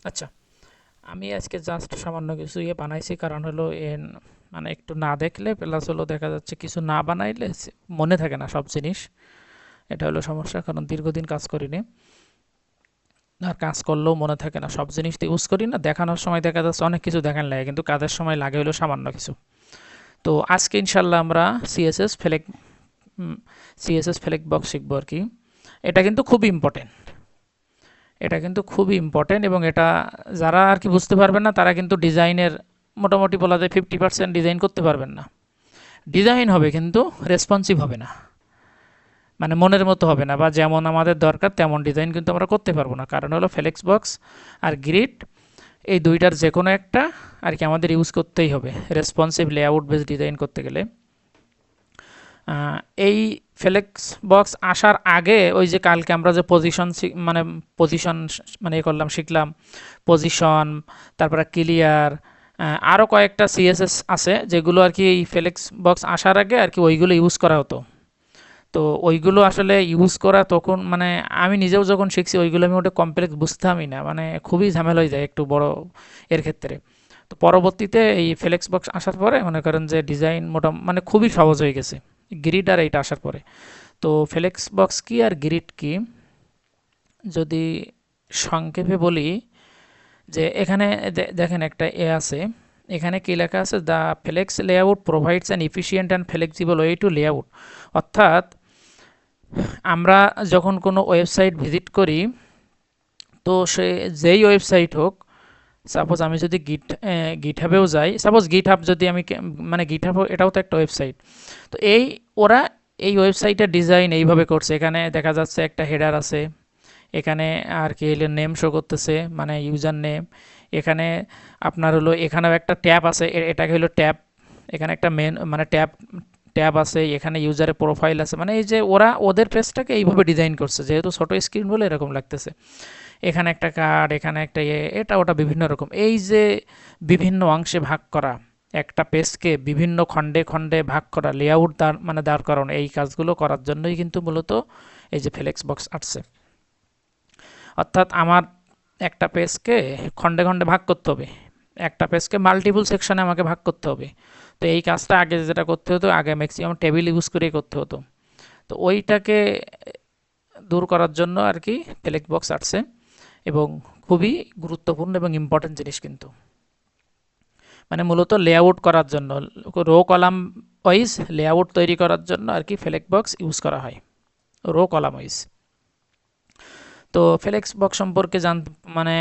আচ্ছা, আমি আজকে জাস্ট সামান্য কিছু বানাইছি, কারণ হলো মানে একটু না দেখলে প্লাস হলো দেখা যাচ্ছে কিছু না বানাইলে মনে থাকে না সব জিনিস। এটা হলো সমস্যা, কারণ দীর্ঘদিন কাজ করিনি। আর কাজ করলেও মনে থাকে না, সব জিনিস তো ইউজ করি না। দেখানোর সময় দেখা যাচ্ছে অনেক কিছু দেখান লাগে, কিন্তু কাজের সময় লাগে হলো সামান্য কিছু। তো আজকে ইনশাল্লাহ আমরা সিএসএস ফ্লেক সিএসএস ফ্লেক বক্স শিখবো আর কি। এটা কিন্তু খুব ইম্পর্টেন্ট, এটা কিন্তু খুবই ইম্পর্টেন্ট, এবং এটা যারা আর কি বুঝতে পারবেন না তারা কিন্তু ডিজাইনের মোটামুটি বলা যায় 50% ডিজাইন করতে পারবেন না। ডিজাইন হবে কিন্তু রেসপন্সিভ হবে না, মানে মনের মতো হবে না, বা যেমন আমাদের দরকার তেমন ডিজাইন কিন্তু আমরা করতে পারবো না। কারণ হলো ফ্লেক্স বক্স আর গ্রিড, এই দুইটার যে কোনো একটা আর কি আমাদের ইউজ করতেই হবে রেসপন্সিভ লেআউট বেস ডিজাইন করতে গেলে। এই ফ্লেক্স বক্স আসার আগে ওই যে কালকে আমরা যে মানে পজিশন মানে এ করলাম, শিখলাম পজিশন, তারপরে ক্লিয়ার, আরও কয়েকটা সিএসএস আছে যেগুলো আর কি এই ফ্লেক্স বক্স আসার আগে আর কি ওইগুলো ইউজ করা হতো। তো ওইগুলো আসলে ইউজ করা তখন মানে আমি নিজেও যখন শিখছি ওইগুলো আমি ওটা কমপ্লেক্স বুঝতামই না, মানে খুবই ঝামেলা হয়ে যায় একটু বড় এর ক্ষেত্রে। তো পরবর্তীতে এই ফ্লেক্স বক্স আসার পরে মনে করেন যে ডিজাইন মানে খুবই সহজ হয়ে গেছে গ্রিড আর এইটা আসার পরে। তো ফ্লেক্স বক্স কি আর গ্রিড কি যদি সংক্ষেপে বলি, যে এখানে দেখেন একটা আছে, এখানে কি লেখা আছে, the flex layout provides an efficient and flexible way to layout. অর্থাৎ আমরা যখন কোনো ওয়েবসাইট ভিজিট করি, তো সে যেই ওয়েবসাইট হোক, সাপোজ আমি যদি গিটহাবেও যাই, সাপোজ গিটহাব যদি আমি মানে গিটহাব এটাও তো একটা ওয়েবসাইট। তো ওরা এই ওয়েবসাইটের ডিজাইন এইভাবে করছে, এখানে দেখা যাচ্ছে একটা হেডার আছে, এখানে আর কি হলো নেম শো করতেছে মানে ইউজার নেম, এখানে আপনার হলো এখানেও একটা ট্যাব আছে, এটাকে হলো ট্যাব, এখানে একটা মেন মানে ট্যাব ট্যাব আছে, এখানে ইউজারের প্রোফাইল আছে, মানে এই যে ওরা ওদের পেজটাকে এইভাবে ডিজাইন করছে, যেহেতু ছোট স্ক্রিন বলে এরকম লাগতেছে। এখানে একটা কার্ড, এখানে একটা এটা ওটা বিভিন্ন রকম, এই যে বিভিন্ন অংশে ভাগ করা, একটা পেজকে বিভিন্ন খণ্ডে খণ্ডে ভাগ করা, লেআউট মানে দাঁড় করানো, এই কাজগুলো করার জন্যই কিন্তু মূলত এই যে ফ্লেক্স বক্স আসছে। অর্থাৎ আমার একটা পেজকে খণ্ডে খণ্ডে ভাগ করতে হবে, একটা পেজকে মাল্টিপল সেকশনে আমাকে ভাগ করতে হবে। তো এই কাজটা আগে যেটা করতে হতো, আগে ম্যাক্সিমাম টেবিল ইউজ করেই করতে হতো। তো ওইটাকে দূর করার জন্য আর কি ফ্লেক্স বক্স আসছে, এবং খুবই গুরুত্বপূর্ণ এবং ইম্পর্টেন্ট জিনিস কিন্তু, মানে মূলত লেআউট করার জন্য, রো কলাম ওয়াইজ লেআউট তৈরি করার জন্য আর কি ফ্লেক্স বক্স ইউজ করা হয়, রো কলাম ওয়াইজ। তো ফ্লেক্স বক্স সম্পর্কে মানে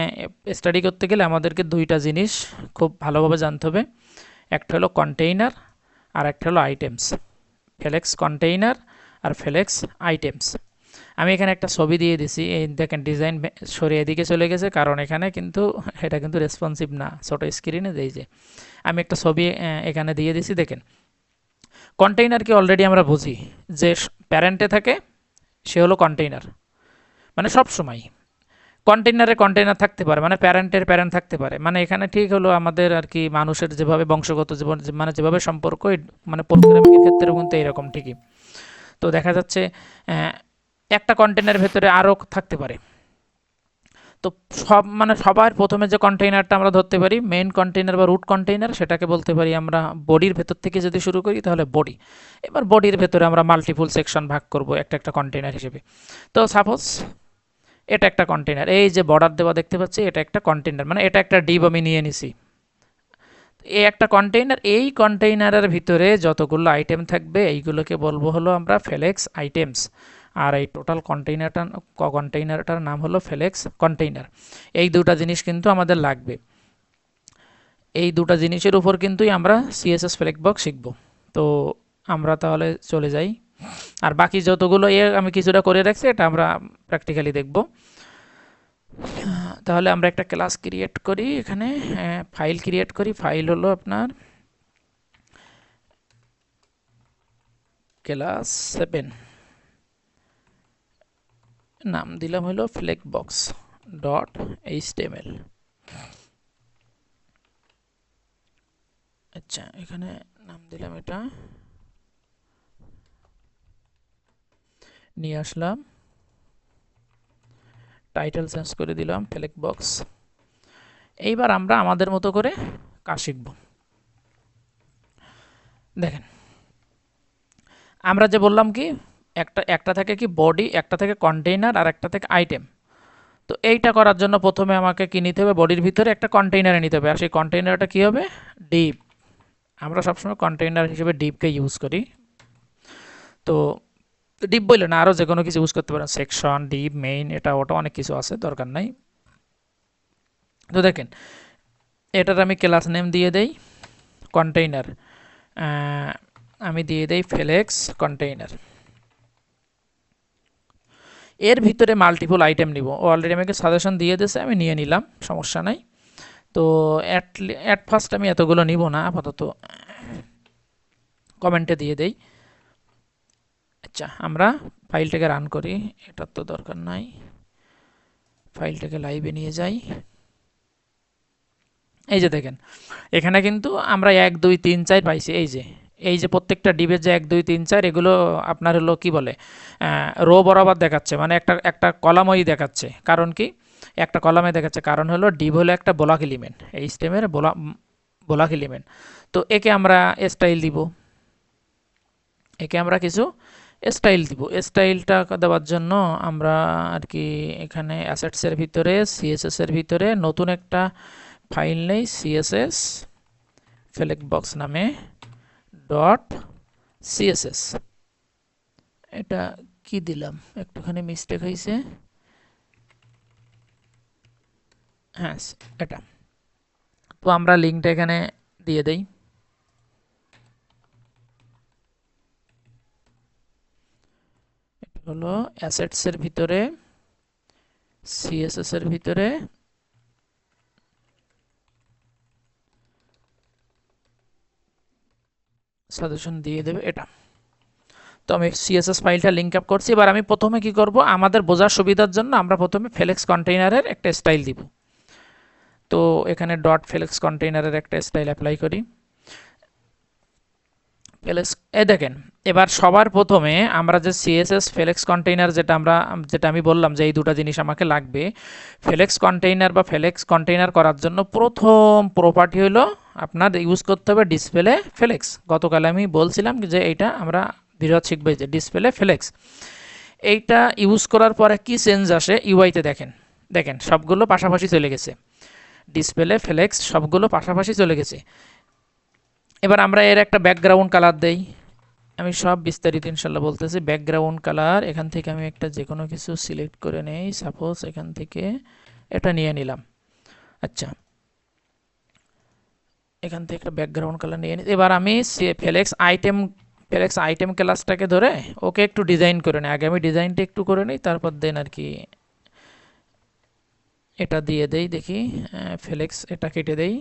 স্টাডি করতে গেলে আমাদেরকে দুইটা জিনিস খুব ভালোভাবে জানতে হবে, একটা হলো কন্টেইনার আর একটা হলো আইটেমস। ফ্লেক্স কন্টেইনার আর ফ্লেক্স আইটেমস। আমি এখানে একটা ছবি দিয়ে দিছি, এই দেখেন ডিজাইন সরিয়ে এদিকে চলে গেছে, কারণ এখানে কিন্তু এটা কিন্তু রেসপন্সিভ না, ছোটো স্ক্রিনে এই যে আমি একটা ছবি এখানে দিয়ে দিছি দেখেন। কন্টেইনারকে অলরেডি আমরা বুঝি যে প্যারেন্টে থাকে, সে হলো কন্টেইনার, মানে সব সময় কন্টেইনারে কন্টেইনার থাকতে পারে, মানে প্যারেন্টের প্যারেন্ট থাকতে পারে, মানে এখানে ঠিক হলো আমাদের আর কি মানুষের যেভাবে বংশগত জীবন মানে যেভাবে সম্পর্ক, মানে প্রোগ্রামিংয়ের ক্ষেত্রেও কিন্তু এইরকম ঠিকই। তো দেখা যাচ্ছে একটা কন্টেইনারের ভেতরে আরও থাকতে পারে। তো মানে সবার প্রথমে যে কন্টেইনারটা আমরা ধরতে পারি মেইন কন্টেইনার বা রুট কন্টেইনার, সেটাকে বলতে পারি আমরা বডির ভেতর থেকে যদি শুরু করি তাহলে বডি। এবার বডির ভেতরে আমরা মাল্টিপল সেকশন ভাগ করব একটা একটা কন্টেইনার হিসেবে। তো সাপোজ এটা একটা কন্টেইনার, এই যে বর্ডার দেওয়া দেখতে পাচ্ছি এটা একটা কন্টেইনার, মানে এটা একটা ডিপ আমি নিয়ে নিছি, এই একটা কন্টেইনার, এই কন্টেইনারের ভিতরে যতগুলো আইটেম থাকবে এইগুলোকে বলবো হলো আমরা ফ্লেক্স আইটেমস। আর এই টোটাল কন্টেইনারটার নাম হলো ফ্লেক্স কন্টেইনার। এই দুটা জিনিস কিন্তু আমাদের লাগবে, এই দুটা জিনিসের উপর কিন্তুই আমরা সিএসএস ফ্লেক্স বক্স শিখব। তো আমরা তাহলে চলে যাই, আর বাকি যতগুলো আমি কিছুটা করে রাখছি এটা আমরা প্র্যাকটিক্যালি দেখব। তাহলে আমরা একটা ক্লাস ক্রিয়েট করি, এখানে ফাইল ক্রিয়েট করি, ফাইল হলো আপনার ক্লাস 7, নাম দিলাম হলো ফ্লেক্স বক্স ডট এইচটিএমএল। আচ্ছা, এখানে নাম দিলাম, এটা নিয়ে আসলাম, টাইটেল চেঞ্জ করে দিলাম ফ্লেক্স বক্স, এইবার আমরা আমাদের মতো করে কাজ শিখব। দেখেন আমরা যে বললাম কি একটা থেকে কি বডি, একটা থেকে কন্টেইনার, আর একটা থেকে আইটেম। তো এইটা করার জন্য প্রথমে আমাকে কি নিতে হবে, বডির ভিতরে একটা কন্টেইনারে নিতে হবে। আর সেই কন্টেইনারটা কি হবে, ডিপ। আমরা সবসময় কন্টেইনার হিসেবে ডিপকে ইউজ করি। তো ডিপ বললে না, আরও যে কোনো কিছু ইউজ করতে পারেন, সেকশন, ডিপ, মেইন, এটা ওটা অনেক কিছু আছে, দরকার নাই। তো দেখেন এটার আমি ক্লাস নেম দিয়ে দেই কন্টেইনার, আমি দিয়ে দেই ফ্লেক্স কন্টেইনার। এর ভিতরে মাল্টিপল আইটেম নিব, ও অলরেডি আমাকে সাজেশন দিয়ে দিয়েছে, আমি নিয়ে নিলাম, সমস্যা নাই। তো অ্যাট ফার্স্ট আমি এতগুলো নিব না, আপাতত কমেন্টে দিয়ে দেই। আচ্ছা আমরা ফাইলটাকে রান করি, এটার তো দরকার নাই, ফাইলটাকে লাইভে নিয়ে যাই। এই যে দেখেন এখানে কিন্তু আমরা 1 2 3 4 পাইছি। এই যে প্রত্যেকটা ডিবের যে 1 2 3 4 এগুলো আপনার হলো কি বলে, রো বরাবর দেখাচ্ছে, মানে একটা একটা কলামই দেখাচ্ছে। কারণ কি একটা কলামে দেখাচ্ছে, কারণ হলো ডিব হলো একটা ব্লক এলিমেন্ট, এই স্টেমের ব্লক এলিমেন্ট। তো একে আমরা স্টাইল দিব, একে আমরা কিছু স্টাইল দিব। স্টাইলটা দেওয়ার জন্য আমরা আর কি এখানে অ্যাসেটসের ভিতরে সিএসএস এর ভিতরে নতুন একটা ফাইল নেই, সিএসএস ফ্লেক্স বক্স নামে ডট সিএসএস। এটা কি দিলাম, একটুখানি মিস্টেক হয়েছে, হ্যাঁ এটা। তো আমরা লিঙ্কটা এখানে দিয়ে দেই। এটা হলো অ্যাসেটস এর ভিতরে সিএসএস এর ভিতরে সাজেশন দিয়ে দেবে এটা। তো আমি সিএসএস ফাইলটা লিঙ্ক আপ করছি। এবার আমি প্রথমে কি করব, আমাদের বোঝার সুবিধার জন্য আমরা প্রথমে ফ্লেক্স কন্টেইনারের একটা স্টাইল দিব। তো এখানে ডট ফ্লেক্স কন্টেইনারের একটা স্টাইল অ্যাপ্লাই করি। ফ্লেক্স এ দেখেন এবার সবার প্রথমে আমরা যে সিএসএস ফ্লেক্স কন্টেইনার যেটা আমি বললাম যে এই দুটো জিনিস আমাকে লাগবে। ফ্লেক্স কন্টেইনার বা ফ্লেক্স কন্টেইনার করার জন্য প্রথম প্রপার্টি হলো আপনার ইউজ করতে হবে ডিসপ্লে ফ্লেক্স। গতকাল আমি বলছিলাম যে এইটা আমরা বিরোধ শিখবে যে ডিসপ্লে ফ্লেক্স। এইটা ইউজ করার পরে কি চেঞ্জ আসে ইউআইতে দেখেন, দেখেন সবগুলো পাশাপাশি চলে গেছে, ডিসপ্লে ফ্লেক্স সবগুলো পাশাপাশি চলে গেছে। এবার আমরা এর একটা ব্যাকগ্রাউন্ড কালার দেই, আমি সব বিস্তারিত ইনশাল্লাহ বলতেছি। ব্যাকগ্রাউন্ড কালার এখান থেকে আমি একটা যে কোনো কিছু সিলেক্ট করে নেই, সাপোজ এখান থেকে এটা নিয়ে নিলাম। আচ্ছা এখান থেকে একটা ব্যাকগ্রাউন্ড কালার নিয়ে নিই। এবার আমি ফ্লেক্স আইটেম ক্লাসটাকে ধরে ওকে একটু ডিজাইন করে নিই। আগে আমি ডিজাইনটা একটু করে নিই, তারপর দেন আর কি এটা দিয়ে দেই। দেখি ফ্লেক্স এটা কেটে দেই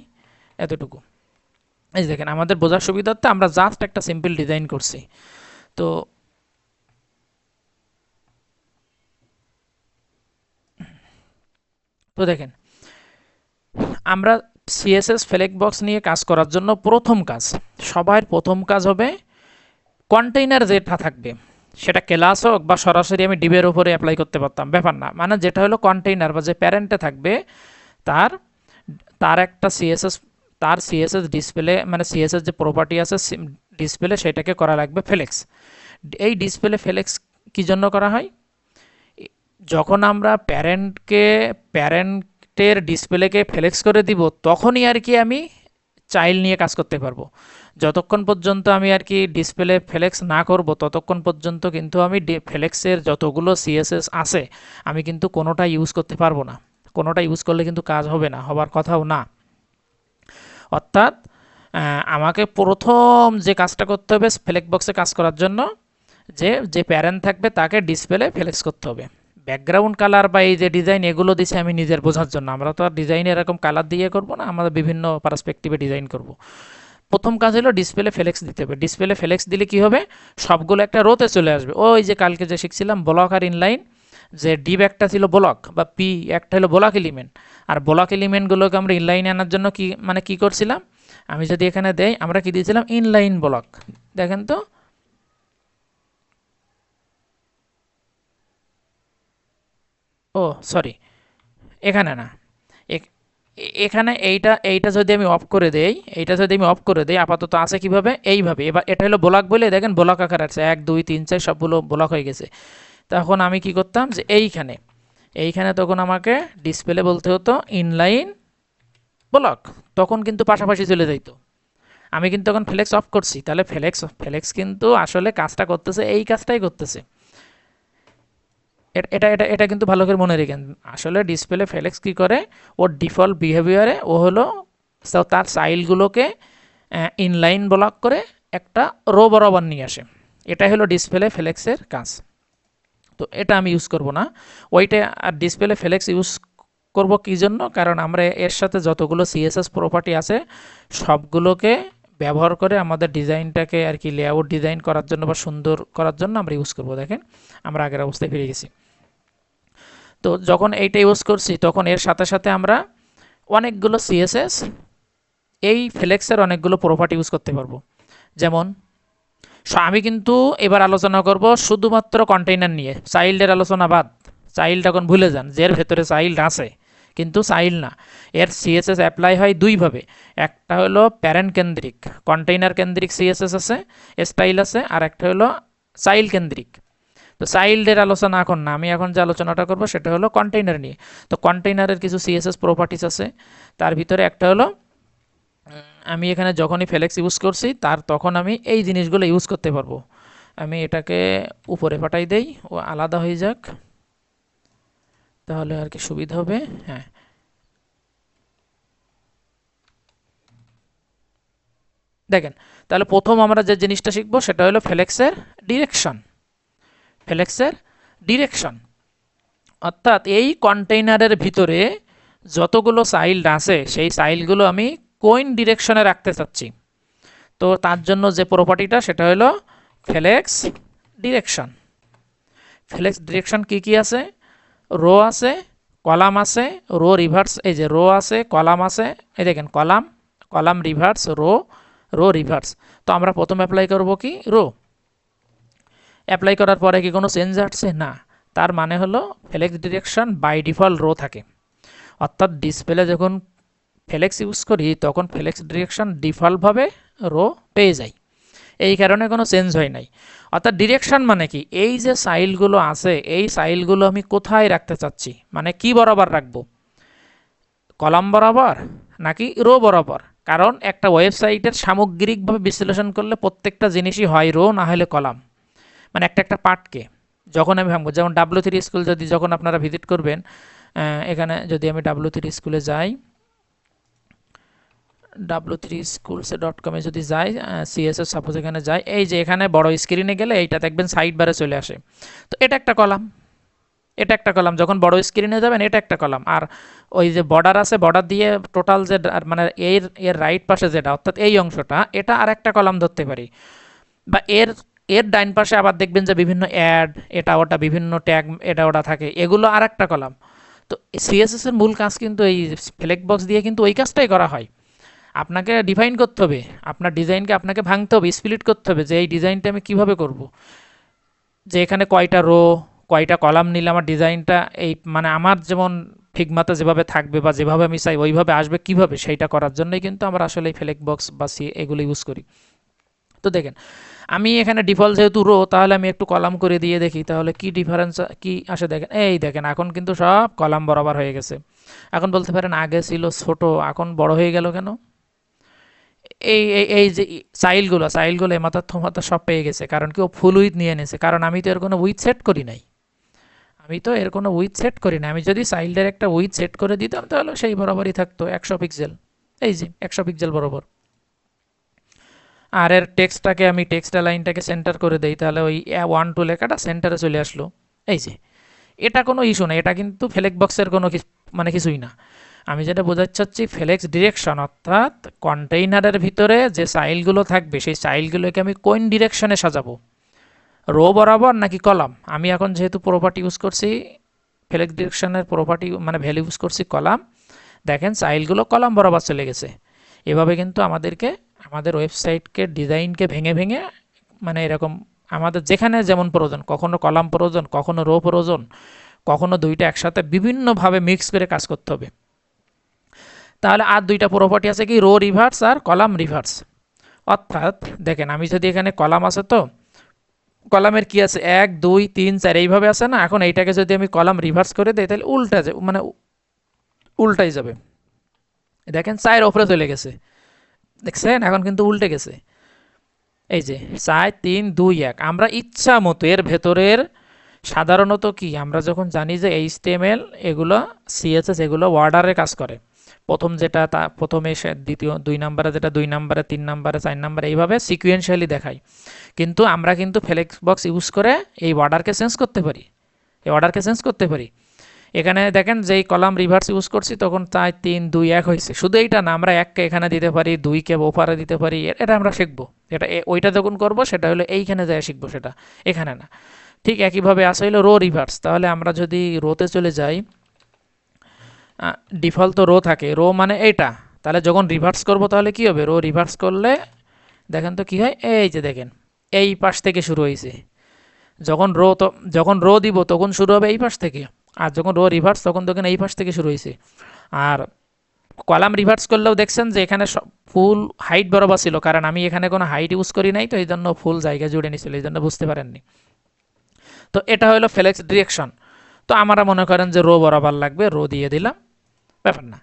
এতটুকু। এই দেখেন আমাদের বোঝার সুবিধার্থে আমরা জাস্ট একটা সিম্পল ডিজাইন করছি। তো তো দেখেন আমরা সিএসএস ফ্লেক্স বক্স নিয়ে কাজ করার জন্য সবার প্রথম কাজ হবে কন্টেইনার যেটা থাকবে সেটা ক্লাস হোক বা সরাসরি আমি ডিবের উপরে অ্যাপ্লাই করতে পারতাম, ব্যাপার না। মানে যেটা হলো কন্টেইনার বা যে প্যারেন্টে থাকবে তার তার একটা সিএসএস, তার সিএসএস ডিসপ্লে, মানে সিএসএস যে প্রপার্টি আছে ডিসপ্লে, সেটাকে করা লাগবে ফ্লেক্স। এই ডিসপ্লে ফ্লেক্স কি জন্য করা হয়, যখন আমরা প্যারেন্টের ডিসপ্লেকে ফ্লেক্স করে দিব তখনই আর কি আমি চাইল্ড নিয়ে কাজ করতে পারবো। যতক্ষণ পর্যন্ত আমি আর কি ডিসপ্লে ফ্লেক্স না করব ততক্ষণ পর্যন্ত কিন্তু আমি ফ্লেক্সের যতগুলো সিএসএস আছে আমি কিন্তু কোনোটা ইউজ করতে পারবো না। কোনোটা ইউজ করলে কিন্তু কাজ হবে না, হবার কথাও না। অর্থাৎ আমাকে প্রথম যে কাজটা করতে হবে ফ্লেক্স বক্সে কাজ করার জন্য, যে যে প্যারেন্ট থাকবে তাকে ডিসপ্লে ফ্লেক্স করতে হবে। ব্যাকগ্রাউন্ড কালার বা এই যে ডিজাইন এগুলো দিছি আমি নিজের বোঝার জন্য, আমরা তো আর ডিজাইন এরকম কালার দিয়ে করব না, আমরা বিভিন্ন পার্সপেক্টিভে ডিজাইন করব। প্রথম কাজ হলো ডিসপ্লে ফ্লেক্স দিতে হবে। ডিসপ্লে ফ্লেক্স দিলে কি হবে, সবগুলো একটা রোতে চলে আসবে। ওই যে কালকে যে শিখছিলাম ব্লক আর ইনলাইন, যে ডিভ একটা ছিল ব্লক বা পি একটা হলো ব্লক এলিমেন্ট, আর ব্লক এলিমেন্টগুলোকে আমরা ইনলাইনে আনার জন্য কি মানে কি করছিলাম, আমি যদি এখানে দেই আমরা কি দিয়েছিলাম ইনলাইন ব্লক। দেখেন তো, ও সরি এখানে না, এখানে এইটা যদি আমি অফ করে দেই, আপাতত আছে কিভাবে, এইভাবে। এবার এটা হলো ব্লক বলে, দেখেন ব্লক আকার আছে, 1 2 3 4 সবগুলো ব্লক হয়ে গেছে। তখন আমি কি করতাম যে এইখানে তখন আমাকে ডিসপ্লে বলতে হতো ইনলাইন ব্লক, তখন কিন্তু পাশাপাশি চলে যাইতো। আমি কিন্তু এখন ফ্লেক্স অফ করছি, তাহলে ফ্লেক্স কিন্তু আসলে কাজটা করতেছে, এই কাজটাই করতেছে। এটা কিন্তু ভালো করে মনে রেখেন। আসলে ডিসপ্লে ফ্লেক্স কি করে, ওর ডিফল্ট বিহেভিয়ারে ও হলো তার চাইল্ডগুলোকে ইনলাইন ব্লক করে একটা রো বরাবর নিয়ে আসে। এটাই হলো ডিসপ্লে ফ্লেক্সের কাজ। তো এটা আমি ইউজ করব না ওইটা। আর ডিসপ্লে ফ্লেক্স ইউজ করব কি জন্য, কারণ আমরা এর সাথে যতগুলো সিএসএস প্রপার্টি আছে সবগুলোকে ব্যবহার করে আমাদের ডিজাইনটাকে আর কি লেআউট ডিজাইন করার জন্য বা সুন্দর করার জন্য আমরা ইউজ করব। দেখেন আমরা আগের অবস্থায় ফিরে গেছি। তো যখন এইটা ইউজ করছি তখন এর সাথে সাথে আমরা অনেকগুলো সিএসএস এই ফ্লেক্সের অনেকগুলো প্রপার্টি ইউজ করতে পারবো। যেমন আমি কিন্তু এবার আলোচনা করব শুধুমাত্র কন্টেইনার নিয়ে, চাইল্ডের আলোচনা বাদ। চাইল্ড এখন ভুলে যান, যে এর ভেতরে চাইল্ড আছে কিন্তু চাইল্ড না। এর সিএসএস অ্যাপ্লাই হয় দুইভাবে, একটা হলো প্যারেন্ট কেন্দ্রিক কন্টেইনার কেন্দ্রিক সিএসএস আছে, স্টাইল আছে, আর একটা হলো চাইল্ড কেন্দ্রিক। তো চাইল্ডের আলোচনা এখন না, আমি এখন যে আলোচনাটা করব সেটা হলো কন্টেইনার নিয়ে। তো কন্টেইনারের কিছু সিএসএস প্রপার্টিস আছে, তার ভিতরে একটা হলো আমি এখানে যখনই ফ্লেক্স ইউজ করছি তখন আমি এই জিনিসগুলো ইউজ করতে পারবো। আমি এটাকে উপরে পাঠাই দেই, ও আলাদা হয়ে যাক, তাহলে আর কি সুবিধা হবে। হ্যাঁ, দেখেন তাহলে প্রথম আমরা যে জিনিসটা শিখবো সেটা হলো ফ্লেক্সের ডিরেকশন। ফ্লেক্সের ডিরেকশন অর্থাৎ এই কন্টেইনারের ভিতরে যতগুলো চাইল্ড আছে সেই চাইল্ডগুলো আমি কোন ডিরেকশনে রাখতে চাচ্ছি। তো তার জন্য যে প্রপার্টিটা সেটা হলো ফ্লেক্স ডিরেকশন। ফ্লেক্স ডিরেকশন কি কি আছে, রো আছে, কলাম আছে, রো রিভার্স, এই যে রো আছে, কলাম আছে, এই দেখেন column, column reverse, row, row reverse. তো আমরা প্রথম অ্যাপ্লাই করব কি রো। অ্যাপ্লাই করার পরে কি কোনো চেঞ্জ আসছে না, তার মানে হলো flex direction by default row থাকে। অর্থাৎ ডিসপ্লে যখন ফ্লেক্স ইউজ করি তখন ফ্লেক্স ডিরেকশন ডিফল্টভাবে রো পেয়ে যায়, এই কারণে কোনো চেঞ্জ হয় নাই। অর্থাৎ ডিরেকশন মানে কি, এই যে সাইলগুলো আছে এই সাইলগুলো আমি কোথায় রাখতে চাচ্ছি, মানে কি বরাবর রাখবো, কলাম বরাবর নাকি রো বরাবর। কারণ একটা ওয়েবসাইটের সামগ্রিকভাবে বিশ্লেষণ করলে প্রত্যেকটা জিনিসই হয় রো না হলে কলাম, মানে একটা একটা পার্টকে যখন আমি ভাঙবো। যেমন W3 স্কুল যদি যখন আপনারা ভিজিট করবেন, এখানে যদি আমি W3 স্কুলে যাই, w3schools.com এ যদি যাই, সিএসএস সাপোজ এখানে যাই, এই যে এখানে বড় স্ক্রিনে গেলে এইটা দেখবেন সাইড বারে চলে আসে। তো এটা একটা কলাম, এটা একটা কলাম, যখন বড় স্ক্রিনে যাবেন এটা একটা কলাম। আর ওই যে বর্ডার আছে, বর্ডার দিয়ে টোটাল যে মানে এর রাইট পাশে যেটা অর্থাৎ এই অংশটা, এটা আর একটা কলাম ধরতে পারি। বা এর এর ডাইন পাশে আবার দেখবেন যে বিভিন্ন অ্যাড এটা ওটা বিভিন্ন ট্যাগ এটা ওটা থাকে, এগুলো আর একটা কলাম। তো সিএসএস এর মূল কাজ কিন্তু এই ফ্লেক্স বক্স দিয়ে কিন্তু ওই কাজটাই করা হয়। আপনাকে ডিফাইন করতে হবে, আপনার ডিজাইনকে আপনাকে ভাঙতে হবে, স্প্লিট করতে হবে যে এই ডিজাইনটা আমি কিভাবে করব, যে এখানে কয়টা রো কয়টা কলাম নিলে আমার ডিজাইনটা এই মানে আমার যেমন ফিগমাতে যেভাবে থাকবে বা যেভাবে আমি চাই ওইভাবে আসবে কিভাবে, সেইটা করার জন্যই কিন্তু আমরা আসলে এই ফ্লেক্স বক্স বা এগুলো ইউজ করি। তো দেখেন আমি এখানে ডিফল্ট যেহেতু রো, তাহলে আমি একটু কলাম করে দিয়ে দেখি তাহলে কি ডিফারেন্স কি আসে। দেখেন এই দেখেন এখন কিন্তু সব কলাম বরাবর হয়ে গেছে। এখন বলতে পারেন আগে ছিল ছোট এখন বড় হয়ে গেল কেন, এই এই এই যে চাইল্ডগুলো মাথার থমাথা সব পেয়ে গেছে, কারণ কি ও ফুল উইথ নিয়ে নিয়েছে, কারণ আমি তো এর কোনো উইথ সেট করি নাই। আমি যদি চাইল্ডের একটা উইথ সেট করে দিতাম তাহলে সেই বরাবরই থাকতো 100 পিক্সেল, এই যে 100 পিক্সেল বরাবর। আর এর টেক্সটটাকে আমি টেক্সট লাইনটাকে সেন্টার করে দেই, তাহলে ওই 1 2 লেখাটা সেন্টারে চলে আসলো। এই যে এটা কোনো ইস্যু না, এটা কিন্তু ফ্লেক্স বক্সের কোনো মানে কিছুই না। আমি যেটা বোঝাতে চাচ্ছি ফ্লেক্স ডিরেকশন অর্থাৎ কন্টেইনারের ভিতরে যে চাইল্ডগুলো থাকবে সেই চাইল্ডগুলোকে আমি কোন ডিরেকশনে সাজাবো, রো বরাবর নাকি কলাম। আমি এখন যেহেতু প্রপার্টি ইউজ করছি ফ্লেক্স ডিরেকশনের প্রপার্টি মানে ভ্যালু ইউজ করছি কলাম, দেখেন চাইল্ডগুলো কলাম বরাবর চলে গেছে। এভাবে কিন্তু আমাদেরকে আমাদের ওয়েবসাইটকে ডিজাইনকে ভেঙে ভেঙে মানে এরকম আমাদের যেখানে যেমন প্রয়োজন, কখনো কলাম প্রয়োজন, কখনো রো প্রয়োজন, কখনো দুইটা একসাথে বিভিন্নভাবে মিক্স করে কাজ করতে হবে। তাহলে আর দুইটা প্রপার্টি আছে কি, rho rivers are column reverse. অর্থাৎ দেখেন আমি যদি এখানে কলাম আছে, তো কলামের কি আছে 1 2 3 4 এইভাবে আছে না। এখন এইটাকে যদি আমি কলাম রিভার্স করে দিই তাহলে উল্টা যাবে, মানে উল্টাই যাবে। দেখেন 4 ওপরে চলে গেছে, দেখছেন এখন কিন্তু উল্টে গেছে। এই যে 4 3 2 1, আমরা ইচ্ছা মতো এর ভেতরের সাধারণত কি আমরা যখন জানি যে এইচটিএমএল এগুলো সিএসএস এগুলো অর্ডারে কাজ করে, প্রথম যেটা তা প্রথমে দ্বিতীয় 2 নাম্বারে যেটা 2 নাম্বারে 3 নাম্বারে 4 নাম্বারে এইভাবে সিকুয়েন্সিয়ালি দেখায়। কিন্তু আমরা কিন্তু ফ্লেক্স বক্স ইউজ করে এই অর্ডারকে চেঞ্জ করতে পারি, এই অর্ডারকে চেঞ্জ করতে পারি। এখানে দেখেন যেই কলাম রিভার্স ইউজ করছি তখন 4 3 2 1 হয়েছে। শুধু এইটা না, আমরা 1কে এখানে দিতে পারি, 2কে ওপারে দিতে পারি, এটা আমরা শিখবো। এটা ওইটা যখন করবো সেটা হলো এইখানে যায় শিখবো, সেটা এখানে না। ঠিক একইভাবে আসা হলো রো রিভার্স। তাহলে আমরা যদি রোতে চলে যাই, ডিফল্ট তো রো থাকে, রো মানে এইটা। তাহলে যখন রিভার্স করব তাহলে কি হবে, রো রিভার্স করলে দেখেন তো কি হয়, এই যে দেখেন এই পাশ থেকে শুরু হয়েছে। যখন রো দিব তখন শুরু হবে এই পাশ থেকে, আর যখন রো রিভার্স তখন দেখেন এই পাশ থেকে শুরু হয়েছে। আর কলাম রিভার্স করলেও দেখছেন যে এখানে ফুল হাইট বরাবর ছিল, কারণ আমি এখানে কোনো হাইট ইউজ করি নাই, তো এই জন্য ফুল জায়গা জুড়ে নিছিল, এই জন্য বুঝতে পারেননি। তো এটা হলো ফ্লেক্স ডিরেকশন। তো আমরা মনে করেন যে রো বরাবর লাগবে, রো দিয়ে দিলাম, ব্যাপার না।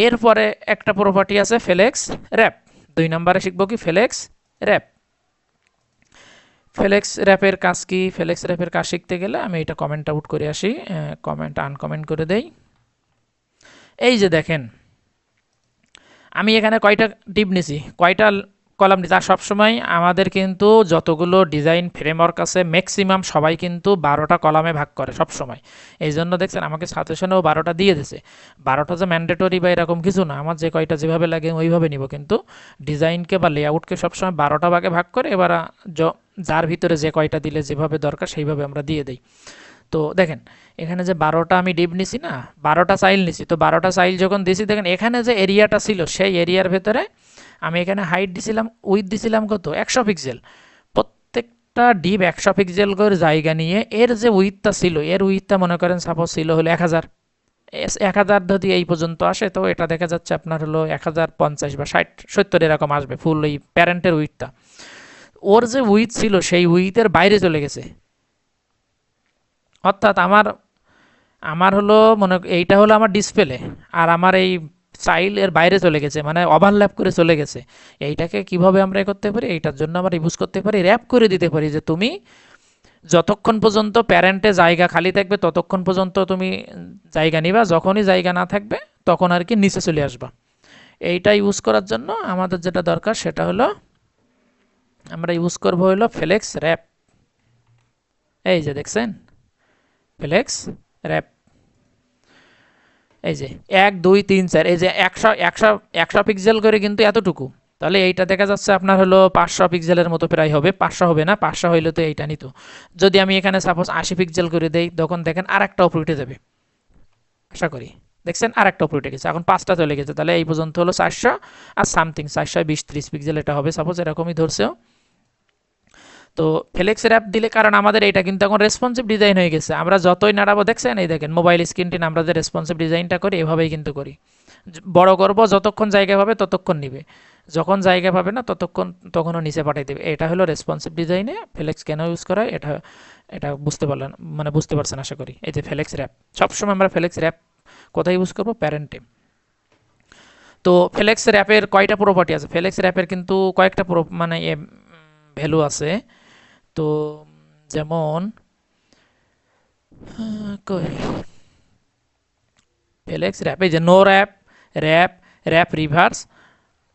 এরপরে একটা প্রপার্টি আছে ফ্লেক্স র্যাপ। 2 নম্বরে শিখবো কি ফ্লেক্স র্যাপ। ফ্লেক্স র্যাপের কাজ কি, ফ্লেক্স র্যাপের কাজ শিখতে গেলে আমি এটা কমেন্ট আউট করে আসি, কমেন্ট আনকমেন্ট করে দেই। এই যে দেখেন আমি এখানে কয়টা টিপ নিছি, কয়টা কলাম নিছি। আর সবসময় আমাদের কিন্তু যতগুলো ডিজাইন ফ্রেমওয়ার্ক আছে ম্যাক্সিমাম সবাই কিন্তু 12টা কলামে ভাগ করে সবসময়। এই জন্য দেখছেন আমাকে সাজেশনেও 12টা দিয়ে দিছে। 12টা যে ম্যান্ডেটরি বা এরকম কিছু না, আমার যে কয়টা যেভাবে লাগে ওইভাবে নিব, কিন্তু ডিজাইনকে বা লেআউটকে সবসময় 12টা ভাগে ভাগ করে এবার যার ভিতরে যে কয়টা দিলে যেভাবে দরকার সেইভাবে আমরা দিয়ে দিই। তো দেখেন এখানে যে 12টা আমি ডিপ নিছি না, 12টা চাইল নিছি, তো 12টা চাইল যখন দিছি দেখেন এখানে যে এরিয়াটা ছিল সেই এরিয়ার ভেতরে আমি এখানে হাইট দিছিলাম, উইথ দিছিলাম কত 100 পিক্সেল। প্রত্যেকটা ডিপ 100 পিক্সেল করে জায়গা নিয়ে এর যে উইথটা ছিল, এর উইথটা মনে করেন সাপোজ ছিল হলো 1000। 1000 যদি এই পর্যন্ত আসে তো এটা দেখা যাচ্ছে আপনার হলো 1050 বা 60 70 এরকম আসবে ফুল এই প্যারেন্টের উইথটা। ওর যে উইথ ছিল সেই উইথের বাইরে চলে গেছে। অর্থাৎ আমার আমার হলো মনে এইটা হলো আমার ডিসপ্লে, আর আমার এই চাইল্ড এর বাইরে চলে গেছে, মানে ওভারল্যাপ করে চলে গেছে। এইটাকে কিভাবে আমরা করতে পারি, এইটার জন্য আমরা ইউজ করতে পারি র্যাপ করে দিতে পারি, যে তুমি যতক্ষণ পর্যন্ত প্যারেন্টে জায়গা খালি থাকবে ততক্ষণ পর্যন্ত তুমি জায়গা নিবা, যখনই জায়গা না থাকবে তখন আর কি নিচে চলে আসবা। এইটা ইউজ করার জন্য আমাদের যেটা দরকার সেটা হলো আমরা ইউজ করবো হলো ফ্লেক্স র্যাপ। এই যে দেখছেন ফ্লেক্স র্যাপ, এই যে 1 2 3 4, এই যে 100 পিক্সেল করে কিন্তু এতটুকু। তাহলে এইটা দেখা যাচ্ছে আপনার হলো 500 পিক্সেলের মতো প্রায় হবে, 500 হবে না, 500 হইলে তো এইটা নিত। যদি আমি এখানে সাপোজ 80 পিক্সেল করে দেই তখন দেখেন আর একটা উপরে উঠে যাবে, আশা করি দেখছেন আর একটা উপরে উঠে গেছে, এখন 5টা চলে গেছে। তাহলে এই পর্যন্ত হলো 400 আর সামথিং 420 30 পিক্সেল এটা হবে সাপোজ, এরকমই ধরছেও। তো ফ্লেক্স র্যাপ দিলে কারণ আমাদের এটা কিন্তু এখন রেসপন্সিভ ডিজাইন হয়ে গেছে, আমরা যতই নাড়াবো দেখছেন এই দেখেন মোবাইল স্ক্রিনটি আমরা যে রেসপন্সিভ ডিজাইনটা করি এভাবেই কিন্তু করি। বড় করব যতক্ষণ জায়গা পাবে ততক্ষণ নিবে, যখন জায়গা পাবে না ততক্ষণ তখনও নিচে পাঠিয়ে দেবে। এটা হলো রেসপন্সিভ ডিজাইনে ফ্লেক্স কেন ইউজ করা হয়, এটা এটা বুঝতে পারলেন, মানে বুঝতে পারছেন আশা করি। এই যে ফ্লেক্স র্যাপ, সবসময় আমরা ফ্লেক্স র্যাপ কোথায় ইউজ করবো, প্যারেন্টে। তো ফ্লেক্স র্যাপের কয়টা প্রপার্টি আছে, ফ্লেক্স র্যাপের কিন্তু কয়েকটা মানে ভ্যালু আছে। তো যেমন ফ্লেক্স র্যাপ, এই যে no wrap, wrap, wrap reverse,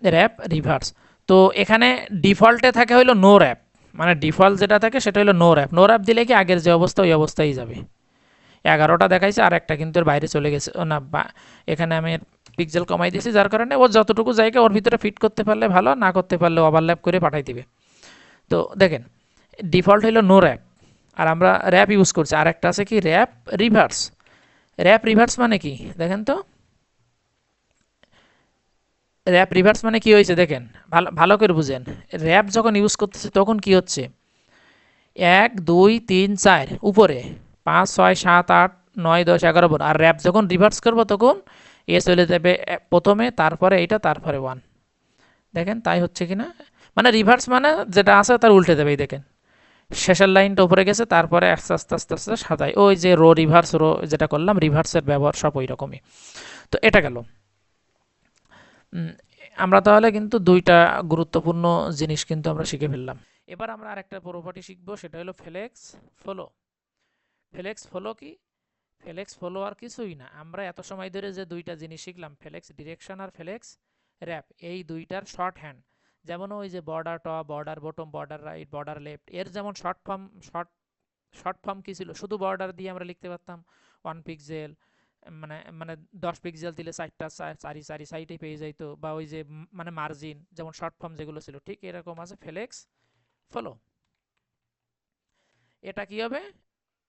wrap reverse. তো এখানে ডিফল্টে থাকে হলো নো র্যাপ, মানে ডিফল্ট যেটা থাকে সেটা হলো নো র্যাপ। নো র্যাপ দিলে কি আগের যে অবস্থা ওই অবস্থায় যাবে। 11টা দেখাইছে আর একটা কিন্তু এর বাইরে চলে গেছে, ও না এখানে আমি পিক্সেল কমাই দিয়েছি যার কারণে ও যতটুকু জায়গা ওর ভিতরে ফিট করতে পারলে ভালো, না করতে পারলে ওভারল্যাপ করে পাঠাই দিবে। তো দেখেন ডিফল্ট হলো নো র্যাপ, আর আমরা র্যাপ ইউজ করছি। আর একটা আছে কি র্যাপ রিভার্স। র্যাপ রিভার্স মানে কি দেখেন তো, র্যাপ রিভার্স মানে কি হয়েছে দেখেন, ভালো ভালো করে বুঝেন। র্যাপ যখন ইউজ করতেছে তখন কি হচ্ছে, 1 2 3 4 উপরে 5 6 7 8 9 10 11 আর র্যাপ যখন রিভার্স করবো তখন এ চলে যাবে প্রথমে, তারপরে এইটা, তারপরে 1। দেখেন তাই হচ্ছে কিনা, মানে রিভার্স মানে যেটা আছে তার উল্টে যাবে। এই দেখেন শেষের লাইনটা উপরে গেছে, তারপরে আস্তে আস্তে আস্তে আস্তে সাজায়। ওই যে রো রিভার্স রো যেটা করলাম, রিভার্সের ব্যবহার সব ওই রকমই। তো এটা গেল। উম, আমরা তাহলে কিন্তু দুইটা গুরুত্বপূর্ণ জিনিস কিন্তু আমরা শিখে ফেললাম। এবার আমরা আরেকটা প্রপার্টি শিখবো, সেটা হলো ফ্লেক্স ফলো। ফ্লেক্স ফলো কি? ফ্লেক্স ফলো আর কিছুই না, আমরা এত সময় ধরে যে দুইটা জিনিস শিখলাম, ফ্লেক্স ডিরেকশন আর ফ্লেক্স র্যাপ, এই দুইটার শর্ট হ্যান্ড। যেমন ওই যে border top, border bottom, border right, border left, এর যেমন শর্ট ফর্ম কি ছিল, শুধু বর্ডার দিয়ে আমরা লিখতে পারতাম 1 পিক্সেল, মানে মানে 10 পিক্সেল দিলে চারটা চারি চারি সাইডে পেয়ে যাইতো, বা ওই যে মানে মার্জিন, যেমন শর্ট ফর্ম যেগুলো ছিল, ঠিক এরকম আছে ফ্লেক্স ফলো। এটা কি হবে,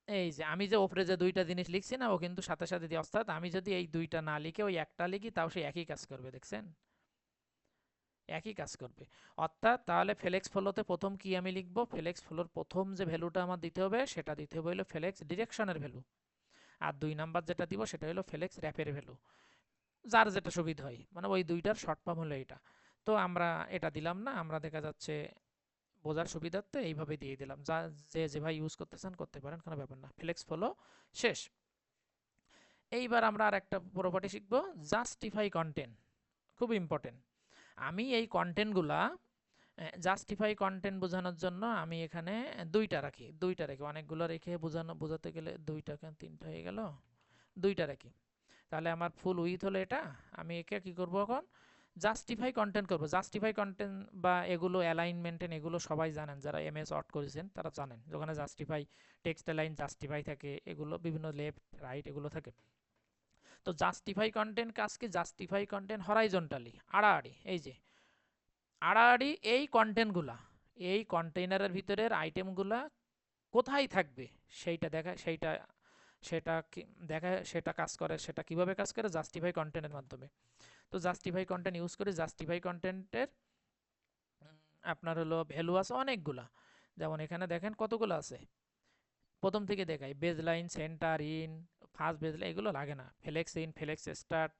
এই যে আমি যে ওপরে যে দুইটা জিনিস লিখছি না, ও কিন্তু সাথে সাথে দিয়ে, অর্থাৎ আমি যদি এই দুইটা না লিখে ওই একটা লিখি, তাও সে একই কাজ করবে। দেখছেন, একই কাজ করবে। অর্থাৎ তাহলে ফ্লেক্স ফলোতে প্রথম কি আমি লিখবো, ফ্লেক্স ফলোর প্রথম যে ভ্যালুটা আমার দিতে হবে, সেটা দিতে হবে হলো ফ্লেক্স ডিরেকশনের ভ্যালু। আর 2 নাম্বার যেটা দিব সেটা হলো ফ্লেক্স র্যাপের ভ্যালু, যার যেটা সুবিধা হয়, মানে ওই দুইটার শর্ট ফর্ম হলো এটা। তো আমরা এটা দিলাম না, আমরা দেখা যাচ্ছে বোঝার সুবিধার্থে এইভাবে দিয়ে দিলাম, যা যে যেভাবে ইউজ করতে চান করতে পারেন, কোনো ব্যাপার না। ফ্লেক্স ফলো শেষ। এইবার আমরা আর একটা প্রপার্টি শিখব, জাস্টিফাই কন্টেন্ট। খুব ইম্পর্টেন্ট। আমি এই কন্টেন্টগুলা জাস্টিফাই কন্টেন্ট বোঝানোর জন্য আমি এখানে দুইটা রাখি, অনেকগুলো রেখে বোঝাতে গেলে দুইটা কেন তিনটা হয়ে গেল, দুইটা রাখি। তাহলে আমার ফুল উইথ হলো এটা। আমি একে কি করব এখন, জাস্টিফাই কন্টেন্ট করব। জাস্টিফাই কন্টেন্ট বা এগুলো অ্যালাইনমেন্ট, এগুলো সবাই জানেন, যারা এমএস ওয়ার্ড করেছেন তারা জানেন, যেখানে জাস্টিফাই টেক্সট লাইন জাস্টিফাই থাকে, এগুলো বিভিন্ন লেফট রাইট এগুলো থাকে। তো জাস্টিফাই কন্টেন্ট কাজ কি, জাস্টিফাই কন্টেন্ট হরাইজন্টালি, আড়াআড়ি, এই যে আড়াআড়ি এই কন্টেন্টগুলা, এই কন্টেইনারের ভিতরের আইটেমগুলা কোথায় থাকবে সেইটা দেখা, সেটা দেখা, সেটা কাজ করে। সেটা কিভাবে কাজ করে, জাস্টিফাই কন্টেন্টের মাধ্যমে। তো জাস্টিফাই কন্টেন্ট ইউজ করে, জাস্টিফাই কন্টেন্টের আপনার হলো ভ্যালু আছে অনেকগুলা। যেমন এখানে দেখেন কতগুলো আছে, প্রথম থেকে দেখাই, base line, centre end, first base line, এগুলো লাগে না। Flex end, flex start.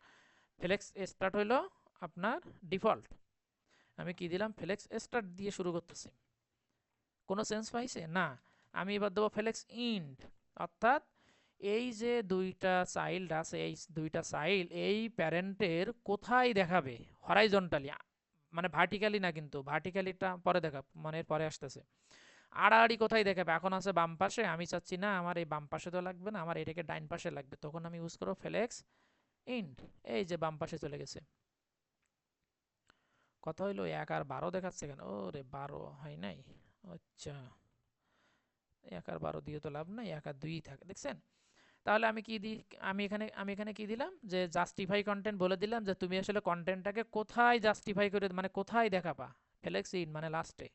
Flex start হইলো আপনার ডিফল্ট, আমি কি দিলাম, ফ্লেক্স স্টার্ট দিয়ে শুরু করতেছি। কোনো সেন্স পাইছে না? আমি এবার দেবো ফ্লেক্স ইন্ড, অর্থাৎ এই যে দুইটা চাইল্ড আছে, এই দুইটা চাইল্ড এই প্যারেন্টের কোথায় দেখাবে, হরাইজন্টালি, মানে ভার্টিক্যালি না, কিন্তু ভার্টিক্যালিটা পরে দেখা, মানে পরে আসতেছে। আড়াআড়ি কোথায় দেখাবে, এখন আছে বাম পাশে, আমি চাচ্ছি না আমার এই বাম পাশে তো লাগবে না, আমার এটাকে ডাইন পাশে লাগবে, তখন আমি ইউজ করবো ফ্লেক্স ইন্ড। এই যে বাম পাশে চলে গেছে। কথা হইলো 1 আর 12 দেখাচ্ছে কেন, ও রে 12 হয় নাই, আচ্ছা 1 আর 12 দিয়ে তো লাভ নাই, 1 আর 2 থাকে, দেখছেন। তাহলে আমি কি দিই, আমি এখানে কি দিলাম, যে জাস্টিফাই কন্টেন্ট বলে দিলাম, যে তুমি আসলে কন্টেন্টটাকে কোথায় জাস্টিফাই করে, মানে কোথায় দেখাবা, ফ্লেক্স ইন মানে লাস্টে,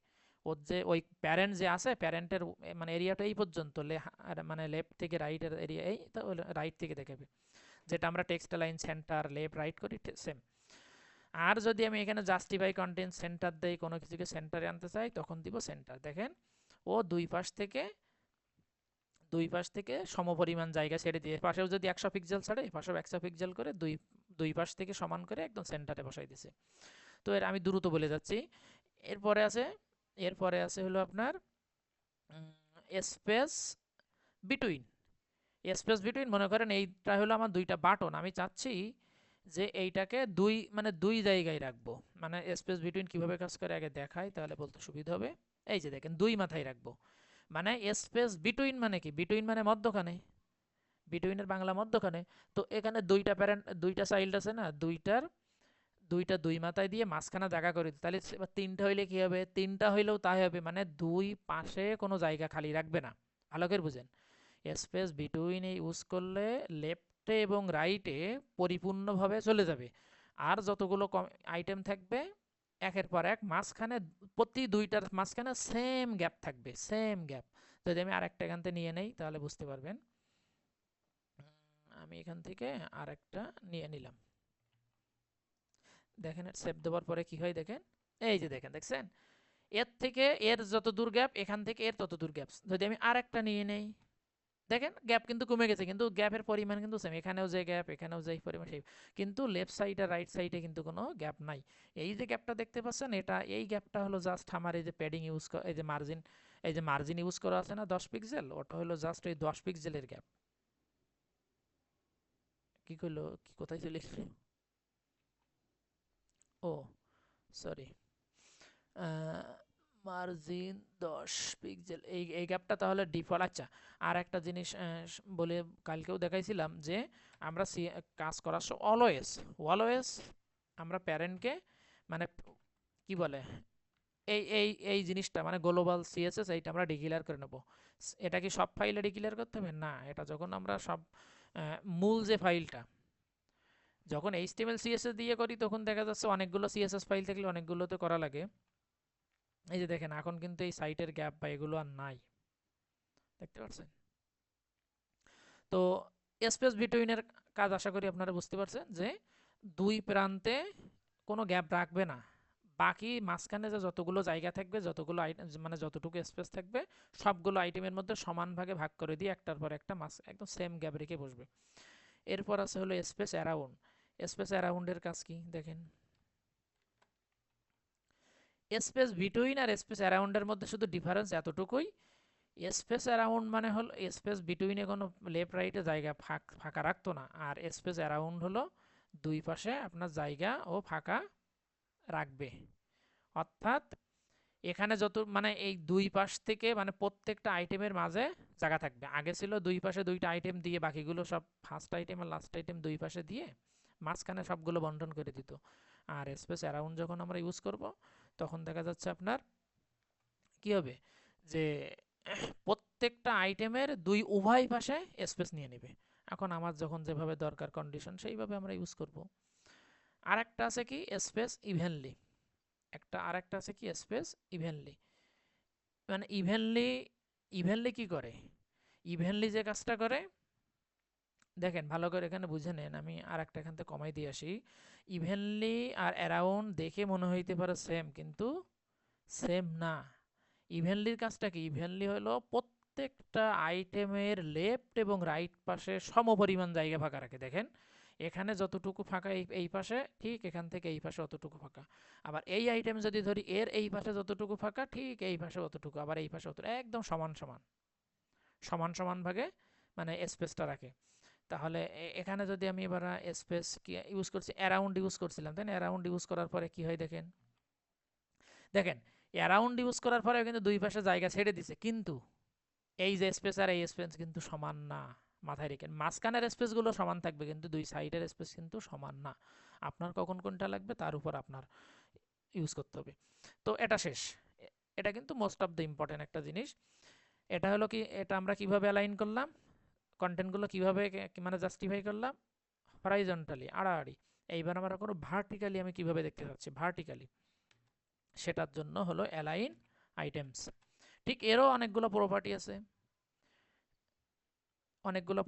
ওর যে ওই প্যারেন্ট যে আছে, প্যারেন্টের মানে এরিয়াটা এই পর্যন্ত, মানে লেফট থেকে রাইটের এরিয়া, এই তো রাইট থেকে দেখাবে, যেটা আমরা text line centre left right করি, সেম। আর যদি আমি এখানে জাস্টিফাই কন্টেন্ট সেন্টার দেই, কোনো কিছুকে সেন্টারে আনতে চাই, তখন দিব সেন্টার। দেখেন ও দুই পাশ থেকে সমপরিমাণ জায়গা ছেড়ে দিয়ে, পাশেও যদি 100 পিক্সেল ছাড়ে, পাশেও 100 পিক্সেল করে, দুই পাশ থেকে সমান করে একদম সেন্টারে বসাই দিছে। তো এর আমি দ্রুত বলে যাচ্ছি। এরপরে আছে এরপরে আছে হলো আপনার স্পেস বিটুইন। স্পেস বিটুইন, মনে করেন এইটা হলো আমার দুইটা বাটন, আমি চাচ্ছি যে এইটাকে দুই জায়গায় রাখবো। মানে স্পেস বিটুইন কিভাবে কাজ করে আগে দেখাই, তাহলে বলতে সুবিধা হবে। এই যে দেখেন, দুই মাথায় রাখবো, মানে স্পেস বিটুইন মানে কি, বিটুইন মানে মধ্যখানে, বিটুইনের বাংলা মধ্যখানে। তো এখানে দুইটা প্যারেন্ট, দুইটা চাইল্ড আছে না, দুই মাথায় দিয়ে মাঝখানে জায়গা করে দিই, তাহলে এবার তিনটা হইলে কি হবে, তিনটা হইলেও তাই হবে, মানে দুই পাশে কোনো জায়গা খালি রাখবে না। ভালো করে বুঝেন, স্পেস বিটুইন এই ইউজ করলে লেফটে এবং রাইটে পরিপূর্ণভাবে চলে যাবে, আর যতগুলো আইটেম থাকবে একের পর এক মাঝখানে, প্রতি দুইটার মাঝখানে সেম গ্যাপ থাকবে, সেম গ্যাপ। যদি আমি আরেকটা এখান থেকে নিয়ে নেই, তাহলে বুঝতে পারবেন। আমি এখান থেকে আরেকটা নিয়ে নিলাম, দেখেন সেভ দেওয়ার পরে কি হয় দেখেন, এই যে দেখেন, দেখছেন, এর থেকে এর যত দূর গ্যাপ, এখান থেকে এর তত দূর গ্যাপ। যদি আমি আরেকটা নিয়ে নেই, দেখেন গ্যাপ কিন্তু কমে গেছে, কিন্তু গ্যাপের পরিমাণ কিন্তু সেম, এখানেও যে গ্যাপ এখানেও যে পরিমাণ সেই, কিন্তু লেফট সাইড আর রাইট সাইডে কিন্তু কোনো গ্যাপ নাই। এই যে গ্যাপটা দেখতে পাচ্ছেন, এই গ্যাপটা হলো জাস্ট আমার এই যে প্যাডিং ইউজ করা, এই যে মার্জিন ইউজ করা আছে না 10 পিক্সেল, ওটা হলো জাস্ট ওই 10 পিক্সেলের গ্যাপ। কি করলো, কি কোথায় চলে গেল? ও সরি, মার্জিন 10 পিক্সেল, এই গ্যাপটা তাহলে ডিফল্ট। আচ্ছা, আর একটা জিনিস বলে কালকেও দেখাইছিলাম যে আমরা কাজ করার সময় অলওয়েজ অলওয়েজ আমরা প্যারেন্টকে মানে কি বলে এই জিনিসটা মানে গ্লোবাল সিএসএস এইটা আমরা ডিক্লেয়ার করে নেব। এটা কি সব ফাইলে ডিক্লেয়ার করতে হবে না, এটা যখন আমরা সব মূল যে ফাইলটা যখন এইচটিএমএল সিএসএস দিয়ে করি তখন দেখা যাচ্ছে অনেকগুলো সিএসএস ফাইল থাকলে অনেকগুলোতে করা লাগে। এই যে দেখেন এখন কিন্তু এই সাইটের গ্যাপ বা এগুলো আর নাই, দেখতে পাচ্ছেন? তো স্পেস বিটুইনের কাজ আশা করি আপনারা বুঝতে পারছেন যে দুই প্রান্তে কোনো গ্যাপ রাখবে না, বাকি মাঝখানে যে যতগুলো জায়গা থাকবে, যতগুলো আইটেম মানে যতটুকু স্পেস থাকবে সবগুলো আইটেমের মধ্যে সমান ভাগে ভাগ করে দিয়ে একটার পর একটা মাস একদম সেম গ্যাপ রেখে বসবে। এরপর আছে হলো স্পেস অ্যারাউন্ড। স্পেস অ্যারাউন্ডের কাজ কি দেখেন, স্পেস বিটুইন আর স্পেস অ্যারাউন্ডের মধ্যে শুধু ডিফারেন্স এতটুকুই, স্পেস অ্যারাউন্ড মানে হলো স্পেস বিটুইনে কোনো লেফট রাইটে জায়গা ফাঁকা রাখতো না, আর স্পেস অ্যারাউন্ড হলো দুই পাশে আপনার জায়গা ও ফাঁকা রাখবে। অর্থাৎ এখানে যত মানে এই দুই পাশ থেকে মানে প্রত্যেকটা আইটেমের মাঝে জায়গা থাকবে। আগে ছিল দুই পাশে দুইটা আইটেম দিয়ে বাকিগুলো সব ফার্স্ট আইটেম আর লাস্ট আইটেম দুই পাশে দিয়ে মাঝখানে সবগুলো বন্টন করে দিত। আর স্পেস অ্যারাউন্ড যখন আমরা ইউজ করব তখন দেখা যাচ্ছে আপনার কি হবে যে প্রত্যেকটা আইটেমের উভয় পাশে স্পেস নিয়ে নেবে। এখন আমার যখন যেভাবে দরকার কন্ডিশন সেইভাবে আমরা ইউজ করব। আর একটা আছে কি স্পেস ইভেনলি, আরেকটা আছে কি স্পেস ইভেনলি। মানে ইভেনলি, কি করে, ইভেনলি যে কাজটা করে দেখেন ভালো করে এখানে বুঝে নেন, আমি আর একটা এখান থেকে কমাই দিয়ে আসি। ইভেনলি আর অ্যারাউন্ড দেখে মনে হইতে পারে সেম, কিন্তু সেম না। ইভেনলির কাজটা কি, ইভেনলি হলো প্রত্যেকটা আইটেমের লেফট এবং রাইট পাশে সমপরিমাণ জায়গা ফাঁকা রাখে। দেখেন এখানে যতটুকু ফাঁকা এই পাশে ঠিক এখান থেকে এই পাশে অতটুকু ফাঁকা, আবার এই আইটেম যদি ধরি এর এই পাশে যতটুকু ফাঁকা ঠিক এই পাশে অতটুকু, আবার এই পাশে অতটুকু, একদম সমান সমান সমান সমান ভাগে মানে স্পেসটা রাখে। তাহলে এখানে যদি আমি এবার স্পেস কি ইউজ করছি, অ্যারাউন্ড ইউজ করছিলাম তাই না, অ্যারাউন্ড ইউজ করার পরে কি হয় দেখেন, দেখেন অ্যারাউন্ড ইউজ করার পরে কিন্তু দুই পাশে জায়গা ছেড়ে দিছে, কিন্তু এই যে স্পেস আর এই স্পেস কিন্তু সমান না। মাথায় রেখেন মাঝখানের স্পেসগুলো সমান থাকবে কিন্তু দুই সাইডের স্পেস কিন্তু সমান না। আপনার কখন কোনটা লাগবে তার উপর আপনার ইউজ করতে হবে। তো এটা শেষ, এটা কিন্তু মোস্ট অফ দ্য ইম্পর্টেন্ট একটা জিনিস। এটা হলো কি, এটা আমরা কিভাবে অ্যালাইন করলাম, কন্টেন্টগুলো কিভাবে মানে জাস্টিফাই করলাম হরাইজন্টালি আড়াআড়ি। এইবার আমরা কোনো ভার্টিক্যালি আমি কিভাবে দেখতে চাচ্ছি ভার্টিক্যালি, সেটার জন্য হলো অ্যালাইন আইটেমস। ঠিক এরও অনেকগুলো প্রপার্টি আছে, অনেকগুলো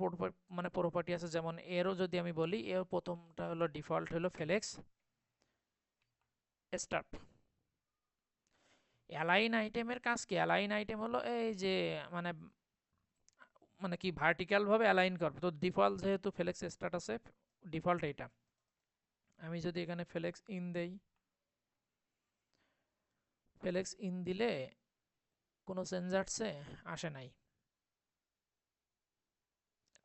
মানে প্রপার্টি আছে, যেমন এরও যদি আমি বলি, এর প্রথমটা হলো ডিফল্ট হলো ফ্লেক্স স্টার্ট। অ্যালাইন আইটেমের কাজ কি, অ্যালাইন আইটেম হলো এই যে মানে মানে কি ভার্টিক্যাল ভাবে অ্যালাইন করবে। তো ডিফল্ট যেহেতু ফ্লেক্স স্টার্ট আছে, ডিফল্ট এইটা। আমি যদি এখানে ফ্লেক্স ইন দেই, ফ্লেক্স ইন দিলে কোনো চেঞ্জ আসে নাই।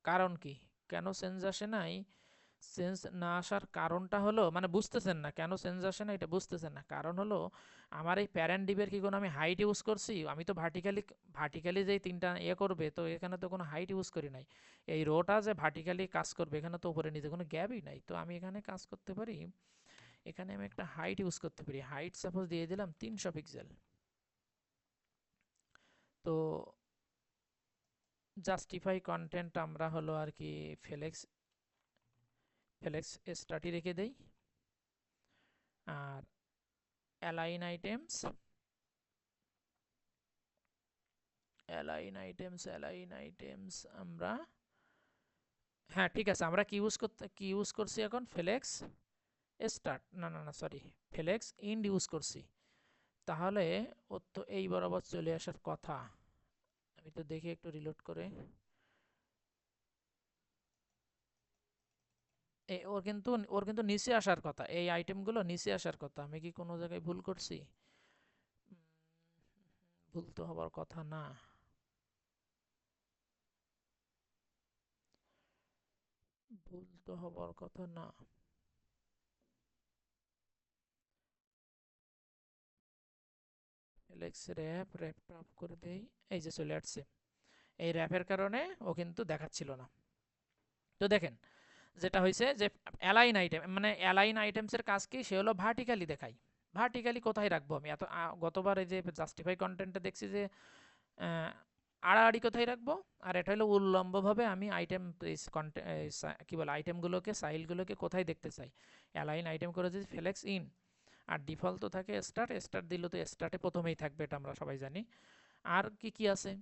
কারণ কি, কেন চেঞ্জ আসে নাই, চেঞ্জ না আসার কারণটা হলো মানে বুঝতেছেন না কেন চেঞ্জ আসে না, এটা বুঝতেছেন না। কারণ হলো আমার এই প্যারেন্ট ডিবের কি কোনো আমি হাইট ইউজ করছি, আমি তো ভার্টিক্যালি যেই তিনটা করবে, তো এখানে তো কোনো হাইট ইউজ করি নাই। এই রোটা যে ভার্টিক্যালি কাজ করবে এখানে তো উপরে নিচে কোনো গ্যাপই নাই, তো আমি এখানে কাজ করতে পারি, এখানে আমি একটা হাইট ইউজ করতে পারি। হাইট সাপোজ দিয়ে দিলাম 300 পিক্সেল। তো জাস্টিফাই কন্টেন্ট আমরা হলো আর কি ফ্লেক্স স্ট্যাটি রেখে দেই। আর অ্যালাইন আইটেমস, আমরা হ্যাঁ ঠিক আছে, আমরা কি ইউজ করছি এখন ফ্লেক্স স্টার্ট, না না না সরি, ফ্লেক্স ইন্ড ইউজ করছি। তাহলে ও তো এই বরাবর চলে আসার কথা। আমি তো দেখি একটু রিলোড করে, ওর কিন্তু নিচে আসার কথা, এই আইটেমগুলো নিচে আসার কথা। আমি কি কোনো জায়গায় ভুল করছি? উম, ভুল তো হবার কথা না। ভুল তো হবার কথা না। এলেক্স র্যাপ র্যাপটা অফ করে দেই। এই যে চলে আসছে। এই র্যাপের কারণে ও কিন্তু দেখাচ্ছিল না। তো দেখেন যেটা হয়েছে যে অ্যালাইন আইটেম, মানে অ্যালাইন আইটেমসের কাজ কি, সে হলো ভার্টিক্যালি দেখাই। ভার্টিক্যালি কোথায় রাখবো আমি? গতবার এই যে জাস্টিফাই কন্টেন্টে দেখছি যে আহ, আড়াআড়ি কোথায় রাখবো, আর এটা হলো উল্লম্বভাবে আমি আইটেম কি বলে আইটেমগুলোকে সাইলগুলোকে কোথায় দেখতে চাই। অ্যালাইন আইটেম করে যদি ফ্লেক্স ইন, আর ডিফল্ট তো থাকে স্টার্ট, স্টার্ট দিলে তো স্টার্টে প্রথমেই থাকবে, এটা আমরা সবাই জানি। আর কি কি আছে,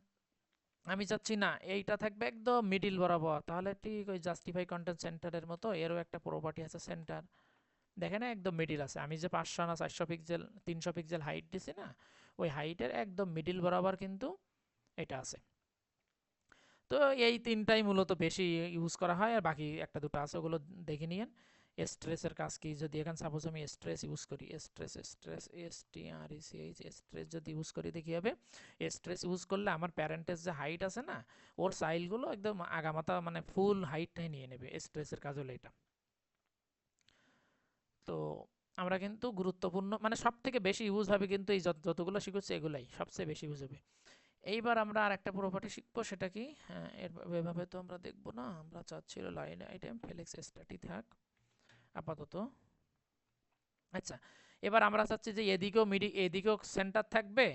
আমি চাচ্ছি না এইটা থাকবে একদম মিডিল বরাবর, তাহলে ঠিক ওই জাস্টিফাই কন্টেন্ট সেন্টারের মতো এরও একটা প্রপার্টি আছে সেন্টার। দেখেন একদম মিডিল আছে, আমি যে 500 না 400 পিক্সেল 300 পিক্সেল হাইট দিছি না, ওই হাইটের একদম মিডিল বরাবর কিন্তু এটা আছে। তো এই তিনটাই মূলত বেশি ইউজ করা হয়, আর বাকি একটা দুটো আছে ওগুলো দেখে নিয়েন। স্ট্রেসের কাজ কি, যদি এখানে সাপোজ আমি স্ট্রেস ইউজ করি, স্ট্রেস স্ট্রেস STRECH স্ট্রেস যদি ইউজ করি দেখি হবে, স্ট্রেস ইউজ করলে আমার প্যারেন্টের যে হাইট আছে না, ওর সাইলগুলো একদম আগামাথা মানে ফুল হাইটটাই নিয়ে নেবে। স্ট্রেসের কাজ হলো এটা। তো আমরা কিন্তু গুরুত্বপূর্ণ মানে সব থেকে বেশি ইউজ হবে কিন্তু এই যতগুলো শিখেছি এগুলাই সবচেয়ে বেশি ইউজ হবে। এইবার আমরা আর একটা প্রপার্টি শিখবো, সেটা কি? হ্যাঁ, এভাবে তো আমরা দেখবো না, আমরা চাচ্ছিল লাইন আইটেম ফ্লেক্স স্ট্যাটি থাক আপাতত। আচ্ছা, এবার আমরা চাচ্ছি যে এদিকেও সেন্টার থাকবে,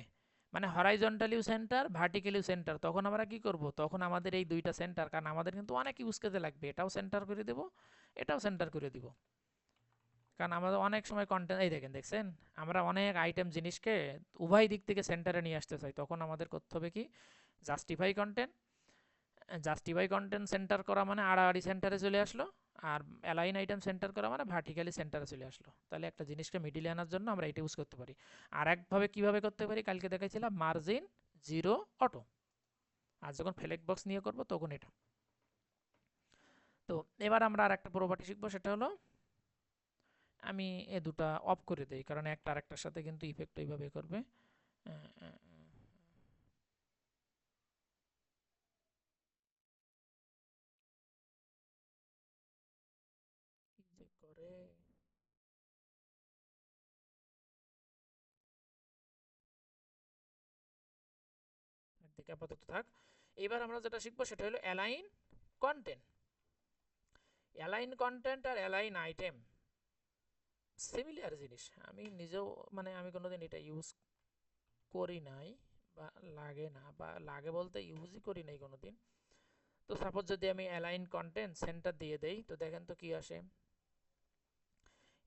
মানে হরাইজন্টালিও সেন্টার ভার্টিক্যালিও সেন্টার। তখন আমরা কি করব, তখন আমাদের এই দুইটা সেন্টার, কারণ আমাদের কিন্তু অনেক ইউজ কাজে লাগবে, এটাও সেন্টার করে দেব, এটাও সেন্টার করে দিব। কারণ আমাদের অনেক সময় কন্টেন্ট, এই দেখেন দেখছেন, আমরা অনেক আইটেম জিনিসকে উভয় দিক থেকে সেন্টারে নিয়ে আসতে চাই, তখন আমাদের করতে হবে কি, justify content. Justify content centre করা মানে আড়াআড়ি সেন্টারে চলে আসলো, আর অ্যালাইন আইটেম সেন্টার করা মানে ভার্টিক্যালি সেন্টারে চলে আসলো। তাহলে একটা জিনিসকে মিডিলে আনার জন্য আমরা এটা ইউজ করতে পারি। আর একভাবে কিভাবে করতে পারি, কালকে দেখাইছিলাম মার্জিন জিরো অটো, আর যখন ফ্লেক বক্স নিয়ে করব তখন এটা। তো এবার আমরা আর একটা প্রপার্টি শিখবো, সেটা হলো আমি এ দুটা অফ করে দেই, কারণ একটা আরেকটার সাথে কিন্তু ইফেক্ট এইভাবে করবে। কি যে করে, একদিকে আপাতত থাক। এবার আমরা যেটা শিখবো সেটা হলো অ্যালাইন কন্টেন্ট। অ্যালাইন কন্টেন্ট আর অ্যালাইন আইটেম সিমিলার জিনিস। আমি নিজেও মানে আমি কোনোদিন এটা ইউজ করি নাই, বা লাগে না, বা লাগে বলতে ইউজই করি নাই কোনোদিন। তো সাপোজ যদি আমি অ্যালাইন কন্টেন্ট সেন্টার দিয়ে দেই, তো দেখেন তো কি আসে।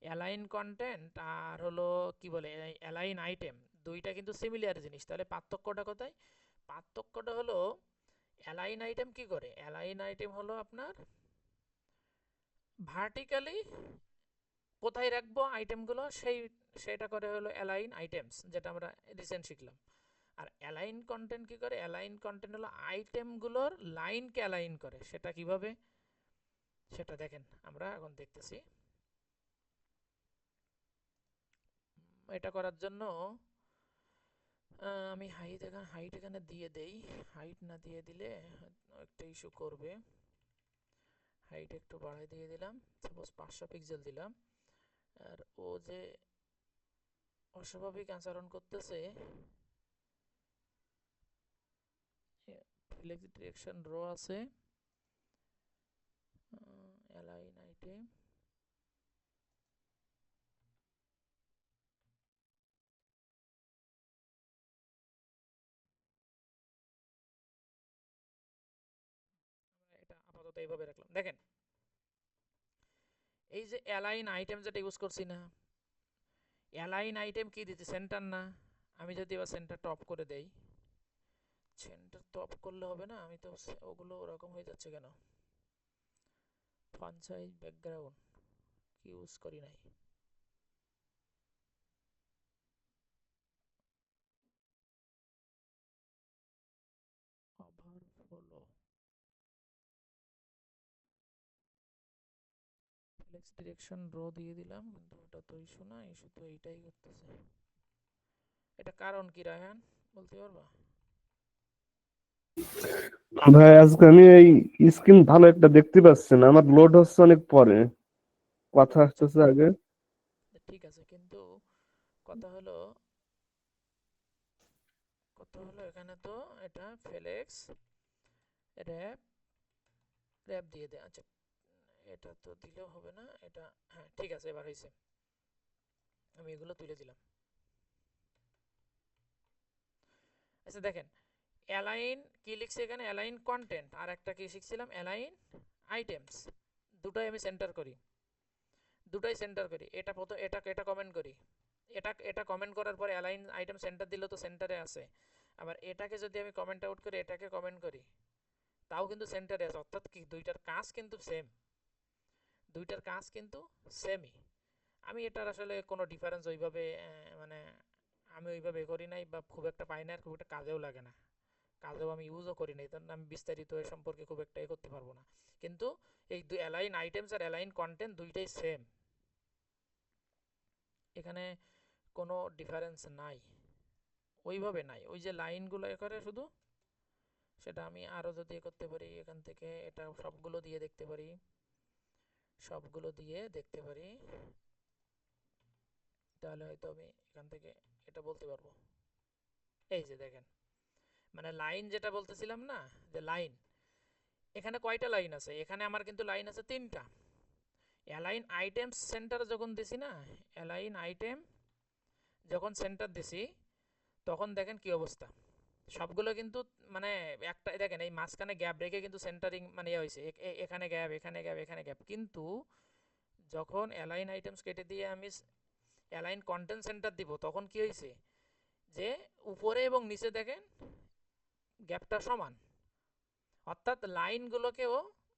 অ্যালাইন কন্টেন্ট আর হলো কি বলে অ্যালাইন আইটেম, দুইটা কিন্তু সিমিলার জিনিস। তাহলে পার্থক্যটা কোথায়? পার্থক্যটা হলো অ্যালাইন আইটেম কি করে, অ্যালাইন আইটেম হলো আপনার ভার্টিক্যালি কোথায় রাখবো আইটেমগুলো, সেটা করে হলো অ্যালাইন আইটেমস, যেটা আমরা রিসেন্ট শিখলাম। আর অ্যালাইন কন্টেন্ট কি করে, অ্যালাইন কন্টেন্ট হলো আইটেমগুলোর লাইনকে অ্যালাইন করে। সেটা কিভাবে, সেটা দেখেন আমরা এখন দেখতেছি। এটা করার জন্য আমি হাইট এখানে দিয়ে দেই। হাইট না দিয়ে দিলে একটা ইস্যু করবে। হাইট একটু বাড়াই দিয়ে দিলাম, সাপোজ 500 পিক্সেল দিলাম। আর ও যে অস্বাভাবিক আচরণ করতেছে, ফ্লেক্স ডিরেকশন রো আছে, অ্যালাইন আইটেম, এটা আপাতত এইভাবে রাখলাম। দেখেন এই যে অ্যালাইন আইটেম যেটা ইউজ করছি না, অ্যালাইন আইটেম কি দিতে, সেন্টার না? আমি যদি এবার সেন্টারটা অফ করে দেই, সেন্টার তো অফ করলে হবে না, আমি তো ওগুলো ওরকম হয়ে যাচ্ছে কেন? ফন্ট সাইজ ব্যাকগ্রাউন্ড কি ইউজ করি নাই। ওভারফ্লো, ফ্লেক্স ডিরেকশন রো দিয়ে দিলাম, কিন্তু ওটা তো ইস্যু না, ইস্যু তো এইটাই করতেছে। এটা কারণ কি রায়হান, বলতে পারবা? ভাই আজকে আমি এই স্ক্রিন ভালো একটা দেখতে পাচ্ছি না, আমার লোড হচ্ছে অনেক পরে, কথা আসতেছে আগে। ঠিক আছে, কিন্তু কথা হলো এখানে তো এটা ফ্লেক্স র্যাপ র্যাপ দিয়ে দে। আচ্ছা, এটা তো দিলেও হবে না, এটা হ্যাঁ ঠিক আছে, এবার হয়েছে। আমি এগুলো তুলে দিলাম। আচ্ছা দেখেন, অ্যালাইন কি লিখছে এখানে, অ্যালাইন কন্টেন্ট, আর একটা কি শিখছিলাম, অ্যালাইন আইটেমস। দুটাই আমি সেন্টার করি, দুটাই সেন্টার করি। এটা প্রথম, এটা এটা কমেন্ট করি, এটা কমেন্ট করার পরে অ্যালাইন আইটেম সেন্টার দিলে তো সেন্টারে আছে। আবার এটাকে যদি আমি কমেন্ট আউট করি, এটাকে কমেন্ট করি, তাও কিন্তু সেন্টারে আছে। অর্থাৎ কি, দুইটার কাজ কিন্তু সেম, দুইটার কাজ কিন্তু সেমই। আমি এটার আসলে কোনো ডিফারেন্স ওইভাবে মানে আমি ওইভাবে করি নাই, বা খুব একটা পাই না, আর খুব একটা কাজেও লাগে না, কাজেও আমি ইউজও করি নাই, তার আমি বিস্তারিত এ সম্পর্কে খুব একটা এ করতে পারবো না। কিন্তু এই দুই অ্যালাইন আইটেমস আর অ্যালাইন কন্টেন্ট দুইটাই সেম, এখানে কোনো ডিফারেন্স নাই, ওইভাবে নাই। ওই যে লাইনগুলো এ করে শুধু, সেটা আমি আরও যদি এ করতে পারি, এখান থেকে এটা সবগুলো দিয়ে দেখতে পারি, সবগুলো দিয়ে দেখতে পারি, তাহলে হয়তো আমি এখান থেকে এটা বলতে পারবো। এই যে দেখেন, মানে লাইন যেটা বলতেছিলাম না, যে লাইন, এখানে কয়টা লাইন আছে, এখানে আমার কিন্তু লাইন আছে তিনটা। অ্যালাইন আইটেমস সেন্টার যখন দিছি না, অ্যালাইন আইটেম যখন সেন্টার দিছি, তখন দেখেন কি অবস্থা, সবগুলো কিন্তু মানে একটা দেখেন, এই মাঝখানে গ্যাপ রেখে কিন্তু সেন্টারিং মানে ইয়ে হয়েছে, এখানে গ্যাপ, এখানে গ্যাপ, এখানে গ্যাপ। কিন্তু যখন অ্যালাইন আইটেমস কেটে দিয়ে আমি অ্যালাইন কন্টেন্ট সেন্টার দিব, তখন কি হয়েছে, যে উপরে এবং নিচে দেখেন গ্যাপটা সমান। অর্থাৎ লাইনগুলোকেও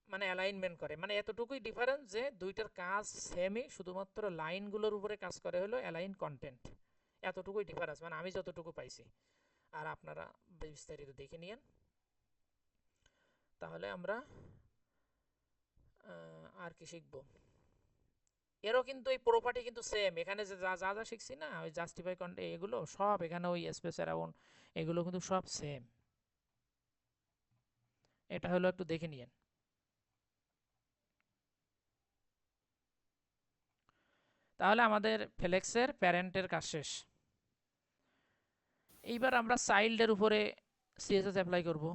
মানে অ্যালাইনমেন্ট করে, মানে এতটুকুই ডিফারেন্স যে দুইটার কাজ সেমই, শুধুমাত্র লাইনগুলোর উপরে কাজ করে হলো অ্যালাইন কন্টেন্ট, এতটুকুই ডিফারেন্স, মানে আমি যতটুকু পাইছি। আর আপনারা বিস্তারিত দেখে নিয়েন। তাহলে আমরা আর কি শিখবো, এরও কিন্তু এই প্রপার্টি কিন্তু সেম, এখানে যে যা যা যা শিখছি না, ওই জাস্টিফাই কন্টে এগুলো সব, এখানে ওই স্পেস অ্যারাউন্ড এগুলো কিন্তু সব সেম। এটা হলো একটু দেখে নিয়েন। তাহলে আমাদের ফ্লেক্সের প্যারেন্টের কাজ শেষ। এইবার আমরা চাইল্ডের উপরে সিএসএস অ্যাপ্লাই করব।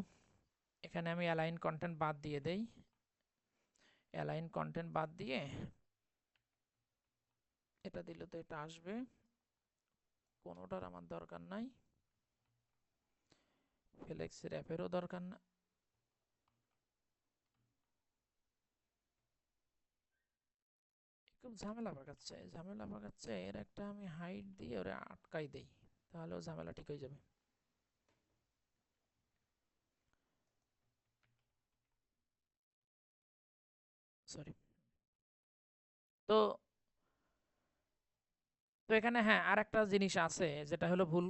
এখানে আমি অ্যালাইন কন্টেন্ট বাদ দিয়ে দেই, অ্যালাইন কন্টেন্ট বাদ দিয়ে এটা দিলে তো এটা আসবে, কোনোটার আমার দরকার নাই, ফ্লেক্সের অ্যাপেরও দরকার না। খুব ঝামেলা পাকাচ্ছে, এর একটা আমি হাইট দিয়ে ওরে আটকাই দেই, তাহলেও ঝামেলা ঠিক হয়ে যাবে। সরি। তো তো এখানে হ্যাঁ, আর একটা জিনিস আছে যেটা হলো ভুল,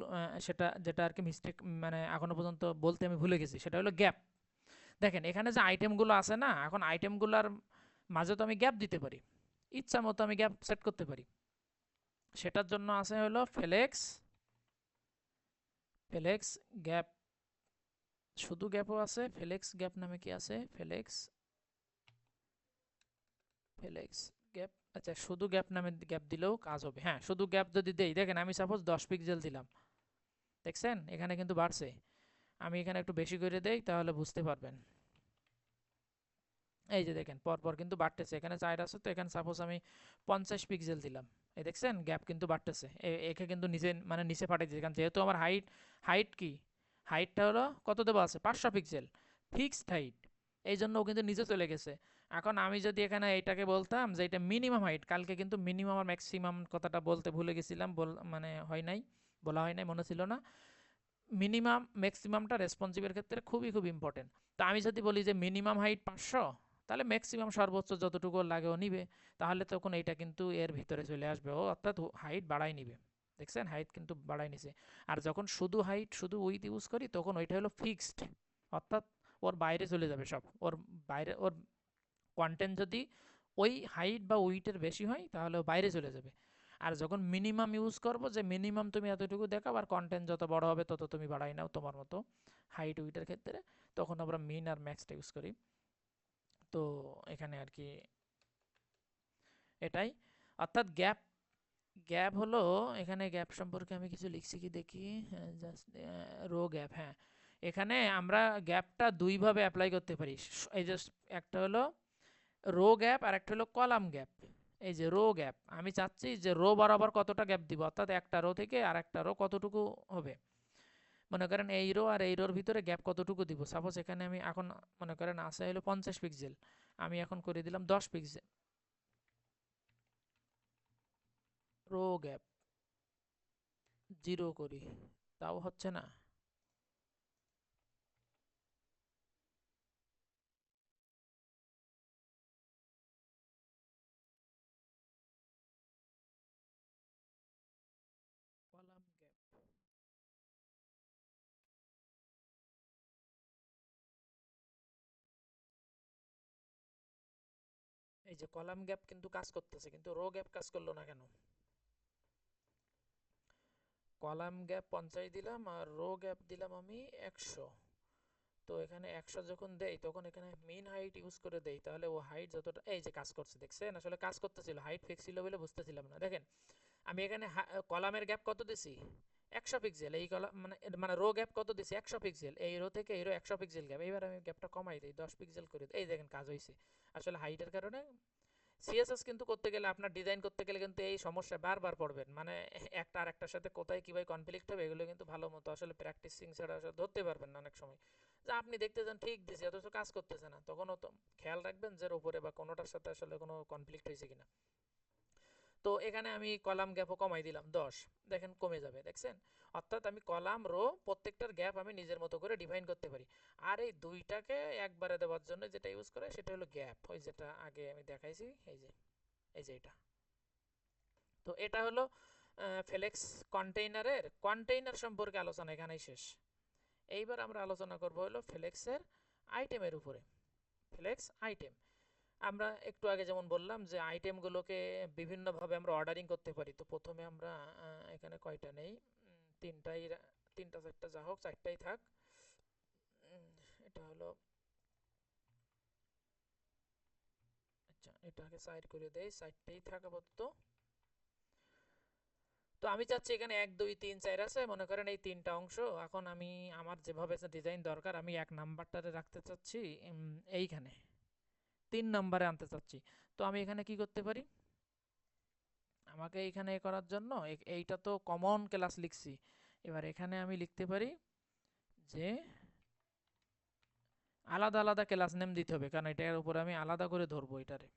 সেটা যেটা আর কি মিস্টেক, মানে এখনো পর্যন্ত বলতে আমি ভুলে গেছি, সেটা হলো গ্যাপ। দেখেন এখানে যে আইটেমগুলো আছে না, এখন আইটেমগুলোর মাঝে তো আমি গ্যাপ দিতে পারি, ইচ্ছা মতো আমি গ্যাপ সেট করতে পারি। সেটার জন্য আছে হলো ফ্লেক্স, ফ্লেক্স গ্যাপ, শুধু গ্যাপও আছে, ফ্লেক্স গ্যাপ নামে কি আছে, ফ্লেক্স ফ্লেক্স গ্যাপ। আচ্ছা, শুধু গ্যাপ নামে গ্যাপ দিলেও কাজ হবে। হ্যাঁ, শুধু গ্যাপ যদি দেই, দেখেন আমি সাপোজ 10 পিক্সেল দিলাম, দেখছেন এখানে কিন্তু বাড়ছে। আমি এখানে একটু বেশি করে দেই, তাহলে বুঝতে পারবেন। এই যে দেখেন পরপর কিন্তু বাড়তেছে, এখানে 4 আছে, তো এখানে সাপোজ আমি 50 পিক্সেল দিলাম, এই দেখছেন গ্যাপ কিন্তু বাড়তেছে। একে কিন্তু নিচে মানে নিচে পাঠিয়ে দিয়েছে, কারণ যেহেতু আমার হাইট, হাইট কি, হাইটটা হলো কত দেওয়া আছে, 500 পিক্সেল ফিক্সড হাইট, এই জন্য ও কিন্তু নিচে চলে গেছে। এখন আমি যদি এখানে এইটাকে বলতাম যে এটা মিনিমাম হাইট, কালকে কিন্তু মিনিমাম আর ম্যাক্সিমাম কথাটা বলতে ভুলে গেছিলাম, মানে হয় নাই, বলা হয় নাই, মনে ছিল না। মিনিমাম ম্যাক্সিমামটা রেসপন্সিভের ক্ষেত্রে খুবই খুব ইম্পর্টেন্ট। তো আমি যদি বলি যে মিনিমাম হাইট 500, তাহলে ম্যাক্সিমাম সর্বোচ্চ যতটুকু লাগে ও নিবে, তাহলে তখন এইটা কিন্তু এর ভিতরে চলে আসবে, ও অর্থাৎ হাইট বাড়াই নিবে। দেখছেন হাইট কিন্তু বাড়াই নিছে। আর যখন শুধু হাইট শুধু উইথ ইউজ করি, তখন ওইটা হলো ফিক্সড, অর্থাৎ ওর বাইরে চলে যাবে সব, ওর বাইরে ওর কন্টেন্ট যদি ওই হাইট বা উইটের বেশি হয় তাহলে ও বাইরে চলে যাবে। আর যখন মিনিমাম ইউজ করব, যে মিনিমাম তুমি এতটুকু দেখাও আর কন্টেন্ট যত বড় হবে তত তুমি বাড়াই নাও তোমার মতো হাইট উইটের ক্ষেত্রে, তখন আমরা মিন আর ম্যাক্সটা ইউজ করি। তো এখানে আর কি এটাই, অর্থাৎ গ্যাপ, গ্যাপ হলো, এখানে গ্যাপ সম্পর্কে আমি কিছু লিখছি কি দেখি, জাস্ট রো গ্যাপ, হ্যাঁ এখানে আমরা গ্যাপটা দুইভাবে অ্যাপ্লাই করতে পারি। এই যে একটা হলো রো গ্যাপ আর একটা হলো কলাম গ্যাপ। এই যে রো গ্যাপ, আমি চাচ্ছি যে রো বরাবর কতটা গ্যাপ দিব, অর্থাৎ একটা রো থেকে আর একটা রো কতটুকু হবে, মনে করেন এই রো আর এই রোর ভিতরে গ্যাপ কতটুকু দিব। সাপোজ এখানে আমি এখন মনে করেন আছে হলো 50 পিক্সেল, আমি এখন করে দিলাম 10 পিক্সেল রো গ্যাপ, 0 করি, তাও হচ্ছে না। কলাম গ্যাপ, এই যে কলাম গ্যাপ কিন্তু কাজ করতেছে, কিন্তু রো গ্যাপ কাজ করলো না কেন? কলাম গ্যাপ 50 দিলাম আর রো গ্যাপ দিলাম আমি 100। তো এখানে 100 যখন দেই তখন এখানে মিন হাইট ইউজ করে দেই, তাহলে ও হাইট যতটা, এই যে কাজ করছে দেখছেন, আসলে কাজ করতেছিল, হাইট ফিক্স ছিল বলে বুঝতেছিলাম না। দেখেন আমি এখানে কলামের গ্যাপ কত দিছি, 100 পিক্সেল, এই কলাম মানে মানে রো গ্যাপ কত দিছি 100 পিক্সেল, এই রো থেকে এই রো 100 পিক্সেল গ্যাপ, এইবার আমি গ্যাপটা কমাই দিই 10 পিক্সেল করে দিই, এই দেখেন কাজ হয়েছে। আসলে হাইটের কারণে সিএসএস কিন্তু করতে গেলে, আপনার ডিজাইন করতে গেলে কিন্তু এই সমস্যা বারবার পড়বেন, মানে একটা আর একটার সাথে কোথায় কীভাবে কনফ্লিক্ট হবে এগুলো কিন্তু ভালো মতো আসলে প্র্যাকটিসিং ছাড়া আসলে ধরতে পারবেন না অনেক সময়। যা আপনি দেখতে যান ঠিক দিছে অথচ কাজ করতেছে না, তখনও তো খেয়াল রাখবেন যে উপরে বা কোনোটার সাথে আসলে কোনো কনফ্লিক্ট হয়েছে কিনা। তো এখানে আমি কলাম গ্যাপও কমাই দিলাম 10, দেখেন কমে যাবে, দেখছেন? অর্থাৎ আমি কলাম রো প্রত্যেকটার গ্যাপ আমি নিজের মতো করে ডিফাইন করতে পারি। আর এই দুইটাকে একবারে দেওয়ার জন্য যেটা ইউজ করে সেটা হলো গ্যাপ, ওই যেটা আগে আমি দেখাইছি, এই যে এটা। তো এটা হলো ফ্লেক্স কন্টেইনারের কন্টেইনার সম্পর্কে আলোচনা এখানেই শেষ। এইবার আমরা আলোচনা করব হলো ফ্লেক্সের আইটেমের উপরে। ফ্লেক্স আইটেম, আমরা একটু আগে যেমন বললাম যে আইটেমগুলোকে বিভিন্নভাবে আমরা অর্ডারিং করতে পারি। তো প্রথমে আমরা এখানে কয়টা নেই, তিনটাই, তিনটা চারটা যা হোক, চারটাই থাক। এটা হলো, আচ্ছা এটাকে সাইড করে দেই, চারটেই থাক আপাতত। তো আমি চাচ্ছি এখানে 1 2 3 4 আছে, মনে করেন এই তিনটা অংশ। এখন আমি আমার যেভাবে ডিজাইন দরকার আমি 1 নাম্বারটারে রাখতে চাচ্ছি এইখানে, 3 নাম্বারে আনতে চাচ্ছি। তো আমি এখানে কি করতে পারি, আমাকে এইখানে করার জন্য এইটা তো কমন ক্লাস লিখছি, এবার এখানে আমি লিখতে পারি যে আলাদা আলাদা ক্লাস নেম দিতে হবে, কারণ এটার উপরে আমি আলাদা করে ধরবো এটারে।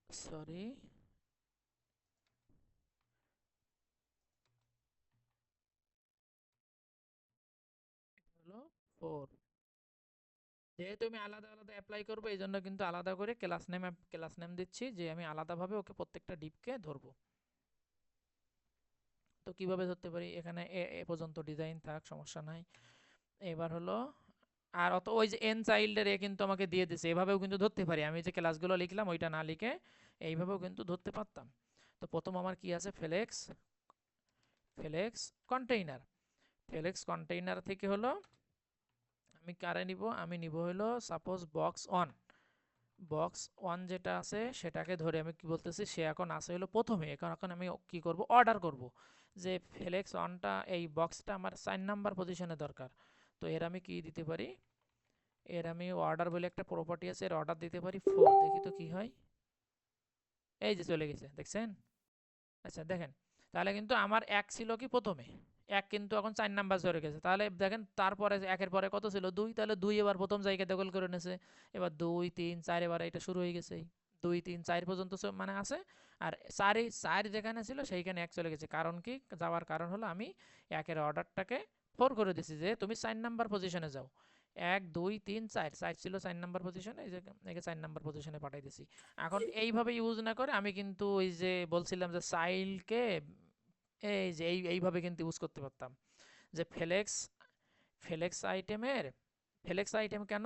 সরি, হলো 4, যেহেতু আমি আলাদা আলাদা অ্যাপ্লাই করবো এই জন্য কিন্তু আলাদা করে ক্লাস নেম দিচ্ছি, যে আমি আলাদাভাবে ওকে প্রত্যেকটা ডিপকে ধরবো। তো কিভাবে ধরতে পারি, এখানে এ পর্যন্ত ডিজাইন থাক, সমস্যা নাই। এবার হলো, আর অত ওই যে এন চাইল্ডের এ কিন্তু আমাকে দিয়ে দিছে, এভাবেও কিন্তু ধরতে পারি, আমি যে ক্লাসগুলো লিখলাম ওইটা না লিখে এইভাবেও কিন্তু ধরতে পারতাম। তো প্রথম আমার কি আছে, flex, flex container, flex container থেকে হলো আমি কারে নিব, আমি নিব হলো সাপোজ বক্স ওয়ান যেটা আছে সেটাকে ধরে আমি কি বলতেছি, সে এখন আছে হলো প্রথমে, এখন এখন আমি কি করব, অর্ডার করব যে ফ্লেক্স ওয়ানটা এই বক্সটা আমার 4 নাম্বার পজিশনে দরকার। তো এর আমি কি দিতে পারি, এর আমি অর্ডার বলে একটা প্রপার্টি আছে, এর অর্ডার দিতে পারি 4, দেখি তো কি হয়। এই যে চলে গেছে, দেখছেন? আচ্ছা দেখেন, তাহলে কিন্তু আমার এক ছিল কি প্রথমে, এক কিন্তু এখন 4 নাম্বার চলে গেছে, তাহলে দেখেন তারপরে একের পরে কত ছিল 2, তাহলে 2 এবার প্রথম জায়গা দখল করে নিয়েছে। এবার 2 3 4 এবার এটা শুরু হয়ে গেছে, 2 3 4 পর্যন্ত মানে আছে। আর 4 যেখানে ছিল সেইখানে এক চলে গেছে, কারণ কি যাওয়ার কারণ হলো আমি একের অর্ডারটাকে 4 করে দিছি, যে তুমি 4 নাম্বার পজিশনে যাও। 1 2 3 4, 4 ছিল 4 নাম্বার পজিশনে, এই যে একে 4 নাম্বার পজিশনে পাঠাই দিছি। এখন এইভাবে ইউজ না করে আমি কিন্তু ওই যে বলছিলাম যে সাইলকে এই যে এইভাবে কিন্তু ইউজ করতে পারতাম, যে ফ্লেক্স আইটেমের, ফ্লেক্স আইটেম কেন,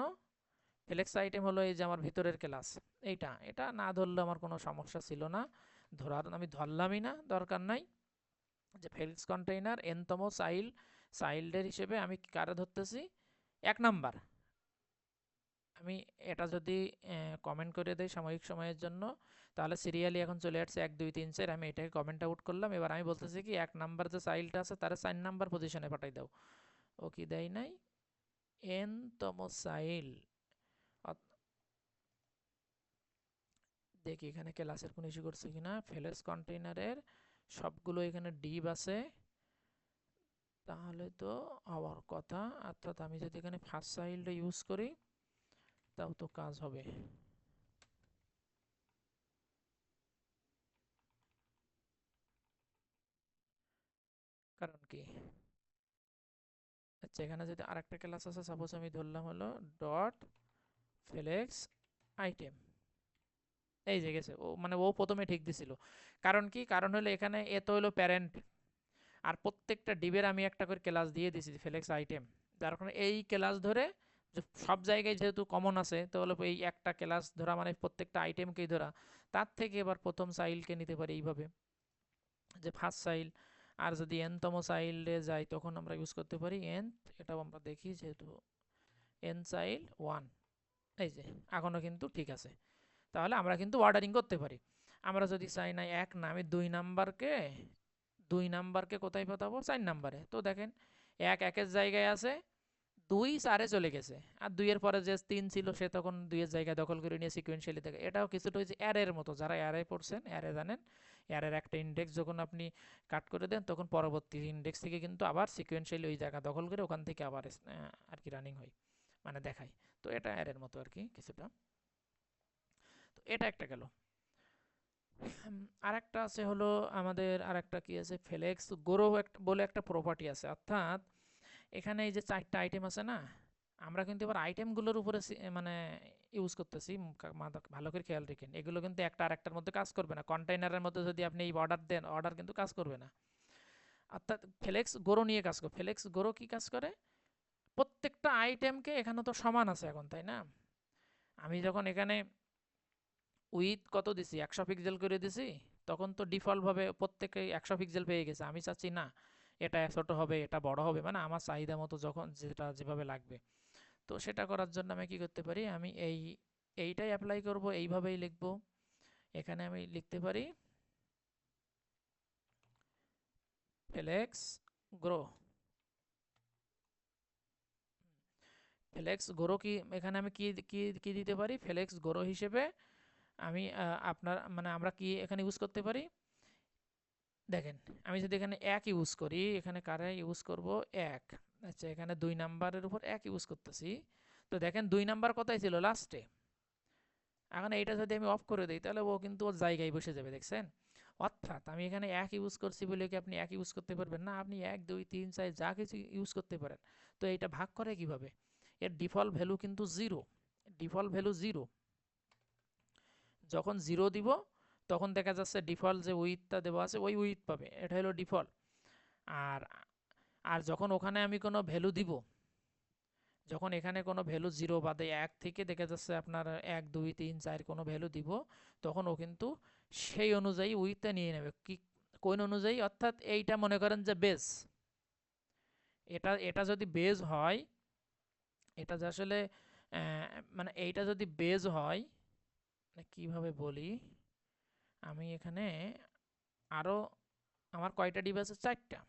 ফ্লেক্স আইটেম হলো এই যে আমার ভিতরের ক্লাস, এটা না ধরলে আমার কোনো সমস্যা ছিল না, ধরার আমি ধরলামই না, দরকার নাই। যে ফ্লেক্স কন্টেইনার এনতম চাইল্ডের হিসেবে আমি কারে ধরতেছি, 1 নাম্বার। আমি এটা যদি কমেন্ট করে দেই সাময়িক সময়ের জন্য, তাহলে সিরিয়ালি এখন চলে আসছে 1 2 3 4, আমি এটাকে কমেন্ট আউট করলাম। এবার আমি বলতেছি কি 1 নাম্বার যে চাইল্ডটা আছে তার 4 নাম্বার পজিশনে পাঠাই দাও। ও কি দেয় নাই, এনতম চাইল্ড। দেখি এখানে ক্লাসের কোনো ইস্যু করছে কিনা। ফ্লেক্স কন্টেইনারের সবগুলো এখানে ডিভ আছে, তাহলে তো হওয়ার কথা। অর্থাৎ আমি যদি এখানে ফার্স্ট চাইল্ড ইউজ করি তাও তো কাজ হবে। কারণ কি, আচ্ছা এখানে যদি আরেকটা ক্লাস আছে, সাপোজ আমি ধরলাম হলো ডট ফ্লেক্স আইটেম, এই যে গেছে ও, মানে ও প্রথমে ঠিক দিছিল। কারণ কি, কারণ হলো এখানে এ তো হলো প্যারেন্ট, আর প্রত্যেকটা ডিবের আমি একটা করে ক্লাস দিয়ে দিছি ফ্লেক্স আইটেম, যার কারণে এই ক্লাস ধরে সব জায়গায় যেহেতু কমন আছে, তো হলো এই একটা ক্লাস ধরা মানে প্রত্যেকটা আইটেমকেই ধরা। তার থেকে এবার প্রথম চাইল্ডকে নিতে পারি এইভাবে, যে ফার্স্ট চাইল্ড। আর যদি এনতম চাইল্ডে যাই তখন আমরা ইউজ করতে পারি nth, এটাও আমরা দেখি, যেহেতু n চাইল্ড 1, এই যে এখনও কিন্তু ঠিক আছে। তাহলে আমরা কিন্তু অর্ডারিং করতে পারি। আমরা যদি চাই না এক না, আমি 2 নাম্বারকে কোথায় পাঠাবো, 4 নাম্বারে। তো দেখেন 1 1-এর জায়গায় আছে, 2 4-এ চলে গেছে, আর 2-এর পরে যে 3 ছিল সে তখন 2-এর জায়গায় দখল করে নিয়ে সিকোয়েন্সিয়ালি থাকে। এটাও কিছুটা হচ্ছে অ্যারের মতো, যারা অ্যারে পড়ছেন অ্যারে জানেন। অ্যারের একটা ইন্ডেক্স যখন আপনি কাট করে দেন তখন পরবর্তী ইন্ডেক্স থেকে কিন্তু আবার সিকোয়েন্সিয়ালি ওই জায়গা দখল করে ওখান থেকে আবার আর কি রানিং হয়, মানে দেখায়। তো এটা অ্যারের মতো আর কি কিছুটা। তো এটা একটা গেল। আরেকটা আছে হলো আমাদের, আরেকটা কি আছে, ফ্লেক্স গ্রো বলে একটা প্রপার্টি আছে। অর্থাৎ এখানে এই যে 4টা আইটেম আছে না, আমরা কিন্তু এবার আইটেমগুলোর উপরে মানে ইউজ করতেছি। ভালো করে খেয়াল রেখেন, এগুলো কিন্তু একটা আরেকটার মধ্যে কাজ করবে না। কন্টেইনারের মধ্যে যদি আপনি এই অর্ডার দেন, অর্ডার কিন্তু কাজ করবে না। অর্থাৎ ফ্লেক্স গ্রো নিয়ে কাজ করে। ফ্লেক্স গ্রো কি কাজ করে, প্রত্যেকটা আইটেমকে, এখানে তো সমান আছে এখন, তাই না? আমি যখন এখানে উইথ কত দিছি, 100 পিক্সেল করে দিছি, তখন তো ডিফল্ট ভাবে প্রত্যেকে 100 পিক্সেল পেয়ে গেছে। আমি চাচ্ছি না এটা ছোট হবে, এটা বড় হবে, মানে আমার চাহিদা মতো যখন যেটা যেভাবে লাগবে। তো সেটা করার জন্য আমি কি করতে পারি, আমি এইটাই অ্যাপ্লাই করব, এইভাবেই লিখব। এখানে আমি লিখতে পারি ফ্লেক্স গ্রো। ফ্লেক্স গ্রো কি, এখানে আমি কি কি কি দিতে পারি, ফ্লেক্স গ্রো হিসেবে আমি আপনার মানে আমরা কি এখানে ইউজ করতে পারি, দেখেন আমি যদি এখানে 1 ইউজ করি, এখানে কারে ইউজ করব, 1। আচ্ছা এখানে 2 নাম্বারের উপর 1 ইউজ করতেছি। তো দেখেন 2 নাম্বার কোথায় ছিল, লাস্টে। এখন এইটা যদি আমি অফ করে দিই তাহলে ও কিন্তু ওর জায়গায় বসে যাবে, দেখছেন? অর্থাৎ আমি এখানে 1 ইউজ করছি বলে কি আপনি 1 ইউজ করতে পারবেন না, আপনি 1 2 3 4 যা কিছু ইউজ করতে পারেন। তো এইটা ভাগ করে কিভাবে, এর ডিফল্ট ভ্যালু কিন্তু 0, ডিফল্ট ভ্যালু 0। যখন 0 দিব তখন দেখা যাচ্ছে ডিফল্ট যে উইথটা দেওয়া আছে ওই উইথ পাবে, এটা হলো ডিফল্ট। আর আর যখন ওখানে আমি কোনো ভ্যালু দিব, যখন এখানে কোনো ভ্যালু 0 বাদে 1 থেকে দেখা যাচ্ছে আপনার 1 2 3 4 কোনো ভ্যালু দিব, তখন ও কিন্তু সেই অনুযায়ী উইথটা নিয়ে নেবে। কি কোন অনুযায়ী, অর্থাৎ এইটা মনে করেন যে বেস, এটা এটা যদি বেজ হয়, এটা যে আসলে মানে এইটা যদি বেজ হয়, মানে কিভাবে বলি, আমি এখানে আরো, আমার কয়টা ডিভাইস আছে, 4টা।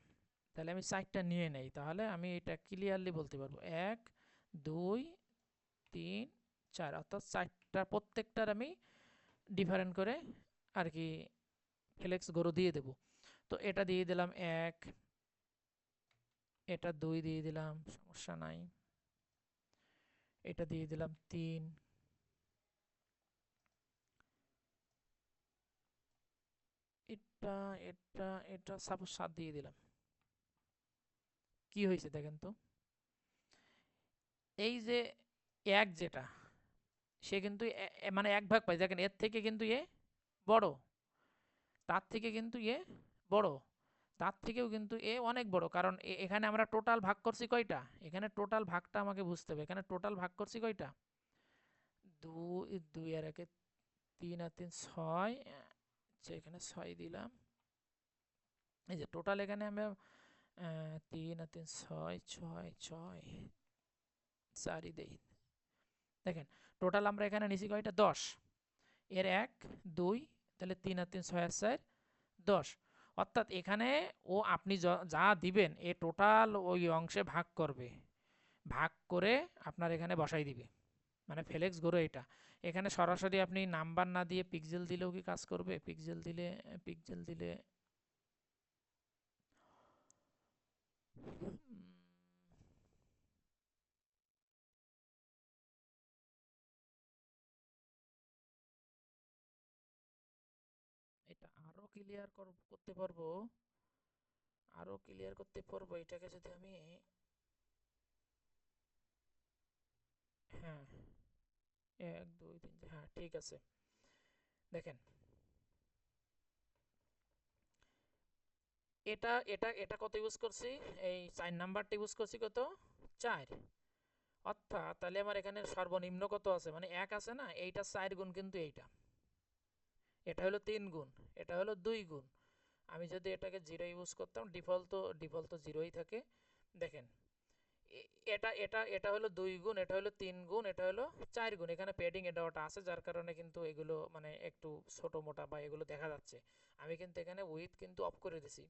তাহলে আমি 4টা নিয়ে নেই, তাহলে আমি এটা ক্লিয়ারলি বলতে পারবো 1 2 3 4, অর্থাৎ 4টা প্রত্যেকটার আমি ডিফারেন্ট করে আর কি ফ্লেক্স গ্রো দিয়ে দেব। তো এটা দিয়ে দিলাম 1, এটা 2 দিয়ে দিলাম, সমস্যা নাই। এটা দিয়ে দিলাম 3, এটা এটা এটা সাপোজ 7 দিয়ে দিলাম। কি হয়েছে দেখেন তো, এই যে 1 যেটা, সে কিন্তু মানে 1 ভাগ পাই, দেখেন এর থেকে কিন্তু বড়, তার থেকে কিন্তু বড়, তার থেকেও কিন্তু অনেক বড়। কারণ এখানে আমরা টোটাল ভাগ করছি কয়টা, এখানে টোটাল ভাগটা আমাকে বুঝতে হবে, এখানে টোটাল ভাগ করছি কয়টা, দুই আর একে 3 আর 3 6, এখানে 6 দিলাম। এই যে টোটাল এখানে আমরা 3 আর 3 6 6 6 4ই দেই। দেখেন টোটাল আমরা এখানে নিছি কয়টা? 10। এর 1 2, তাহলে 3 আর 3 6 আর 4 10। অর্থাৎ এখানে ও আপনি যা দিবেন এ টোটাল ওই অংশে ভাগ করবে, ভাগ করে আপনার এখানে বসাই দিবে। মানে ফ্লেক্স গড়ে এটা। এখানে সরাসরি আপনি নাম্বার না দিয়ে পিক্সেল দিলেও কি কাজ করবে? পিক্সেল দিলে এটা করতে পারবো, আরো ক্লিয়ার করতে পারবো এটাকে যদি আমি, হ্যাঁ 1 2 3, হ্যাঁ ঠিক আছে। দেখেন এটা এটা এটা কত ইউজ করছি? এই 4 নাম্বারটা ইউজ করছি কত? 4। অর্থাৎ তাহলে আমার এখানে সর্বনিম্ন কত আছে? মানে 1 আছে না, এইটা 4 গুণ কিন্তু এইটা। এটা হলো 3 গুণ, এটা হলো 2 গুণ। আমি যদি এটাকে 0 ইউজ করতাম, ডিফল্ট তো 0ই থাকে। দেখেন এটা এটা এটা হলো 2 গুণ, এটা হলো 3 গুণ, এটা হলো 4 গুণ। এখানে প্যাডিং এটা ওটা আছে, যার কারণে কিন্তু এগুলো মানে একটু ছোট মোটা বা এগুলো দেখা যাচ্ছে। আমি কিন্তু এখানে উইথ কিন্তু অফ করে দিছি,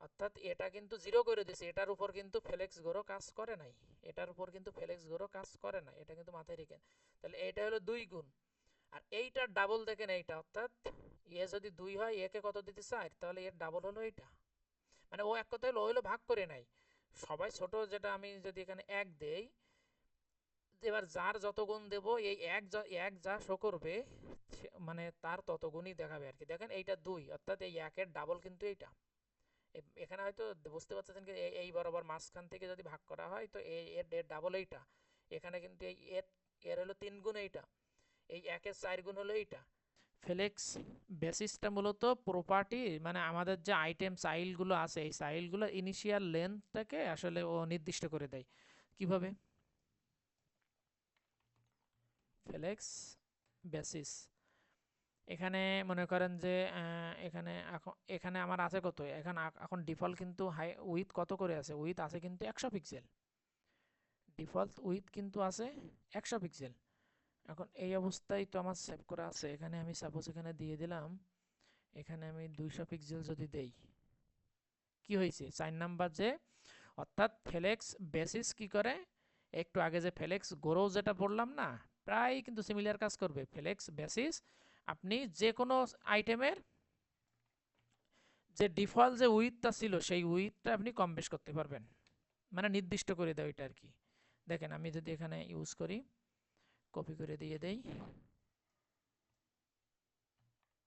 অর্থাৎ এটা কিন্তু 0 করে দিছি। এটার উপর কিন্তু ফ্লেক্স গড়ও কাজ করে নাই, এটার উপর কিন্তু ফ্লেক্স গড়ও কাজ করে না, এটা কিন্তু মাথায় রেখেন। তাহলে এটা হলো 2 গুণ, আর এইটার ডাবল দেখেন এইটা, অর্থাৎ এ যদি 2 হয় একে কত দিতে 4, তাহলে এর ডাবল হলো এইটা। মানে ও এক কথা হলো, ও হলো ভাগ করে নাই। সবাই ছোট যেটা, আমি যদি এখানে 1 দেই, এবার যার যত গুণ দেব এই এক যা শো করবে মানে তার তত গুণই দেখাবে আর কি। দেখেন এইটা 2, অর্থাৎ এই 1 এর ডাবল কিন্তু এইটা। এখানে হয়তো বুঝতে পারছেন কি, এই বরাবর মাঝখান থেকে যদি ভাগ করা হয় তো এর ডাবল এইটা। এখানে কিন্তু এই এর হলো 3 গুণ এইটা, এই 1 এর 4 গুণ হলো এইটা। ফ্লেক্স বেসিসটা মূলত প্রপার্টি, মানে আমাদের যে আইটেম চাইল্ডগুলো আছে এই চাইল্ডগুলো ইনিশিয়াল লেন্থটাকে আসলে ও নির্দিষ্ট করে দেয়। কিভাবে? ফ্লেক্স বেসিস এখানে মনে করেন যে এখানে আমার আছে কত? এখন ডিফল্ট কিন্তু হাই উইথ কত করে আছে? উইথ আছে কিন্তু 100 পিক্সেল। ডিফল্ট উইথ কিন্তু আছে 100 পিক্সেল। এখন এই অবস্থায় তো আমার সেভ করা আছে। এখানে আমি সাপোজ এখানে দিয়ে দিলাম, এখানে আমি 200 পিক্সেল যদি দেই, কি হয়েছে? 4 নাম্বার যে, অর্থাৎ ফ্লেক্স বেসিস কি করে? একটু আগে যে ফ্লেক্স গোরো যেটা বললাম না, প্রায় কিন্তু সিমিলার কাজ করবে। ফ্লেক্স বেসিস আপনি যে কোনো আইটেমের যে ডিফল্ট যে উইথটা ছিল সেই উইথটা আপনি কম বেশ করতে পারবেন, মানে নির্দিষ্ট করে দেয় এটা আর কি। দেখেন আমি যদি এখানে ইউজ করি, কপি করে দিয়ে দেই,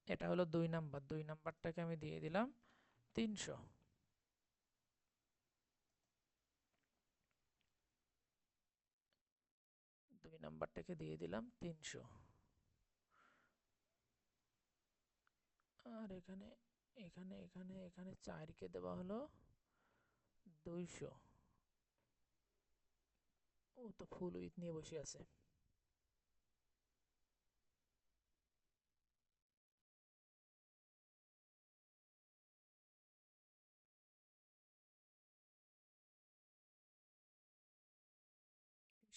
এটা হলো 2 নাম্বার, 2 নাম্বারটাকে আমি দিয়ে দিলাম 300। 2 নাম্বারটাকে দিয়ে দিলাম 300। আর এখানে এখানে এখানে এখানে 4 কে দেওয়া হলো 200। ও তো ফুল উইথ নিয়ে বসে আছে।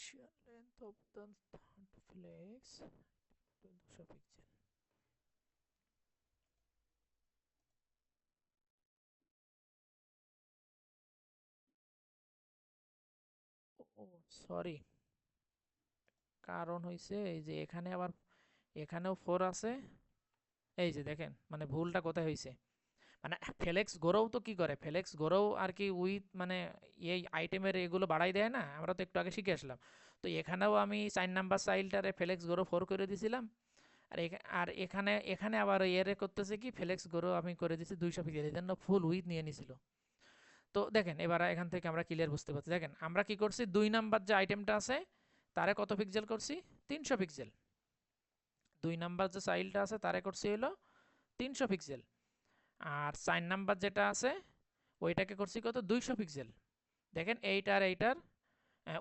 Initial length of the flex 200 pixel. Oh sorry, কারণ হইছে এই যে এখানে আবার এখানেও 4 আছে। এই যে দেখেন মানে ভুলটা কোথায় হইছে? মানে ফ্লেক্স গোরও তো কি করে? ফ্লেক্স গোরও আর কি উইথ মানে এই আইটেমের এগুলো বাড়াই দেয় না, আমরা তো একটু আগে শিখে আসলাম। তো এখানেও আমি 4 নাম্বার চাইল্ডটারে ফ্লেক্স গোরো 4 করে দিয়েছিলাম। আর এখানে এখানে আবার এর করতেছে কি, ফ্লেক্স গোরো আমি করে দিছি 200 পিক্সেল, এই জন্য ফুল উইথ নিয়ে নিছিল। তো দেখেন এবার এখান থেকে আমরা ক্লিয়ার বুঝতে পারছি। দেখেন আমরা কি করছি, 2 নাম্বার যে আইটেমটা আছে তারে কত পিক্সেল করছি? 300 পিক্সেল। 2 নাম্বার যে চাইল্ডটা আছে তারে করছি হলো 300 পিক্সেল। আর 4 নাম্বার যেটা আছে ওইটাকে করছি কত? 200 পিক্সেল। দেখেন এইটার এইটার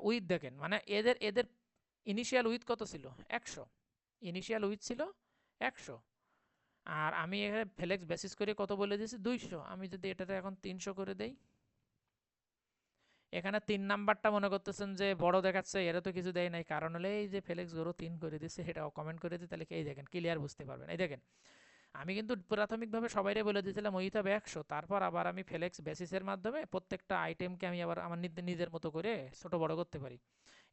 উইথ দেখেন, মানে এদের এদের ইনিশিয়াল উইথ কত ছিল? 100। ইনিশিয়াল উইথ ছিল 100, আর আমি এখানে ফ্লেক্স বেসিস করে কত বলে দিয়েছি? 200। আমি যদি এটাতে এখন 300 করে দেই, এখানে 3 নাম্বারটা মনে করতেছেন যে বড় দেখাচ্ছে, এরা তো কিছু দেয় নাই, কারণ হলে এই যে ফ্লেক্স গ্রো 3 করে দিচ্ছে, এটাও কমেন্ট করে দিই, তাহলে এই দেখেন ক্লিয়ার বুঝতে পারবেন। এই দেখেন আমি কিন্তু প্রাথমিকভাবে সবাইরে বলে দিয়েছিলাম ওই হবে 100, তারপর আবার আমি ফ্লেক্স বেসিসের মাধ্যমে প্রত্যেকটা আইটেমকে আমি আবার আমার নিজের মতো করে ছোট বড় করতে পারি।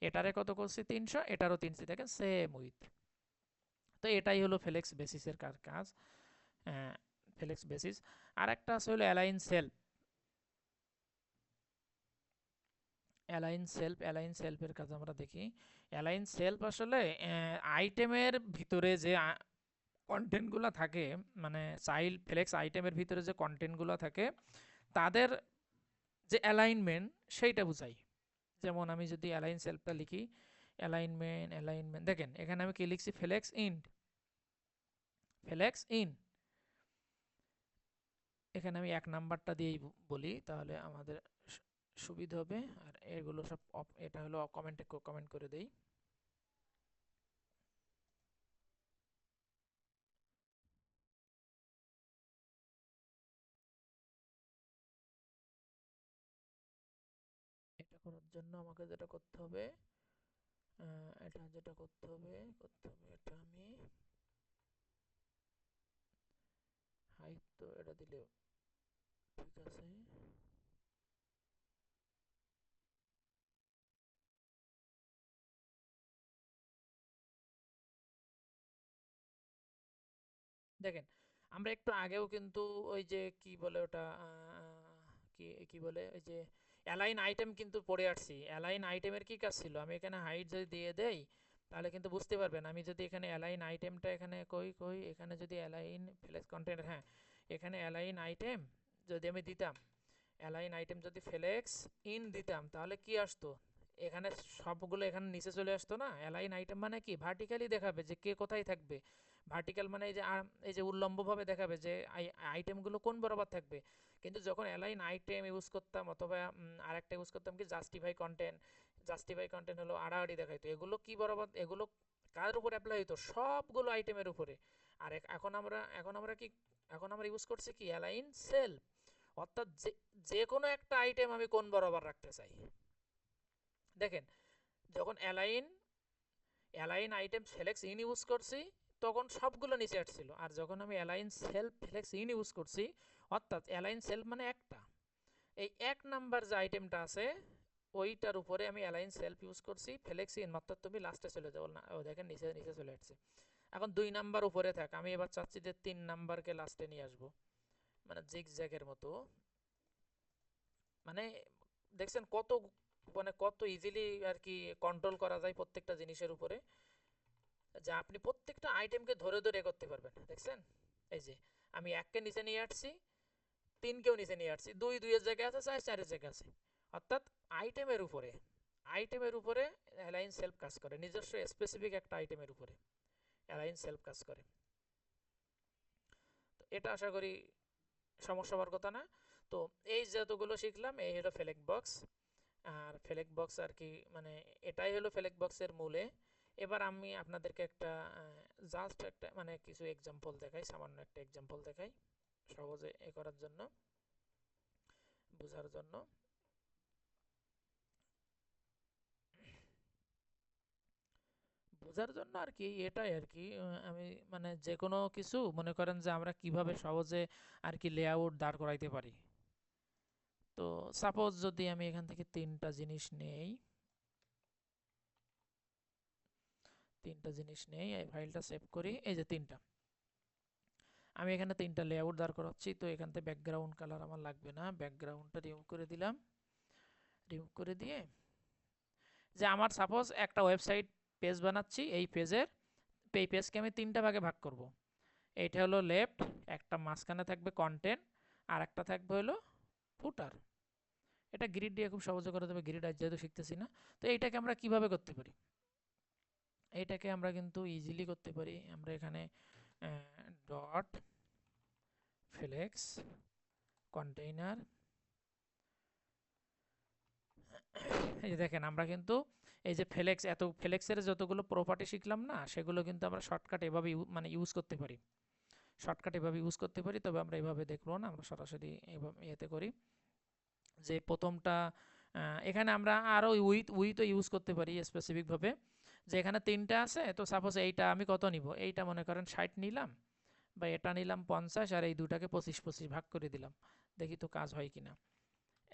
এটারে কত করছি? 300, এটারও 300, দেখেন সেম উইথ। তো এটাই হলো ফ্লেক্স বেসিসের কাজ, ফ্লেক্স বেসিস। আর একটা আছে হলো অ্যালাইন সেলফ। অ্যালাইন সেলফের কাজ আমরা দেখি। অ্যালাইন সেলফ আসলে আইটেমের ভিতরে যে কন্টেন্টগুলো থাকে, মানে চাইল্ড ফ্লেক্স আইটেমের ভিতরে যে কন্টেন্টগুলো থাকে তাদের যে অ্যালাইনমেন্ট সেইটা বুঝাই। যেমন আমি যদি অ্যালাইন সেলফটা লিখি, অ্যালাইনমেন্ট দেখেন এখানে আমি কি লিখছি? Flex end. এখানে আমি 1 নাম্বারটা দিয়েই বলি, তাহলে আমাদের সুবিধা হবে। আর এগুলো সব এটা হলো কমেন্ট করে দেই। এটা করার জন্য আমাকে যেটা করতে হবে, এটা যেটা করতে হবে এটা আমি হাইট, তো এটা দিলে ঠিক আছে। দেখেন আমরা একটু আগেও কিন্তু ওই যে কি বলে ওটা, কি কি বলে, ওই যে অ্যালাইন আইটেম কিন্তু পড়ে আসছি। অ্যালাইন আইটেমের কি কাজ ছিল? আমি এখানে হাইট যদি দিয়ে দেই তাহলে কিন্তু বুঝতে পারবেন। আমি যদি এখানে অ্যালাইন আইটেমটা এখানে কই এখানে যদি অ্যালাইন ফ্লেক্স কন্টেন্ট, হ্যাঁ এখানে অ্যালাইন আইটেম যদি আমি দিতাম, অ্যালাইন আইটেম যদি ফ্লেক্স ইন দিতাম তাহলে কি আসতো? এখানে সবগুলো এখানে নিচে চলে আসতো না? অ্যালাইন আইটেম মানে কি? ভার্টিক্যালি দেখাবে যে কে কোথায় থাকবে। ভার্টিক্যাল মানে এই যে উল্লম্বভাবে দেখাবে যে আইটেমগুলো কোন বরাবর থাকবে। কিন্তু যখন অ্যালাইন আইটেম ইউজ করতাম, অথবা আরেকটা ইউজ করতাম কি জাস্টিফাই কন্টেন্ট হলো আড়াআড়ি দেখাইতো। এগুলো কি বরাবর, এগুলো কার উপর অ্যাপ্লাই হতো? সবগুলো আইটেমের উপরে। আর এখন আমরা ইউজ করছি কি? Align self. অর্থাৎ যে কোনো একটা আইটেম আমি কোন বরাবর রাখতে চাই। দেখেন যখন align item flex end use করছি তখন সবগুলো নিচে আসছিল, আর যখন আমি align self flex end use করছি, অর্থাৎ অ্যালাইন সেলফ মানে একটা, এই 1 নাম্বার যে আইটেমটা আছে ওইটার উপরে আমি অ্যালাইন সেলফ ইউজ করছি, ফ্লেক্স ইন অর্থাৎ তুমি লাস্টে চলে যাবো না, ও দেখেন নিচে নিচে চলে আসছে। এখন 2 নাম্বার উপরে থাক, আমি এবার চাচ্ছি যে 3 নাম্বারকে লাস্টে নিয়ে আসবো, মানে জিগজ্যাগের মতো। মানে দেখছেন কত ইজিলি আর কি কন্ট্রোল করা যায় প্রত্যেকটা জিনিসের উপরে, যে আপনি প্রত্যেকটা আইটেমকে ধরে ধরে করতে পারবেন। দেখছেন এই যে আমি 1কে নিচে নিয়ে আসছি, 3কেও নিচে নিয়ে আসছি, 2 2 এর জায়গায় আছে, 4 4 এর জায়গায় আছে। অর্থাৎ আইটেমের উপরে অ্যালাইন সেলফ কাজ করে, নিজস্ব স্পেসিফিক একটা আইটেমের উপরে অ্যালাইন সেলফ কাজ করে। তো এটা আশা করি সমস্যা হওয়ার কথা না। তো এই যতগুলো শিখলাম এই হলো ফ্লেক্স বক্স। আর ফ্লেক্স বক্স আর কি, মানে এটাই হলো ফ্লেক্স বক্সের মূলে। এবার আমি আপনাদেরকে একটা জাস্ট একটা মানে কিছু এক্সাম্পল দেখাই, সামান্য একটা এক্সাম্পল দেখাই সহজে এ করার জন্য, বোঝার জন্য। বোঝার জন্য আর কি, এটাই আর কি। আমি মানে যে কোনো কিছু মনে করেন যে আমরা কিভাবে সহজে আর কি লেআউট দাঁড় করাইতে পারি। তো সাপোজ যদি আমি এখান থেকে 3টা জিনিস নেই, এই ফাইলটা সেভ করি, এই যে 3টা, আমি এখানে 3টা লেআউট দাঁড় করাচ্ছি। তো এখান থেকে ব্যাকগ্রাউন্ড কালার আমার লাগবে না, ব্যাকগ্রাউন্ডটা রিমুভ করে দিলাম। রিমুভ করে দিয়ে যে আমার সাপোজ একটা ওয়েবসাইট পেজ বানাচ্ছি, এই পেজকে আমি 3টা ভাগে ভাগ করব। এইটা হলো লেফট, একটা মাঝখানে থাকবে কন্টেন্ট, আর একটা থাকবে হলো ফুটার। এটা গ্রিড দিয়ে খুব সহজে করে দেবে, গ্রিড আজ যেহেতু শিখতেছি না। তো এইটাকে আমরা কিভাবে করতে পারি? এইটাকে আমরা কিন্তু ইজিলি করতে পারি। আমরা এখানে ডট ফ্লেক্স কন্টেইনার এই যে দেখেন আমরা কিন্তু এই যে ফ্লেক্সের যতগুলো প্রপার্টি শিখলাম না, সেগুলো কিন্তু আমরা শর্টকাট এভাবে মানে ইউজ করতে পারি। শর্টকাট এভাবে ইউজ করতে পারি, তবে আমরা এভাবে দেখবো না, আমরা সরাসরি এভাবে ইয়েতে করি। যে প্রথমটা এখানে আমরা আরও উইথও ইউজ করতে পারি স্পেসিফিকভাবে। যে এখানে তিনটা আছে, তো সাপোজ এইটা আমি কত নিব, এইটা মনে করেন 60 নিলাম, বা এটা নিলাম 50, আর এই দুটাকে 25-25 ভাগ করে দিলাম, দেখি তো কাজ হয় কিনা।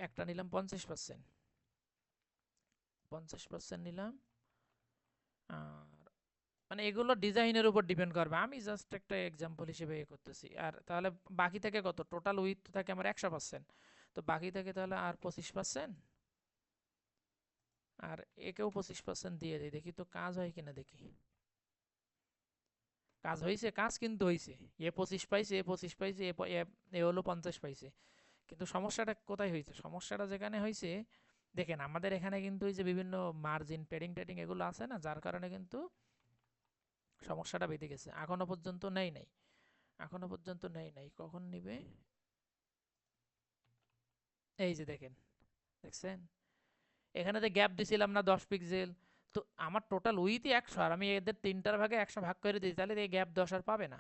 একটা নিলাম 50%, 50% নিলাম। আর মানে এগুলো ডিজাইনের উপর ডিপেন্ড করবে, আমি জাস্ট একটা এক্সাম্পল হিসেবে এ করতেছি। আর তাহলে বাকি থেকে কত, টোটাল উইথ থাকে আমার 100%, তো বাকি থেকে তাহলে আর 25%, আর একেও 25% দিয়ে দিই, দেখি তো কাজ হয় কিনা দেখি। কাজ হয়েছে, কাজ কিন্তু হয়েছে। এ 25 পাইছে, এ 25 পাইছে, এ হলো 50 পাইছে। কিন্তু সমস্যাটা কোথায় হয়েছে, সমস্যাটা যেখানে হয়েছে, দেখেন আমাদের এখানে কিন্তু এই যে বিভিন্ন মার্জিন পেডিং টেডিং এগুলো আছে না, যার কারণে কিন্তু সমস্যাটা বেঁধে গেছে। এখনো পর্যন্ত নেই নাই, এখনো পর্যন্ত নেই নাই, কখন নিবে। এই যে দেখেন, দেখছেন এখানে যে গ্যাপ দিছিলাম না 10 পিক্সেল, তো আমার টোটাল উইথই 100, আর আমি এদের তিনটার ভাগে 100 ভাগ করে দিই, তাহলে এই গ্যাপ 10 আর পাবে না।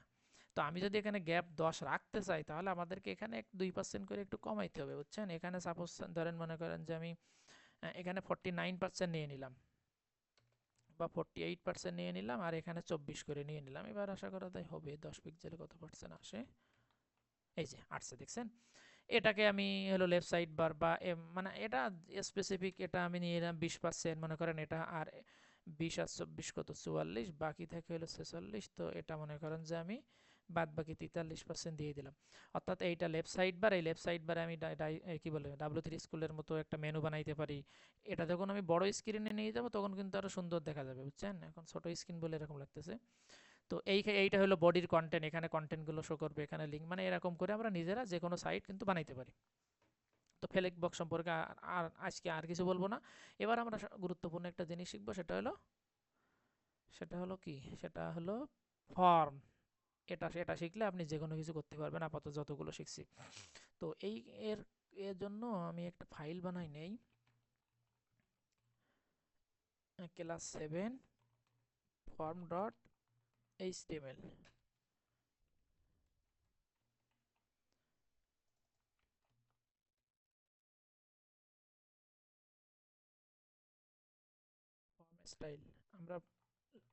তো আমি যদি এখানে গ্যাপ 10 রাখতে চাই, তাহলে আমাদেরকে এখানে 2% করে একটু কমাইতে হবে, বুঝছেন। এখানে সাপোজ ধরেন মনে করেন যে আমি এখানে 49% নিয়ে নিলাম, বা 48% নিয়ে নিলাম, আর এখানে 24 করে নিয়ে নিলাম। এবার আশা করা যায় হবে, 10 পিক্সেলে কত পার্সেন্ট আসে, এই যে আসছে, দেখছেন। এটাকে আমি হলো লেফট সাইড বার বা মানে এটা স্পেসিফিক, এটা আমি নিয়ে নিলাম 20%, মনে করেন এটা, আর 20 আর 24 কত, 44, বাকি থাকে হলো 46, তো এটা মনে করেন যে আমি বাদ বাকি 43% দিয়ে দিলাম। অর্থাৎ এইটা লেফট সাইড বার, এই লেফট সাইড বারে আমি কি বলে W3 স্কুলের মতো একটা মেনু বানাইতে পারি। এটা যখন আমি বড় স্ক্রিনে নিয়ে যাবো, তখন কিন্তু আরো সুন্দর দেখা যাবে, বুঝছেন। এখন ছোট স্ক্রিন বলে এরকম লাগতেছে। তো এইটা হলো বডির কন্টেন্ট, এখানে কন্টেন্টগুলো শো করবে, এখানে লিঙ্ক, মানে এরকম করে আমরা নিজেরা যে কোনো সাইট কিন্তু বানাইতে পারি। তো ফ্লেক্স বক্স সম্পর্কে আর আজকে আর কিছু বলবো না। এবার আমরা গুরুত্বপূর্ণ একটা জিনিস শিখবো, সেটা হলো কি, সেটা হলো ফর্ম। এটা শিখলে আপনি যে কোনো কিছু করতে পারবেন, আপাতত যতগুলো শিখছি। তো এর এর জন্য আমি একটা ফাইল বানাই নেই, ক্লাস 7 form.html। ফর্ম স্টাইল, আমরা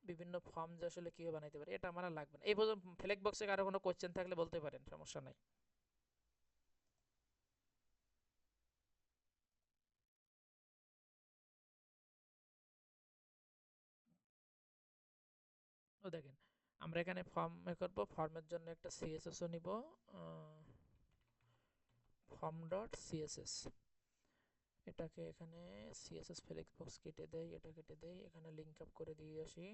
বিভিন্ন ফর্ম যে আসলে কিভাবে বানাইতে পারি, এটা আমার আর লাগবে না। এই পর্যন্ত ফ্লেক্স বক্সে কারো কোনো কোয়েশ্চেন থাকলে বলতে পারেন, সমস্যা নাই। ও দেখেন, আমরা এখানে ফর্ম করব, ফর্মের জন্য একটা সিএসএসও নিব, form.css। এটাকে এখানে সিএসএস ফ্লেক্স বক্স কেটে দেই, এটা কেটে দেই, এখানে লিঙ্ক আপ করে দিয়ে আসি,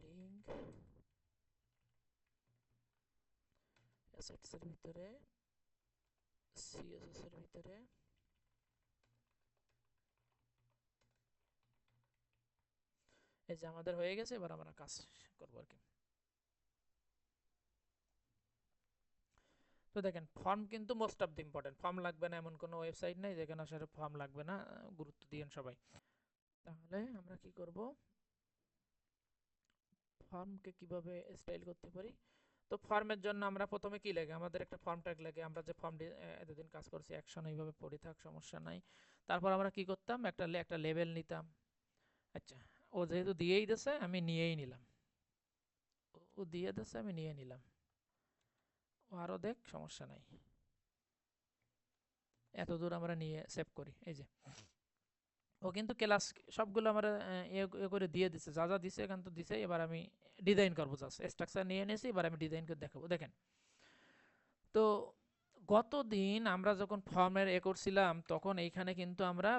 লিঙ্ক অ্যাসেটস এর ভিতরে, সিএসএস এর ভিতরে। এই যে আমাদের হয়ে গেছে, এবার আমরা কাজ করবো আর কি। তো দেখেন, ফর্ম কিন্তু most of the important, form লাগবে না এমন কোনো ওয়েবসাইট নেই যেখানে আসলে ফর্ম লাগবে না, গুরুত্ব দিয়েন সবাই। তাহলে আমরা কি করব, ফর্মকে কিভাবে স্টাইল করতে পারি। তো ফর্মের জন্য আমরা প্রথমে কি লাগে, আমাদের একটা ফর্ম ট্যাগ লাগে। আমরা যে ফর্ম এতদিন কাজ করছি, অ্যাকশন এইভাবে পড়ে থাক, সমস্যা নাই। তারপর আমরা কি করতাম, একটা লেবেল নিতাম। আচ্ছা, ও যেহেতু দিয়েই দিছে, আমি নিয়েই নিলাম, ও দিয়ে দিছে, আমি নিয়ে নিলাম। ও আরও দেখ, সমস্যা নাই। এত দূর আমরা নিয়ে সেভ করি, এই যে ও কিন্তু ক্লাস সবগুলো আমার এ করে দিয়ে দিছে, যা যা দিছে এখান তো দিছে। এবার আমি ডিজাইন করবো, জাস্ট স্ট্রাকচার নিয়ে নিয়েছি, এবার আমি ডিজাইন করে দেখাবো। দেখেন, তো গতদিন আমরা যখন ফর্মের করছিলাম, তখন এইখানে কিন্তু আমরা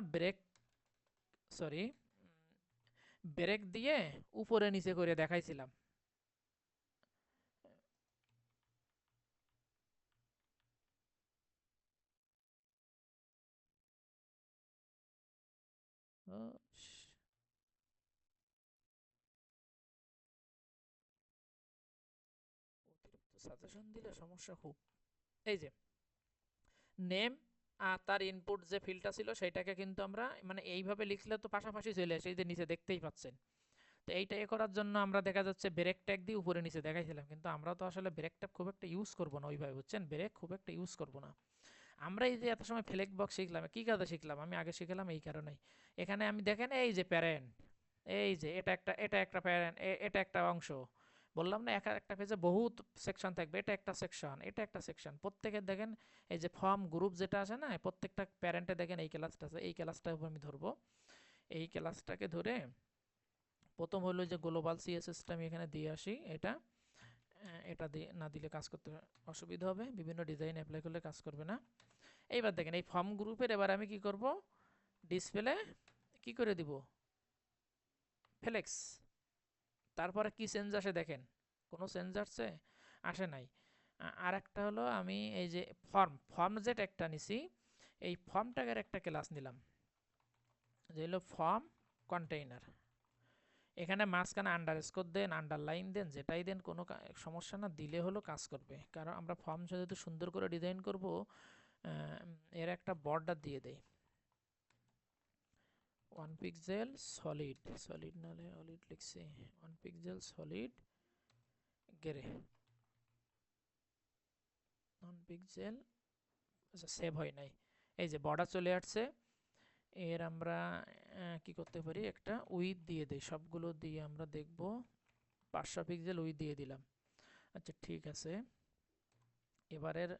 সরি ব্রেক দিয়ে উপরে নিচে করে দেখাইছিলাম। ও, অতিরিক্ত সাজেশন দিলে সমস্যা খুব। এই যে নেম, আর তার ইনপুট যে ফিল্ডটা ছিল সেটাকে কিন্তু আমরা মানে এইভাবে লিখলে তো পাশাপাশি চলে আসে, এই যে নিচে দেখতেই পাচ্ছেন। তো এইটা করার জন্য আমরা দেখা যাচ্ছে ব্রেক ট্যাগ দিয়ে উপরে নিচে দেখাইছিলাম, কিন্তু আমরা তো আসলে ব্রেক ট্যাগ খুব একটা ইউজ করবো না ওইভাবে, বুঝছেন, ব্রেক খুব একটা ইউজ করবো না। আমরা এই যে এত সময় ফ্লেক্স বক্স শিখলাম, কি কাজে শিখলাম, আমি আগে শিখলাম এই কারণেই। এখানে আমি দেখেন এই যে প্যারেন্ট, এই যে এটা একটা প্যারেন্ট, এটা একটা অংশ। বললাম না একা একটা পেজে বহুত সেকশন থাকবে, এটা একটা সেকশন, এটা একটা সেকশন, প্রত্যেকের দেখেন এই যে ফর্ম গ্রুপ যেটা আছে না, প্রত্যেকটা প্যারেন্টে দেখেন এই ক্লাসটা আছে, এই ক্লাসটার উপর আমি ধরবো। এই ক্লাসটাকে ধরে প্রথম হলো যে গ্লোবাল সিএসএসটা আমি এখানে দিয়ে আসি, এটা দিয়ে না দিলে কাজ করতে অসুবিধা হবে, বিভিন্ন ডিজাইন অ্যাপ্লাই করলে কাজ করবে না। এইবার দেখেন এই ফর্ম গ্রুপের এবার আমি কি করব, ডিসপ্লে কি করে দিব, ফ্লেক্স। তারপরে কি চেঞ্জ আসে দেখেন, কোনো চেঞ্জ আসে নাই। আর একটা হলো আমি এই যে ফর্ম যেটা একটা নিছি, এই ফর্ম ট্যাগের একটা ক্লাস নিলাম, যে হলো ফর্ম কন্টেইনার। এখানে মাঝখানে আন্ডারস্কোর দেন, আন্ডারলাইন দেন, যেটাই দেন কোনো সমস্যা না, দিলে হলো কাজ করবে। কারণ আমরা ফর্ম যেহেতু সুন্দর করে ডিজাইন করব, এর একটা বর্ডার দিয়ে দেই, 1 পিক্সেল সলিড, সলিড নালে অলিড লিখছি, 1 পিক্সেল সলিড গেরে, 1 পিক্সেল, আচ্ছা সেভ হয় নাই, এই যে বর্ডার চলে আসছে। এর আমরা কি করতে পারি, একটা উইথ দিয়ে দেই, সবগুলো দিয়ে আমরা দেখব 500 পিক্সেল উইথ দিয়ে দিলাম। আচ্ছা ঠিক আছে, এবারের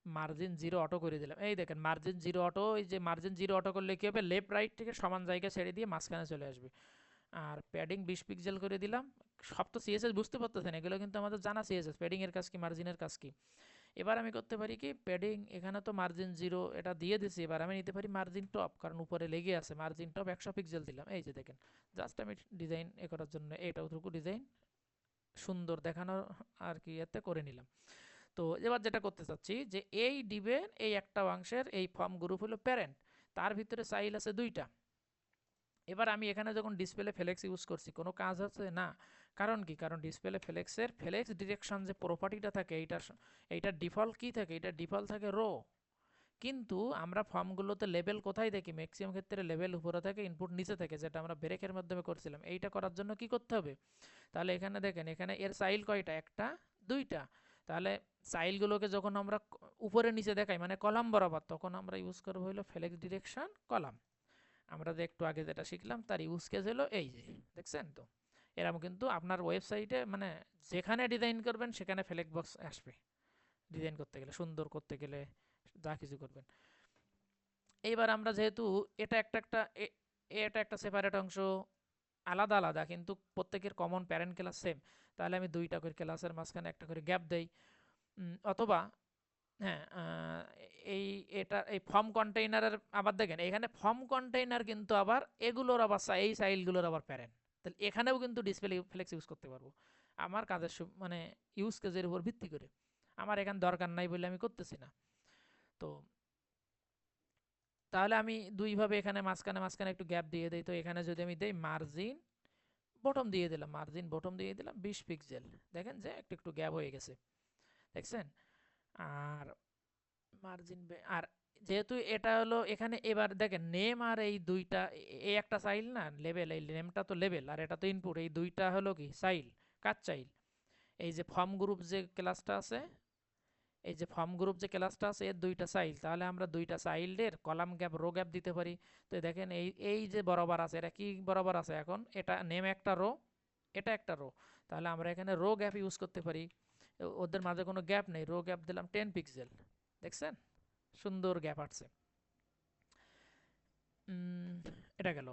মার্জিন জিরো অটো করে দিলাম, এই দেখেন মার্জিন জিরো অটো, এই যে মার্জিন জিরো অটো করলে কী হবে, লেফট রাইট থেকে সমান জায়গায় ছেড়ে দিয়ে মাঝখানে চলে আসবে। আর প্যাডিং 20 পিক্সেল করে দিলাম। সব তো সিএসএস বুঝতে পারতেছেন, এগুলো কিন্তু আমাদের জানা সিএসএস, প্যাডিংয়ের কাজ কি, মার্জিনের কাজ কি। এবার আমি করতে পারি কি, প্যাডিং এখানে তো মার্জিন জিরো এটা দিয়ে দিছি, এবার আমি নিতে পারি মার্জিন টপ, কারণ উপরে লেগে আছে, মার্জিন টপ 100 পিক্সেল দিলাম। এই যে দেখেন, জাস্ট আমি ডিজাইন করার জন্য এইটাও ডিজাইন সুন্দর দেখানোর আর কি এতে করে নিলাম। তো এবার যেটা করতে চাচ্ছি, যে এই ডিবের এই একটা অংশের এই ফর্ম গ্রুপ হলো প্যারেন্ট, তার ভিতরে চাইল আছে 2টা। এবার আমি এখানে যখন ডিসপ্লে ফ্লেক্স ইউজ করছি, কোনো কাজ হচ্ছে না। কারণ কি, কারণ ডিসপ্লে ফ্লেক্সের ফ্লেক্স ডিরেকশন যে প্রপার্টিটা থাকে, এইটার ডিফল্ট কি থাকে, এটা ডিফল্ট থাকে রো। কিন্তু আমরা ফর্মগুলোতে লেভেল কোথায় দেখি, ম্যাক্সিমাম ক্ষেত্রে লেভেল উপরে থাকে, ইনপুট নিচে থাকে, যেটা আমরা ব্রেকের মাধ্যমে করছিলাম। এইটা করার জন্য কি করতে হবে, তাহলে এখানে দেখেন, এখানে এর চাইল কয়টা, একটা, 2টা। তাহলে চাইলগুলোকে যখন আমরা উপরে নিচে দেখাই, মানে কলাম বরাবর, তখন আমরা ইউজ করবো হলো ফ্লেক্স ডিরেকশন কলাম। আমরা যে একটু আগে যেটা শিখলাম তার ইউজ কেস হলো এই যে, দেখছেন তো। এরকম কিন্তু আপনার ওয়েবসাইটে মানে যেখানে ডিজাইন করবেন সেখানে ফ্লেক্স বক্স আসবে, ডিজাইন করতে গেলে, সুন্দর করতে গেলে, যা কিছু করবেন। এইবার আমরা যেহেতু এটা এটা একটা সেপারেট অংশ, আলাদা আলাদা, কিন্তু প্রত্যেকের কমন প্যারেন্ট ক্লাস সেম, তাহলে আমি 2টা করে ক্লাসের মাঝখানে একটা করে গ্যাপ দেই। অথবা হ্যাঁ, এই ফর্ম কন্টেইনারের আবার দেখেন, এখানে ফর্ম কন্টেইনার কিন্তু আবার এগুলোর আবার এই সাইলগুলোর আবার প্যারেন্ট, তাহলে এখানেও কিন্তু ডিসপ্লে ফ্লেক্স ইউজ করতে পারবো আমার কাজের মানে ইউজ কেজের উপর ভিত্তি করে। আমার এখানে দরকার নাই বলে আমি করতেছি না। তো তাহলে আমি দুইভাবে এখানে মাঝখানে মাঝখানে একটু গ্যাপ দিয়ে দিই। তো এখানে যদি আমি দেই মার্জিন বটম দিয়ে দিলাম, মার্জিন বটম দিয়ে দিলাম 20 পিক্সেল, দেখেন যে একটু একটু গ্যাপ হয়ে গেছে, দেখছেন। আর মার্জিন আর যেহেতু এটা হলো এখানে, এবার দেখেন নেম আর এই 2টা, এই একটা চাইল না লেভেল, এই নেমটা তো লেভেল আর এটা তো ইনপুট, এই 2টা হলো কি চাইল, কার চাইল, এই যে ফর্ম গ্রুপ যে ক্লাসটা আছে, এই যে ফর্ম গ্রুপ যে ক্লাসটা আছে এর 2টা চাইল, তাহলে আমরা 2টা চাইল্ডের কলাম গ্যাপ রো গ্যাপ দিতে পারি। তো দেখেন এই এই যে বরাবর আছে, এটা কি বরাবর আছে, এখন এটা নেম একটা রো, এটা একটা রো, তাহলে আমরা এখানে রো গ্যাপ ইউজ করতে পারি। ওদের মাঝে কোনো গ্যাপ নেই, রো গ্যাপ দিলাম 10 পিক্সেল, দেখছেন সুন্দর গ্যাপ আসছে। এটা গেল।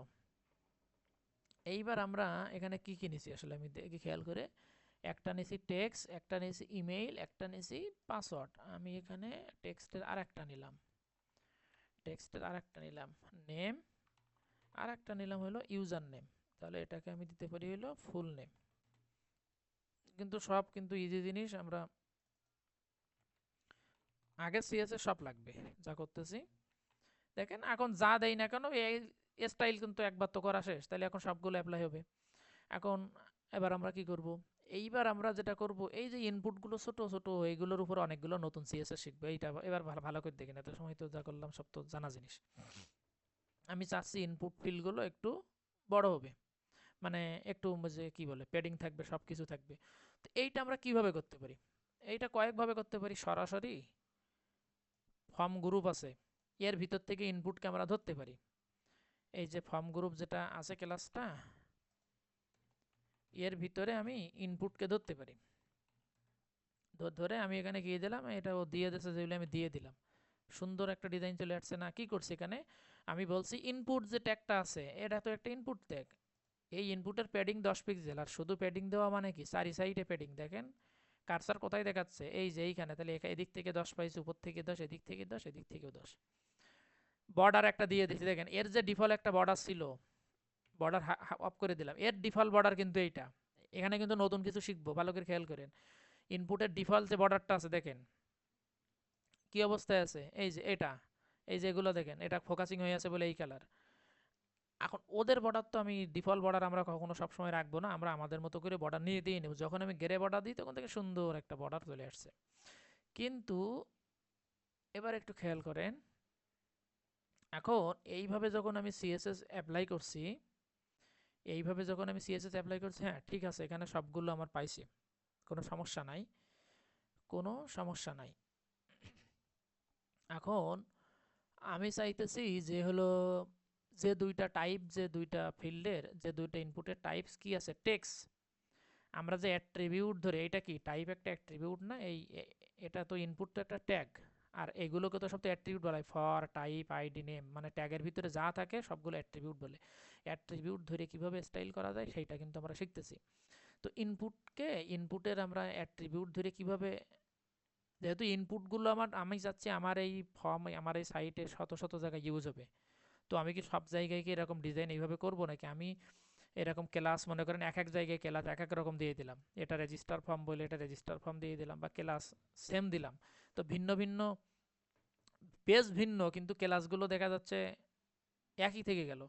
এইবার আমরা এখানে কি কি নিছি আসলে আমি দেখি খেয়াল করে, একটা নিছি টেক্সট, একটা নিছি ইমেইল, একটা নিছি পাসওয়ার্ড। আমি এখানে টেক্সটের আরেকটা নিলাম, নেম, আর একটা নিলাম হলো ইউজার নেম। তাহলে এটাকে আমি দিতে পারি হলো ফুল নেম। কিন্তু সব কিন্তু ইজি জিনিস, আমরা আগে সিএসএস সব লাগবে যা করতেছি। দেখেন এখন যা দেই না কেন, এই স্টাইল কিন্তু একবার তো করা শেষ, তাহলে এখন সবগুলো অ্যাপ্লাই হবে। এখন এবার আমরা কি করব, এইবার আমরা যেটা করব, এই যে ইনপুটগুলো ছোট ছোট, এইগুলোর উপর অনেকগুলো নতুন সিএসএস শিখবো। এইটা এবার ভালো ভালো করে দেখেন, এত সময় তো যা করলাম সব তো জানা জিনিস। আমি চাচ্ছি ইনপুট ফিল্ডগুলো একটু বড় হবে, মানে একটু যে কি বলে প্যাডিং থাকবে, সব কিছু থাকবে। তো এইটা আমরা কিভাবে করতে পারি? এইটা কয়েকভাবে করতে পারি। সরাসরি ফর্ম গ্রুপ আছে, এর ভিতর থেকে ইনপুটকে আমরা ধরতে পারি। এই যে ফর্ম গ্রুপ যেটা আছে ক্লাসটা, এর ভিতরে আমি ইনপুটকে ধরতে পারি। ধরে আমি এখানে গিয়ে দিলাম, এটা ও দিয়ে দিয়েছে যেগুলো আমি দিয়ে দিলাম। সুন্দর একটা ডিজাইন চলে আসছে না? কি করছি এখানে, আমি বলছি ইনপুট যে ট্যাগটা আছে এটা তো একটা ইনপুট ট্যাগ। এই ইনপুটের প্যাডিং 10 পিক্সেল, আর শুধু প্যাডিং দেওয়া মানে কি, চারি সাইডে প্যাডিং। দেখেন কার্সার কোথায় দেখাচ্ছে, এই যে এইখানে। তাহলে এদিক থেকে 10 পাইছি, উপর থেকে 10, এদিক থেকে 10, এদিক থেকেও 10। বর্ডার একটা দিয়ে দিচ্ছি, দেখেন এর যে ডিফল্ট একটা বর্ডার ছিল, বর্ডার অফ করে দিলাম। এর ডিফল্ট বর্ডার কিন্তু এইটা। এখানে কিন্তু নতুন কিছু শিখবো, ভালো করে খেয়াল করেন। ইনপুটের ডিফল্ট যে বর্ডারটা আছে দেখেন কি অবস্থায় আছে, এই যে এটা, এই যে এগুলো দেখেন, এটা ফোকাসিং হয়ে আছে বলে এই কালার। এখন ওদের বর্ডার তো আমি ডিফল্ট বর্ডার আমরা কখনো সবসময় রাখবো না, আমরা আমাদের মতো করে বর্ডার নিয়ে দিয়ে নেব। যখন আমি গ্রে বর্ডার দিই তখন থেকে সুন্দর একটা বর্ডার চলে আসছে। কিন্তু এবার একটু খেয়াল করেন, এখন এইভাবে যখন আমি সিএসএস অ্যাপ্লাই করছি, এইভাবে যখন আমি সিএসএস অ্যাপ্লাই করছি, হ্যাঁ ঠিক আছে, এখানে সবগুলো আমার পাইছি, কোনো সমস্যা নাই, কোনো সমস্যা নাই। এখন আমি চাইতেছি যে হলো, যে দুইটা টাইপ, যে দুইটা ফিল্ডের, যে দুইটা ইনপুটের টাইপস কি আছে, টেক্সট। আমরা যে অ্যাট্রিবিউট ধরে, এটা কি টাইপ, একটা অ্যাট্রিবিউট না? এটা তো ইনপুট তো একটা ট্যাগ, আর এগুলোকে তো সব তো অ্যাট্রিবিউট বলা হয়। ফর, টাইপ, আইডি, নেম, মানে ট্যাগের ভিতরে যা থাকে সবগুলো অ্যাট্রিবিউট বলে। অ্যাট্রিবিউট ধরে কিভাবে স্টাইল করা যায় সেইটা কিন্তু আমরা শিখতেছি। তো ইনপুটকে, ইনপুটের আমরা অ্যাট্রিবিউট ধরে কিভাবে, যেহেতু ইনপুটগুলো আমি চাচ্ছি আমার এই ফর্ম, আমার এই সাইটে শত শত জায়গায় ইউজ হবে। তো আমি কি সব জায়গায় কি এরকম ডিজাইন এইভাবে করব নাকি? আমি এরকম ক্লাস মনে করেন এক এক জায়গায় ক্লাস এক এক রকম দিয়ে দিলাম, এটা রেজিস্টার ফর্ম বলে এটা রেজিস্টার ফর্ম দিয়ে দিলাম, বা ক্লাস সেম দিলাম। তো ভিন্ন ভিন্ন পেজ ভিন্ন, কিন্তু ক্লাসগুলো দেখা যাচ্ছে একই থেকে গেল।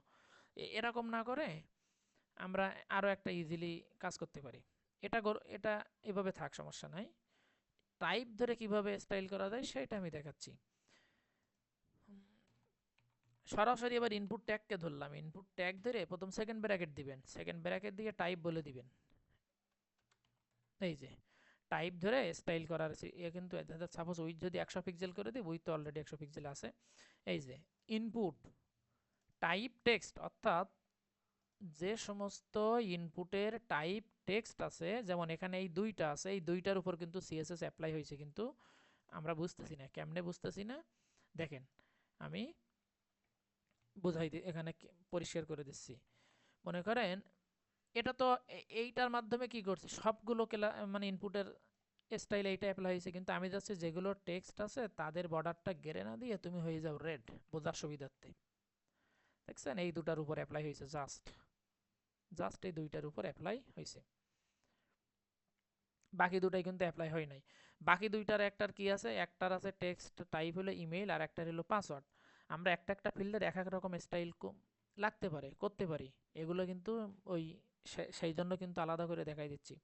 এরকম না করে আমরা আরও একটা ইজিলি কাজ করতে পারি। এটা এভাবে থাক, সমস্যা নাই। টাইপ ধরে কিভাবে স্টাইল করা যায় সেটা আমি দেখাচ্ছি। সরাসরি এবার ইনপুট ট্যাগকে ধরলাম, ইনপুট ট্যাগ ধরে প্রথম সেকেন্ড ব্র্যাকেট দিবেন, সেকেন্ড ব্র্যাকেট দিয়ে টাইপ বলে দিবেন। এই যে টাইপ ধরে স্টাইল করার কিন্তু সাপোজ উইথ যদি 100 পিক্সেল করে দিই, উইথ তো অলরেডি 100 পিক্সেল আছে। এই যে ইনপুট টাইপ টেক্সট, অর্থাৎ যে সমস্ত ইনপুটের টাইপ টেক্সট আছে, যেমন এখানে এই দুইটা আছে, এই দুইটার উপর কিন্তু সিএসএস অ্যাপ্লাই হয়েছে, কিন্তু আমরা বুঝতেছি না। কেমনে বুঝতেছি না, দেখেন আমি বুঝাই দিই, এখানে পরিষ্কার করে দিচ্ছি। মনে করেন এটা তো এইটার মাধ্যমে কি করছি, সবগুলো মানে ইনপুটের স্টাইল এইটা অ্যাপ্লাই হয়েছে, কিন্তু আমি যাচ্ছি যেগুলো টেক্সট আছে তাদের বর্ডারটা গেরে না দিয়ে তুমি হয়ে যাও রেড, বোঝার সুবিধার্থে। দেখছেন এই দুটার উপর অ্যাপ্লাই হয়েছে, জাস্ট জাস্ট এই দুইটার উপর অ্যাপ্লাই হয়েছে, বাকি দুটাই কিন্তু অ্যাপ্লাই হয় নাই। বাকি দুইটার একটার কি আছে, একটার আছে টেক্সট টাইপ হলো ইমেইল, আর একটার হলো পাসওয়ার্ড। আমরা একটা একটা ফিল্ডের এক এক রকম স্টাইল লাগতে পারে, করতে পারি। এগুলো কিন্তু ওই সেই জন্য কিন্তু আলাদা করে দেখাই দিচ্ছি।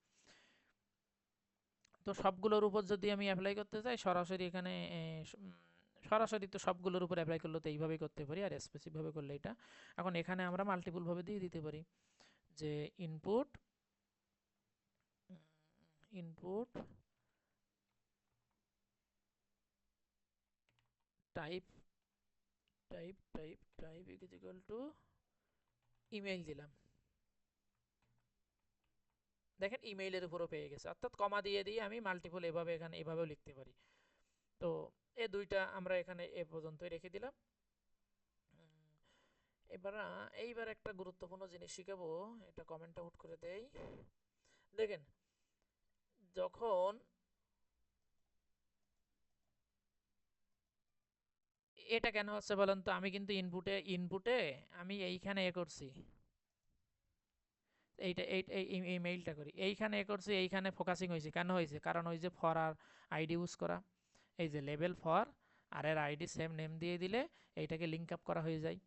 তো সবগুলোর উপর যদি আমি অ্যাপ্লাই করতে চাই সরাসরি এখানে, সরাসরি তো সবগুলোর উপর অ্যাপ্লাই করলে তো এইভাবেই করতে পারি, আর স্পেসিফিকভাবে করলে এটা। এখন এখানে আমরা মাল্টিপলভাবে দিয়ে দিতে পারি, যে input, input type, type is equal to email দিলাম। দেখেন ইমেইলের উপরও পেয়ে গেছে, অর্থাৎ কমা দিয়ে দিয়ে আমি মাল্টিপল এভাবে এখানে এভাবেও লিখতে পারি। তো এই দুইটা আমরা এখানে এ পর্যন্তই রেখে দিলাম। এবার এইবার একটা গুরুত্বপূর্ণ জিনিস শিখাবো, এটা কমেন্ট আউট করে দেই। দেখেন যখন এটা কেন হচ্ছে বলেন তো, আমি কিন্তু ইনপুটে আমি এইখানে এ করছি, এইটা এই মেইলটা করি এইখানে এ করছি, এইখানে ফোকাসিং হয়েছে। কেন হয়েছে? কারণ ওই যে ফর আর আইডি ইউজ করা, এই যে লেবেল ফর আর এর আইডি সেম নেম দিয়ে দিলে এইটাকে লিঙ্ক আপ করা হয়ে যায়।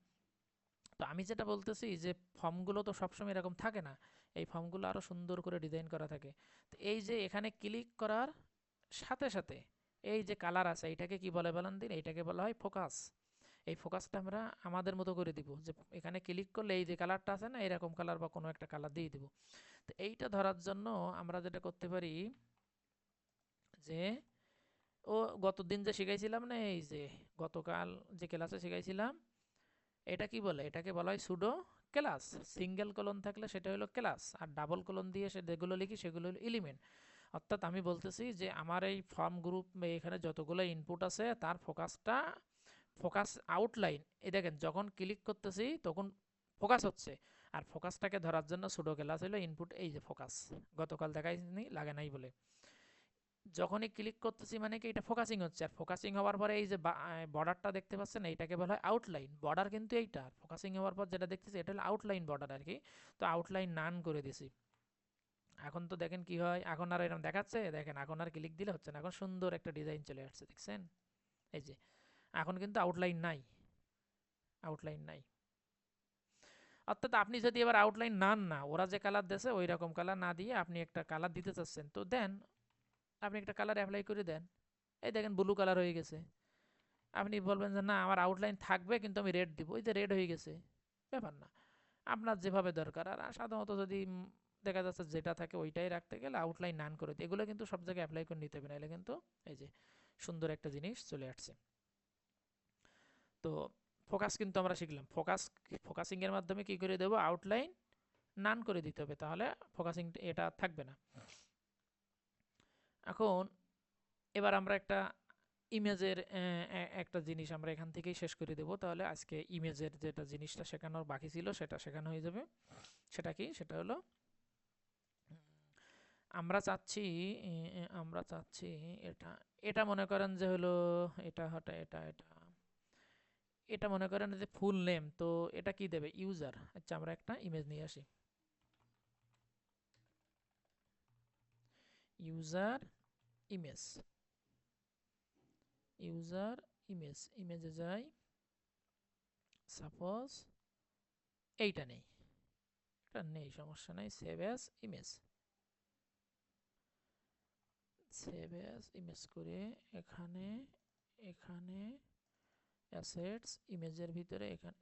তো তো আমি যেটা বলতেছি যে ফর্মগুলো তো সবসময় এরকম থাকে না, এই ফর্মগুলো আরও সুন্দর করে ডিজাইন করা থাকে। তো এই যে এখানে ক্লিক করার সাথে সাথে এই যে কালার আছে এইটাকে কি বলে বলেন দিন, এইটাকে বলা হয় ফোকাস। এই ফোকাসটা আমরা আমাদের মতো করে দিব, যে এখানে ক্লিক করলে এই যে কালারটা আছে না, এরকম কালার বা কোনো একটা কালার দিয়ে দিব। তো এইটা ধরার জন্য আমরা যেটা করতে পারি যে ও গত দিন যে শিখাইছিলাম না, এই যে গতকাল যে ক্লাসে শিখাইছিলাম, এটা কি বলে, এটাকে বলা হয় সুডো ক্লাস। সিঙ্গেল কলন থাকলে সেটা হলো ক্লাস, আর ডাবল কলন দিয়ে সে যেগুলো লিখি সেগুলো হলো এলিমেন্ট। অর্থাৎ আমি বলতেছি যে আমার এই ফর্ম গ্রুপ এখানে যতগুলো ইনপুট আছে তার ফোকাসটা, ফোকাস আউটলাইন, এই দেখেন যখন ক্লিক করতেছি তখন ফোকাস হচ্ছে। আর ফোকাসটাকে ধরার জন্য সুডো ক্লাস হলো ইনপুট, এই যে ফোকাস, গতকাল দেখাইনি লাগে নাই বলে। যখনই ক্লিক করতেছি মানে কি এটা ফোকাসিং হচ্ছে, আর ফোকাসিং হওয়ার পরে এই যে বর্ডারটা দেখতে পাচ্ছেন এইটাকে বলা হয় আউটলাইন। বর্ডার কিন্তু এইটা, ফোকাসিং হওয়ার পর যেটা দেখতেছি এটা হলো আউটলাইন বর্ডার আর কি। তো আউটলাইন নান করে দিছি। এখন তো দেখেন কি হয়, এখন আর এরকম দেখাচ্ছে, দেখেন এখন আর ক্লিক দিলে হচ্ছে না, এখন সুন্দর একটা ডিজাইন চলে আসছে দেখছেন। এই যে এখন কিন্তু আউটলাইন নাই, আউটলাইন নাই। অর্থাৎ আপনি যদি এবার আউটলাইন না ওরা যে কালার দিয়েছে ওই রকম কালার না দিয়ে আপনি একটা কালার দিতে চাচ্ছেন, তো দেন, আপনি একটা কালার অ্যাপ্লাই করে দেন। এই দেখেন ব্লু কালার হয়ে গেছে। আপনি বলবেন যে না আমার আউটলাইন থাকবে কিন্তু আমি রেড দিব, ওই যে রেড হয়ে গেছে, ব্যাপার না, আপনার যেভাবে দরকার। আর সাধারণত যদি দেখা যাচ্ছে যেটা থাকে ওইটাই রাখতে গেলে আউটলাইন নান করে দিই, এগুলো কিন্তু সব জায়গায় অ্যাপ্লাই করে নিতে হবে, নাহলে কিন্তু এই যে সুন্দর একটা জিনিস চলে আসছে। তো ফোকাস কিন্তু আমরা শিখলাম, ফোকাসিং এর মাধ্যমে কি করে দেবো, আউটলাইন নান করে দিতে হবে, তাহলে ফোকাসিং এটা থাকবে না। এখন এবার আমরা একটা ইমেজের একটা জিনিস আমরা এখান থেকেই শেষ করে দেব, তাহলে আজকে ইমেজের যেটা জিনিসটা শেখানোর বাকি ছিল সেটা শেখানো হয়ে যাবে। সেটা কি, সেটা হলো আমরা চাচ্ছি, আমরা চাচ্ছি এটা, এটা মনে করেন যে হলো, এটা হটা এটা এটা এটা মনে করেন যে ফুল নেম, তো এটা কি দেবে ইউজার। আচ্ছা আমরা একটা ইমেজ নিয়ে আসি, ইউজার ইমেজ, ইউজার ইমেজ, ইমেজে যাই, সাপোজ এইটা নেই, এটা নেই সমস্যা নাই, save as image, save as image করে এখানে, এখানে অ্যাসেটস ইমেজের ভিতরে এখানে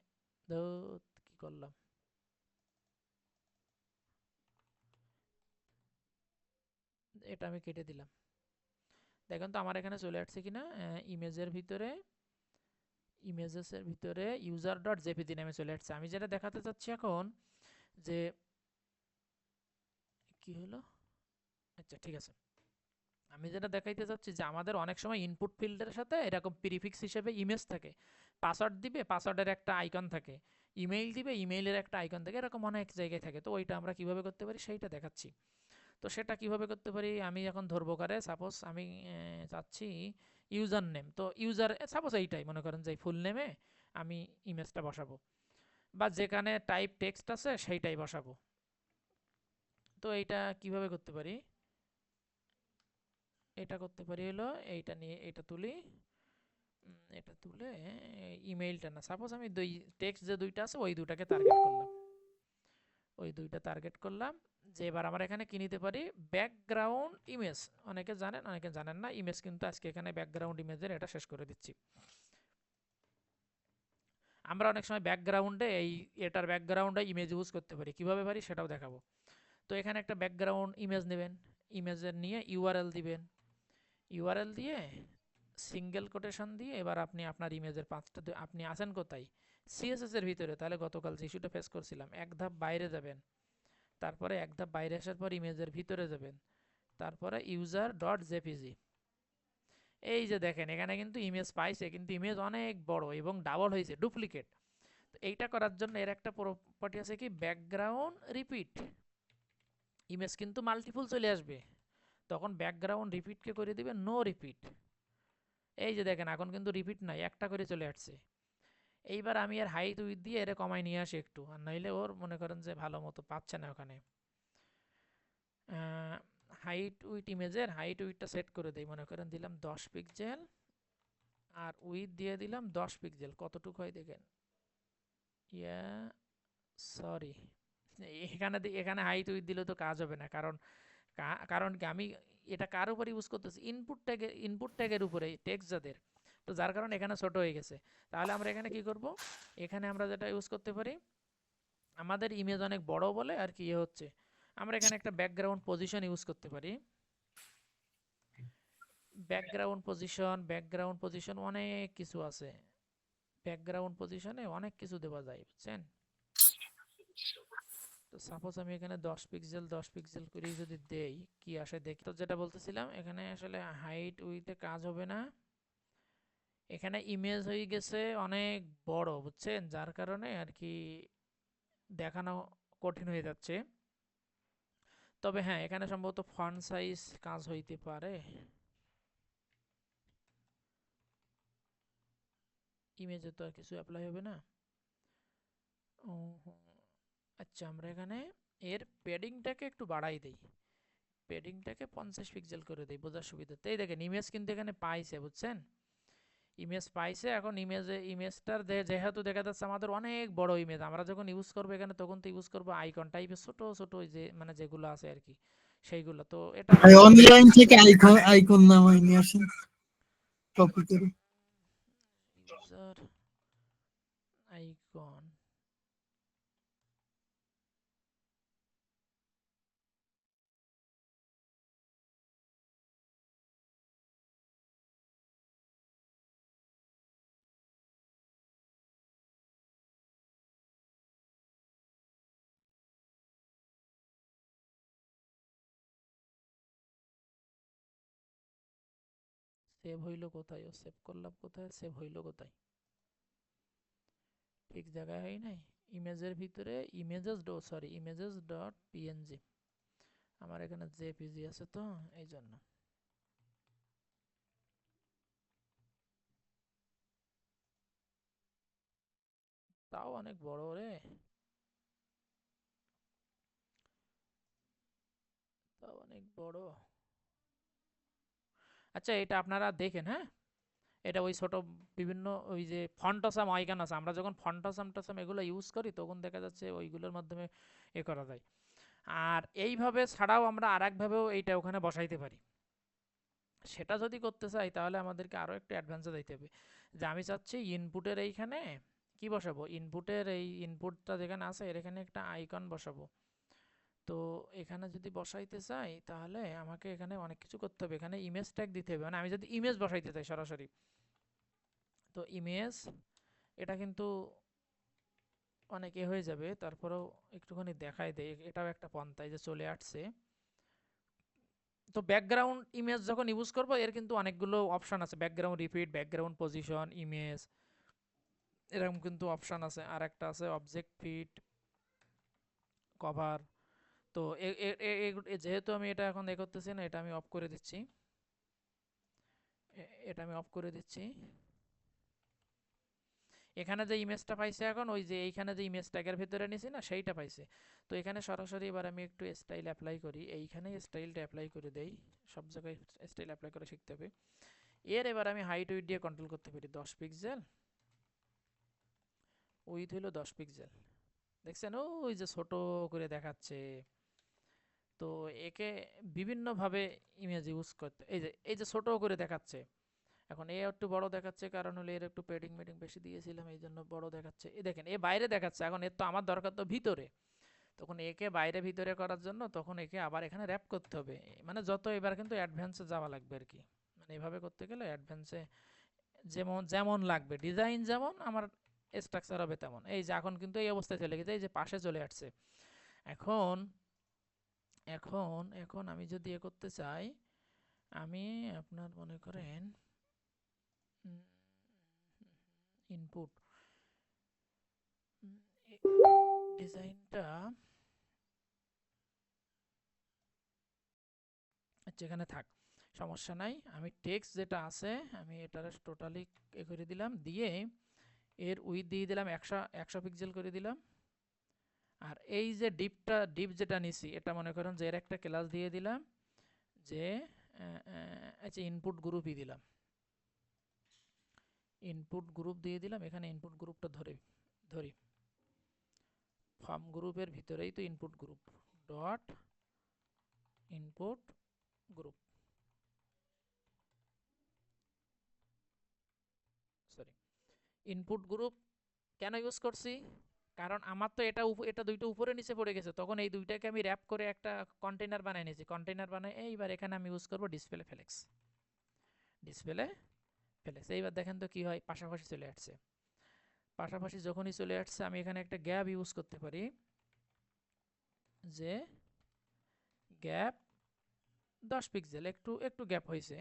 কি করলাম, এটা আমি কেটে দিলাম। দেখেন তো আমার এখানে চলে আসছে কিনা, ইমেজের ভিতরে, ইমেজেসের ভিতরে ইউজার ডট জেপিজি নামে চলে আসছে। আমি যেটা দেখাতে চাচ্ছি এখন যে কি হলো, আচ্ছা ঠিক আছে, আমি যেটা দেখাইতে চাচ্ছি যে আমাদের অনেক সময় ইনপুট ফিল্ডের সাথে এরকম প্রিফিক্স হিসেবে ইমেজ থাকে, পাসওয়ার্ড দিবে পাসওয়ার্ডের একটা আইকন থাকে, ইমেইল দিবে ইমেইলের একটা আইকন থাকে, এরকম অনেক জায়গায় থাকে। তো ওইটা আমরা কিভাবে করতে পারি সেইটা দেখাচ্ছি। তো সেটা কিভাবে করতে পারি, আমি এখন ধরবো কারে, সাপোজ আমি চাচ্ছি ইউজার নেম, তো ইউজার সাপোজ এইটাই মনে করেন যে ফুল নেমে আমি ইমেজটা বসাবো, বা যেখানে টাইপ টেক্সট আছে সেইটাই বসাবো। তো এইটা কিভাবে করতে পারি, এটা করতে পারি হলো এইটা নিয়ে এটা তুলি, এটা তুলে ইমেইলটা না, সাপোজ আমি দুই টেক্সট যে দুইটা আছে ওই দুটাকে টার্গেট করলাম, ওই দুইটা টার্গেট করলাম। যে এবার আমরা এখানে কি নিতে পারি, ব্যাকগ্রাউন্ড ইমেজ, অনেকে জানেন অনেকে জানেন না ইমেজ, কিন্তু আজকে এখানে ব্যাকগ্রাউন্ড ইমেজের এটা শেষ করে দিচ্ছি। আমরা অনেক সময় ব্যাকগ্রাউন্ডে এই এটার ব্যাকগ্রাউন্ডে ইমেজ ইউজ করতে পারি, কিভাবে পারি সেটাও দেখাবো। তো এখানে একটা ব্যাকগ্রাউন্ড ইমেজ নেবেন, ইমেজের নিয়ে ইউআরএল দিবেন, ইউআরএল দিয়ে সিঙ্গেল কোটেশন দিয়ে এবার আপনি আপনার ইমেজের পাঁচটা, আপনি আছেন কোথায়, সিএসএস এর ভিতরে, তাহলে গতকাল যে ইস্যুটা ফেস করছিলাম, এক ধাপ বাইরে যাবেন, তারপরে এক ধাপ বাইরে আসার পর ইমেজের ভিতরে যাবেন, তারপরে ইউজার ডট জেপিজি। এই যে দেখেন এখানে কিন্তু ইমেজ পাইছে, কিন্তু ইমেজ অনেক বড় এবং ডাবল হয়েছে, ডুপ্লিকেট। তো এইটা করার জন্য এর একটা প্রপার্টি আছে কি, ব্যাকগ্রাউন্ড রিপিট, ইমেজ কিন্তু মাল্টিপল চলে আসবে, তখন ব্যাকগ্রাউন্ড রিপিটকে করে দিবে নো রিপিট। এই যে দেখেন এখন কিন্তু রিপিট নাই, একটা করে চলে আসছে। এইবার আমি এর হাইট উইথ দিয়ে এর কমাই নিয়ে আসি একটু, আর নাইলে ওর মনে করেন যে ভালো মতো পাচ্ছে না ওখানে। হাইট উইথ ইমেজের হাইট উইথটা সেট করে দিই, মনে করেন দিলাম 10 পিক্সেল, আর উইথ দিয়ে দিলাম 10 পিক্সেল, কতটুকু হয় দেখেন, ইয়া সরি, এখানে হাইট উইথ দিলে তো কাজ হবে না, কারণ কারণ কি আমি এটা কার উপর ইউজ করতেছি, ইনপুট ট্যাগের উপরে, টেক্সট যাদের, তো যার কারণে এখানে ছোট হয়ে গেছে। তাহলে আমরা এখানে কি করব, এখানে আমরা যেটা ইউজ করতে পারি, আমাদের ইমেজ অনেক বড় বলে আর কি হচ্ছে, আমরা এখানে একটা ব্যাকগ্রাউন্ড পজিশন ইউজ করতে পারি। ব্যাকগ্রাউন্ড পজিশন অনেক কিছু আছে, ব্যাকগ্রাউন্ড পজিশনে অনেক কিছু দেওয়া যায় বুঝছেন। তো সাপোজ আমি এখানে 10 পিক্সেল করেই যদি দেই, কি আসে দেখি। তো যেটা বলতেছিলাম, এখানে আসলে হাইট উইথে কাজ হবে না, এখানে ইমেজ হয়ে গেছে অনেক বড় বুঝছেন, যার কারণে আর কি দেখানো কঠিন হয়ে যাচ্ছে। তবে হ্যাঁ, এখানে সম্ভবত ফন্ট সাইজ কাজ হইতে পারে, ইমেজে তো আর কিছু অ্যাপ্লাই হবে না। ও হুম, আচ্ছা আমরা এখানে এর প্যাডিংটাকে একটু বাড়াই দেই, প্যাডিংটাকে 50 পিক্সেল করে দেই বোঝার সুবিধাতে। এই দেখেন ইমেজ কিন্তু এখানে পাইছে বুঝছেন, ইমেজ পাইছে। এখন ইমেজটার যেহেতু দেখা যাচ্ছে আমাদের অনেক বড় ইমেজ, আমরা যখন ইউজ করবো এখানে তখন তো ইউজ করবো আইকন টাইপের ছোট ছোট ওই যে মানে যেগুলো আছে আর কি, সেইগুলো। তো এটা ভাই আমাদের অনলাইন থেকে আইকন আইকন নামাই নিয়ে আসেন কপি করে। ইউজার আইকন, সেভ হইলো কোথায়, ও সেভ করলাম কোথায়, সেভ হইলো কোথায়, ঠিক জায়গায় হয় নাই। ইমেজের ভিতরে ইমেজেস ডট পিএনজি, আমার এখানে জেপিজি আছে তো এই জন্য। তাও অনেক বড় রে, তাও অনেক বড়। আচ্ছা এটা আপনারা দেখেন, হ্যাঁ, এটা ওই ছোট বিভিন্ন ওই যে ফন্টসাম আইকন আছে, আমরা যখন ফন্টসাম টসাম এগুলো ইউজ করি তখন দেখা যাচ্ছে ওইগুলোর মাধ্যমে এ করা যায়। আর এইভাবে ছাড়াও আমরা আর একভাবেও এইটা ওখানে বসাইতে পারি। সেটা যদি করতে চাই তাহলে আমাদেরকে আরও একটু অ্যাডভান্সে যাইতে হবে, যে আমি চাচ্ছি ইনপুটের এইখানে কি বসাবো, ইনপুটের এই ইনপুটটা যেখানে আছে এর এখানে একটা আইকন বসাবো। তো এখানে যদি বসাইতে চাই তাহলে আমাকে এখানে অনেক কিছু করতে হবে, এখানে ইমেজ ট্যাগ দিতে হবে, মানে আমি যদি ইমেজ বসাইতে চাই সরাসরি, তো ইমেজ এটা কিন্তু অনেকে হয়ে যাবে, তারপরেও একটুখানি দেখাই দেয়, এটাও একটা পন্থায় যে চলে আসছে। তো ব্যাকগ্রাউন্ড ইমেজ যখন ইউজ করবো এর কিন্তু অনেকগুলো অপশন আছে, background repeat, background position, image, এরকম কিন্তু অপশন আছে। আর একটা আছে অবজেক্ট ফিট, কভার। তো যেহেতু আমি এটা এখন এ করতেছি না, এটা আমি অফ করে দিচ্ছি, এটা আমি অফ করে দিচ্ছি। এখানে যে ইমেজটা পাইছে এখন ওই যে এইখানে যে ইমেজ ট্যাগের ভিতরে নিছি না সেইটা পাইছে। তো এখানে সরাসরি এবার আমি একটু স্টাইল অ্যাপ্লাই করি, এইখানে স্টাইলটা অ্যাপ্লাই করে দেই, সব জায়গায় স্টাইল অ্যাপ্লাই করে শিখতে হবে। এর এবার আমি হাইট উইথ দিয়ে কন্ট্রোল করতে পারি, 10 পিক্সেল, উইথ হইলো 10 পিক্সেল। দেখছেন ওই যে ছোট করে দেখাচ্ছে। তো একে বিভিন্নভাবে ইমেজ ইউজ করতে, এই যে ছোট করে দেখাচ্ছে, এখন এ একটু বড় দেখাচ্ছে কারণ হলো এর একটু পেডিং মেডিং বেশি দিয়েছিলাম এই জন্য বড় দেখাচ্ছে। এই দেখেন এ বাইরে দেখাচ্ছে, এখন এর তো আমার দরকার তো ভিতরে, তখন একে বাইরে ভিতরে করার জন্য তখন একে আবার এখানে র্যাপ করতে হবে, মানে যত এবার কিন্তু অ্যাডভান্সে যাওয়া লাগবে আর কি, মানে এভাবে করতে গেলে অ্যাডভান্সে যেমন যেমন লাগবে ডিজাইন যেমন আমার স্ট্রাকচার হবে তেমন। এই যে এখন কিন্তু এই অবস্থায় চলে গেছে, এই যে পাশে চলে আসছে। এখন এখন এখন আমি যদি এ করতে চাই, আমি আপনার মনে করেন ইনপুট ডিজাইনটা, আচ্ছা এখানে থাক, সমস্যা নাই। আমি টেক্সট যেটা আছে আমি এটা টোটালি এ করে দিলাম, দিয়ে এর উইথ দিয়ে দিলাম 100 পিক্সেল করে দিলাম। আর এই যে ডিপ যেটা নিছি এটা মনে করেন যে এর একটা ক্লাস দিয়ে দিলাম, যে আচ্ছা ইনপুট গ্রুপই দিলাম, ইনপুট গ্রুপ দিয়ে দিলাম, এখানে ইনপুট গ্রুপটা ধরি, ফর্ম গ্রুপের ভিতরেই তো input group, dot input group, sorry input group কেন ইউজ করছি, কারণ আমার তো এটা দুইটা উপরে নিচে পড়ে গেছে, তখন এই দুইটাকে আমি র্যাপ করে একটা কন্টেইনার বানিয়ে নিয়েছি। কন্টেইনার বানাই এইবার এখানে আমি ইউজ করব ডিসপ্লে ফ্লেক্স। ডিসপ্লে ফ্লেক্স এইবার দেখেন তো কি হয়, পাশাপাশি চলে আসছে। পাশাপাশি যখনই চলে আসছে আমি এখানে একটা গ্যাপ ইউজ করতে পারি, যে গ্যাপ 10 পিক্সেল, একটু একটু গ্যাপ হয়েছে।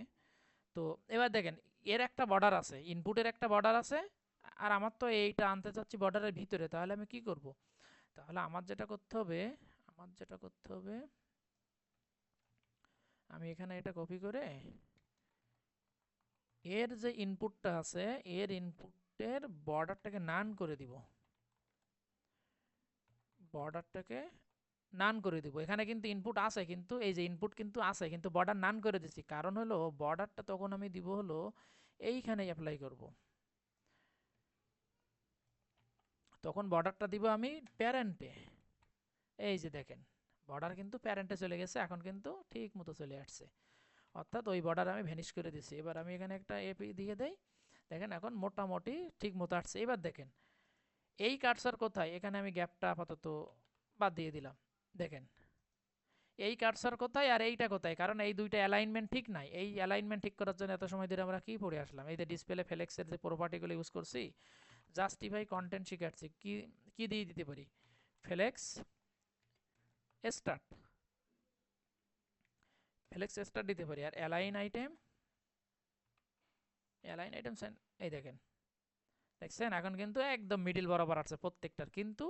তো এবার দেখেন এর একটা বর্ডার আছে, ইনপুটের একটা বর্ডার আছে, আর আমার তো এইটা আনতে চাচ্ছি বর্ডারের ভিতরে, তাহলে আমি কি করব, তাহলে আমার যেটা করতে হবে, আমি এখানে এটা কপি করে এর যে ইনপুটটা আছে এর ইনপুটের বর্ডারটাকে নান করে দিব, বর্ডারটাকে নান করে দিব। এখানে কিন্তু ইনপুট আছে, কিন্তু এই যে ইনপুট কিন্তু আছে, কিন্তু বর্ডার নান করে দিচ্ছি, কারণ হলো বর্ডারটা তখন আমি দিব হলো এইখানে অ্যাপ্লাই করব। তখন বর্ডারটা দিব আমি প্যারেন্টে, এই যে দেখেন বর্ডার কিন্তু প্যারেন্টে চলে গেছে, এখন কিন্তু ঠিক মতো চলে আসছে, অর্থাৎ ওই বর্ডার আমি ভ্যানিশ করে দিছি। এবার আমি এখানে একটা এপি দিয়ে দেই, দেখেন এখন মোটামুটি ঠিক মতো আসছে। এবার দেখেন এই কার্সার কোথায়, এখানে আমি গ্যাপটা আপাতত বাদ দিয়ে দিলাম। দেখেন এই কার্সার কোথায় আর এইটা কোথায়, কারণ এই দুইটা অ্যালাইনমেন্ট ঠিক নাই। এই অ্যালাইনমেন্ট ঠিক করার জন্য এত সময় ধরে আমরা কি পড়ে আসলাম, এই যে ডিসপ্লে ফ্লেক্সের যে প্রপার্টিগুলো ইউজ করছি, জাস্টিফাই কন্টেন্ট শিখাচ্ছি, কি কি দিয়ে দিতে পারি, ফ্লেক্স স্টার্ট, ফ্লেক্স স্টার্ট দিতে পারি, আর অ্যালাইন আইটেম, এই দেখেন দেখছেন এখন কিন্তু একদম মিডিল বরাবর আসছে প্রত্যেকটার, কিন্তু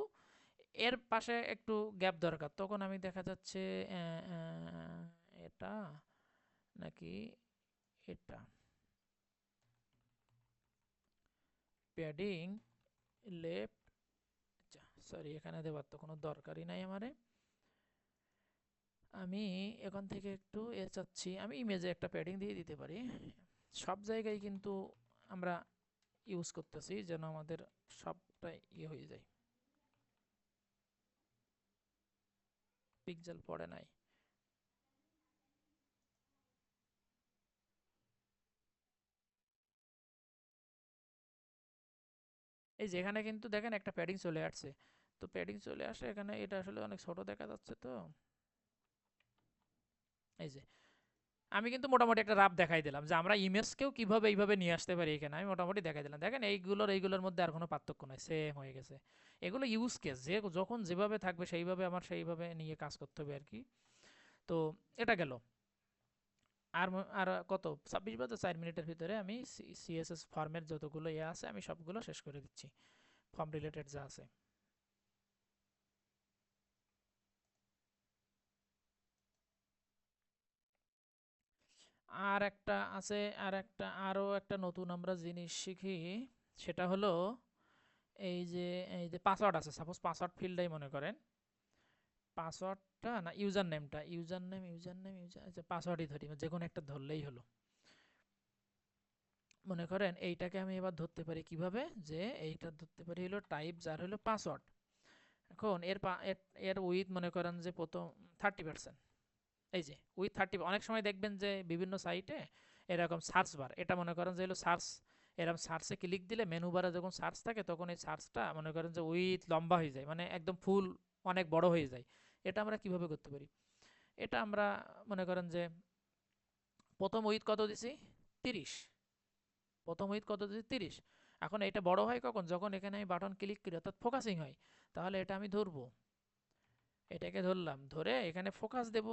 এর পাশে একটু গ্যাপ দরকার। তখন আমি দেখা যাচ্ছে এটা নাকি এটা, প্যাডিং লেফট, আচ্ছা সরি এখানে দেওয়ার তো কোনো দরকারই নাই আমারে। আমি এখান থেকে একটু চাচ্ছি আমি ইমেজে একটা প্যাডিং দিয়ে দিতে পারি। সব জায়গায় কিন্তু আমরা ইউজ করতেছি যেন আমাদের সবটাই হয়ে যায়, পিক্সেল পড়ে নাই। এই যেখানে কিন্তু দেখেন একটা প্যাডিং চলে আসছে, তো প্যাডিং চলে আসে এখানে, এটা আসলে অনেক ছোট দেখা যাচ্ছে। তো এই যে আমি কিন্তু মোটামুটি একটা রাফ দেখাই দিলাম যে আমরা ইমেজকেও কিভাবে এইভাবে নিয়ে আসতে পারি, এখানে আমি মোটামুটি দেখাই দিলাম। দেখেন এইগুলোর মধ্যে আর কোনো পার্থক্য নাই, সেম হয়ে গেছে। এগুলো ইউজ কেস, যে যখন যেভাবে থাকবে সেইভাবে আমার সেইভাবে নিয়ে কাজ করতে হবে আর কি। তো এটা গেল। আর কত 26 বাজে, 4 মিনিটের ভিতরে আমি সিএসএস ফর্মের যতগুলো আছে আমি সবগুলো শেষ করে দিচ্ছি, ফর্ম রিলেটেড যা আছে। আর একটা আছে, আরো একটা নতুন আমরা জিনিস শিখি, সেটা হলো এই যে পাসওয়ার্ড আছে, সাপোজ পাসওয়ার্ড ফিল্ডটাই মনে করেন, পাসওয়ার্ডটা না ইউজার পাসওয়ার্ডই ধরি, যে কোনো একটা ধরলেই হলো। মনে করেন এইটাকে আমি এবার ধরতে পারি কিভাবে, যে এইটা ধরতে পারি হলো টাইপ যার হলো পাসওয়ার্ড। এখন এর উইথ মনে করেন যে প্রথম 30%, এই যে উইথ 30। অনেক সময় দেখবেন যে বিভিন্ন সাইটে এরকম সার্চ বার, এটা মনে করেন যে হলো সার্চ, এরকম সার্চে ক্লিক দিলে মেনু বারে যখন সার্চ থাকে তখন এই সার্চটা মনে করেন যে উইথ লম্বা হয়ে যায়, মানে একদম ফুল অনেক বড় হয়ে যায়। এটা আমরা কিভাবে করতে পারি, এটা আমরা মনে করেন যে প্রথম উইথ কত দিছি, 30, প্রথম উইথ কত দিছি 30। এখন এটা বড় হয় কখন, যখন এখানে আমি বাটন ক্লিক করি অর্থাৎ ফোকাসিং হয়। তাহলে এটা আমি ধরবো, এটাকে ধরলাম, ধরে এখানে ফোকাস দেব।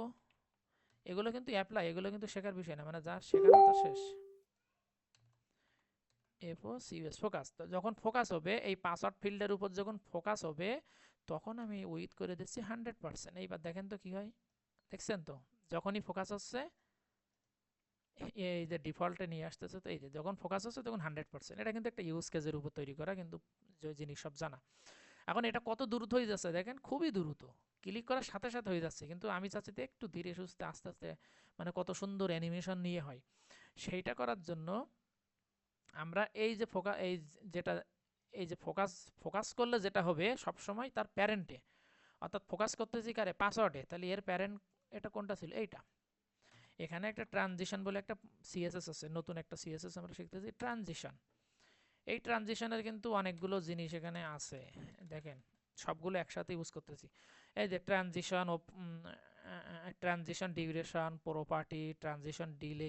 এগুলো কিন্তু অ্যাপ্লাই, এগুলো কিন্তু শেখার বিষয় না, মানে যা শেখানো তো শেষ। এফও ফোকাস, তো যখন ফোকাস হবে এই পাসওয়ার্ড ফিল্ডের উপর, যখন ফোকাস হবে তখন আমি উইথ করে দিচ্ছি 100%। এইবার দেখেন তো কি হয়, দেখছেন তো যখনই ফোকাস হচ্ছে এই যে ডিফল্টে নিয়ে আসতেছে, তো এই যে যখন ফোকাস হচ্ছে তখন 100%। এটা কিন্তু একটা ইউজ কেজের উপর তৈরি করা, কিন্তু যে জিনিস সব জানা। এখন এটা কত দ্রুত হয়ে যাচ্ছে দেখেন, খুবই দ্রুত, ক্লিক করার সাথে সাথে হয়ে যাচ্ছে, কিন্তু আমি চাচ্ছি যে একটু ধীরে সুস্থে আস্তে আস্তে, মানে কত সুন্দর অ্যানিমেশন নিয়ে হয়। সেইটা করার জন্য আমরা এই যে যেটা এই যে ফোকাস ফোকাস করলে যেটা হবে সবসময় তার প্যারেন্টে, অর্থাৎ ফোকাস করতেছি কারে, পাসওয়ার্ডে, তাহলে এর প্যারেন্ট এটা কোনটা ছিল, এইটা। এখানে একটা ট্রানজিশন বলে একটা সিএসএস আছে, নতুন একটা সিএসএস আমরা শিখতেছি, ট্রানজিশন। এই ট্রানজিশনের কিন্তু অনেকগুলো জিনিস এখানে আছে, দেখেন সবগুলো একসাথে ইউজ করতেছি। এই যে transition, transition duration, property, transition delay,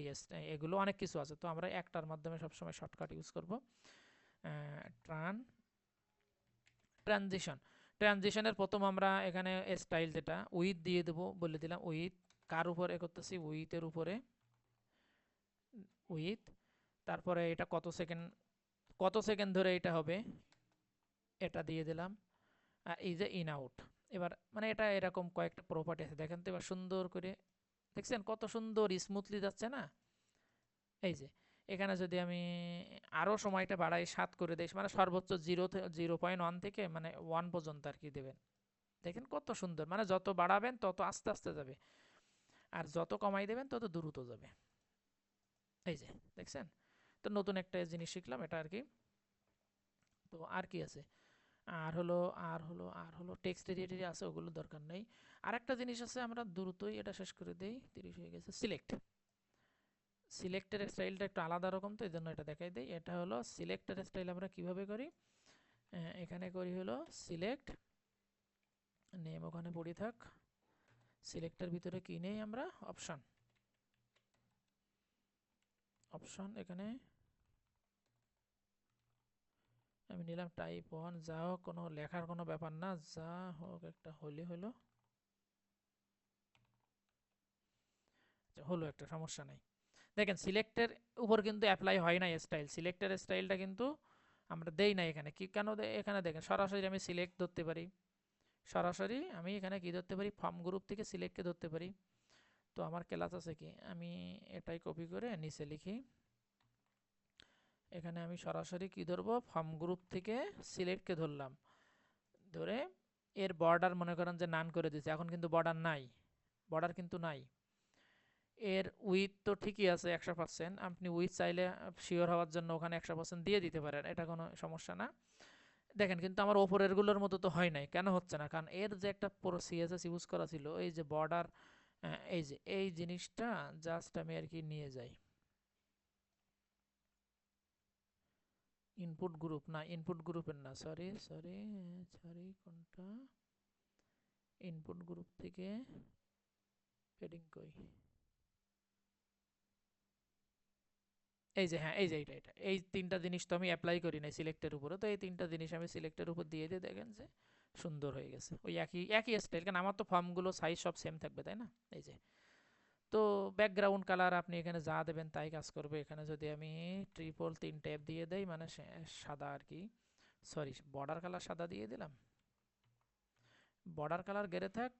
এগুলো অনেক কিছু আছে। তো আমরা একটার মাধ্যমে সবসময় শর্টকাট ইউজ করব, ট্রানজিশন। ট্রানজিশনের প্রথম আমরা এখানে স্টাইল যেটা উইথ দিয়ে দেবো, বলে দিলাম উইথ, কার উপরে করতেছি, উইথের উপরে, উইথ। তারপরে এটা কত সেকেন্ড ধরে এটা হবে, এটা দিয়ে দিলাম। আর এই যে ইন আউট, এবার মানে এটা এরকম কয়েকটা প্রপার্টি আছে, দেখেন তো এবার সুন্দর করে, দেখছেন কত সুন্দর স্মুথলি যাচ্ছে না। এই যে এখানে যদি আমি আরও সময়টা বাড়াই 7 করে দিই, মানে সর্বোচ্চ 0.1 থেকে মানে 1 পর্যন্ত আর কি দেবেন। দেখেন কত সুন্দর, মানে যত বাড়াবেন তত আস্তে আস্তে যাবে, আর যত কমাই দেবেন তত দ্রুত যাবে। এই যে দেখছেন, তো নতুন একটা জিনিস শিখলাম এটা আর কি। তো আর কি আছে, আর হলো টেক্সট এডিটর আছে, ওগুলো দরকার নেই। আর একটা জিনিস আছে, আমরা দ্রুতই এটা শেষ করে দেই, 30 হয়ে গেছে। সিলেক্টের স্টাইলটা একটু আলাদা রকম, তো এই জন্য এটা দেখাই দেই। এটা হলো সিলেক্টের স্টাইল, আমরা কিভাবে করি, এখানে করি হলো সিলেক্ট নেম, ওখানে পড়ে থাক, সিলেক্টের ভিতরে কি নেই আমরা, অপশন, এখানে আমি নিলাম টাইপ 1, যা হোক, কোনো লেখার কোনো ব্যাপার না, যা হোক একটা হলে হলো, হলো একটা, সমস্যা নাই। দেখেন সিলেক্টের উপর কিন্তু অ্যাপ্লাই হয় না স্টাইল, সিলেক্টের স্টাইলটা কিন্তু আমরা দেই না এখানে। কি কেন এখানে দেখেন সরাসরি আমি সিলেক্ট ধরতে পারি, সরাসরি আমি এখানে কি ধরতে পারি, ফর্ম গ্রুপ থেকে সিলেক্টকে ধরতে পারি। তো আমার ক্লাস আছে কি, আমি এটাই কপি করে নিচে লিখি, এখানে আমি সরাসরি কি ধরবো, ফর্ম গ্রুপ থেকে সিলেক্টকে ধরলাম, ধরে এর বর্ডার মনে করেন যে নান করে দিয়েছে, এখন কিন্তু বর্ডার নাই, বর্ডার কিন্তু নাই। এর উইথ তো ঠিকই আছে 100%, আপনি উইথ চাইলে শিওর হওয়ার জন্য ওখানে 100% দিয়ে দিতে পারেন, এটা কোনো সমস্যা না। দেখেন কিন্তু আমার ওপরের গুলোর মতো তো হয় নাই, কেন হচ্ছে না, কারণ এর যে একটা পুরো সিএসএস ইউজ করা ছিল, এই যে বর্ডার, এই যে এই জিনিসটা জাস্ট আমি আর কি নিয়ে যাই, ইনপুট গ্রুপ না, ইনপুট গ্রুপের না, সরি সরি সরি, কোনটা, ইনপুট গ্রুপ থেকে পেডিং কই, এই যে হ্যাঁ, এই যে এটা এই তিনটা জিনিস তো আমি অ্যাপ্লাই করি নাই সিলেক্টের উপরে, তো এই তিনটা জিনিস আমি সিলেক্টের উপর দিয়ে দিয়ে দেখেন যে সুন্দর হয়ে গেছে, ওই একই একই স্টাইল, কারণ আমার তো ফর্মগুলো সাইজ সব সেম থাকবে তাই না। এই যে, তো ব্যাকগ্রাউন্ড কালার আপনি এখানে যা দেবেন তাই কাজ করবে। এখানে যদি আমি ট্রিপল 3 ট্যাব দিয়ে দেই, মানে সাদা আর কি, সরি বর্ডার কালার সাদা দিয়ে দিলাম, বর্ডার কালার গেড়ে থাক,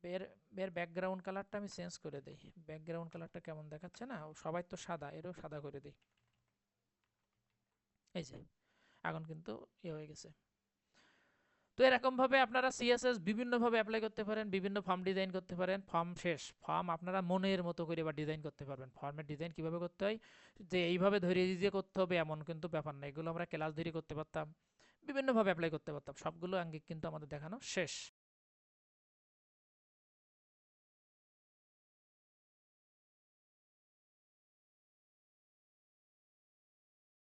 বের বের ব্যাকগ্রাউন্ড কালারটা আমি চেঞ্জ করে দিই, ব্যাকগ্রাউন্ড কালারটা কেমন দেখাচ্ছে না, সবাই তো সাদা, এরও সাদা করে দিই। এই যে এখন কিন্তু হয়ে গেছে। তো এরকমভাবে আপনারা সিএসএস বিভিন্নভাবে অ্যাপ্লাই করতে পারেন, বিভিন্ন ফর্ম ডিজাইন করতে পারেন। ফর্ম শেষ, ফর্ম আপনারা মনের মতো করে বা ডিজাইন করতে পারবেন। ফর্মের ডিজাইন কিভাবে করতে হয়, যে এইভাবে ধরে দিয়ে করতে হবে এমন কিন্তু ব্যাপার না, এগুলো আমরা ক্লাস ধরে করতে পারতাম, বিভিন্নভাবে অ্যাপ্লাই করতে পারতাম, সবগুলো আঙ্গিক কিন্তু আমাদের দেখানো শেষ।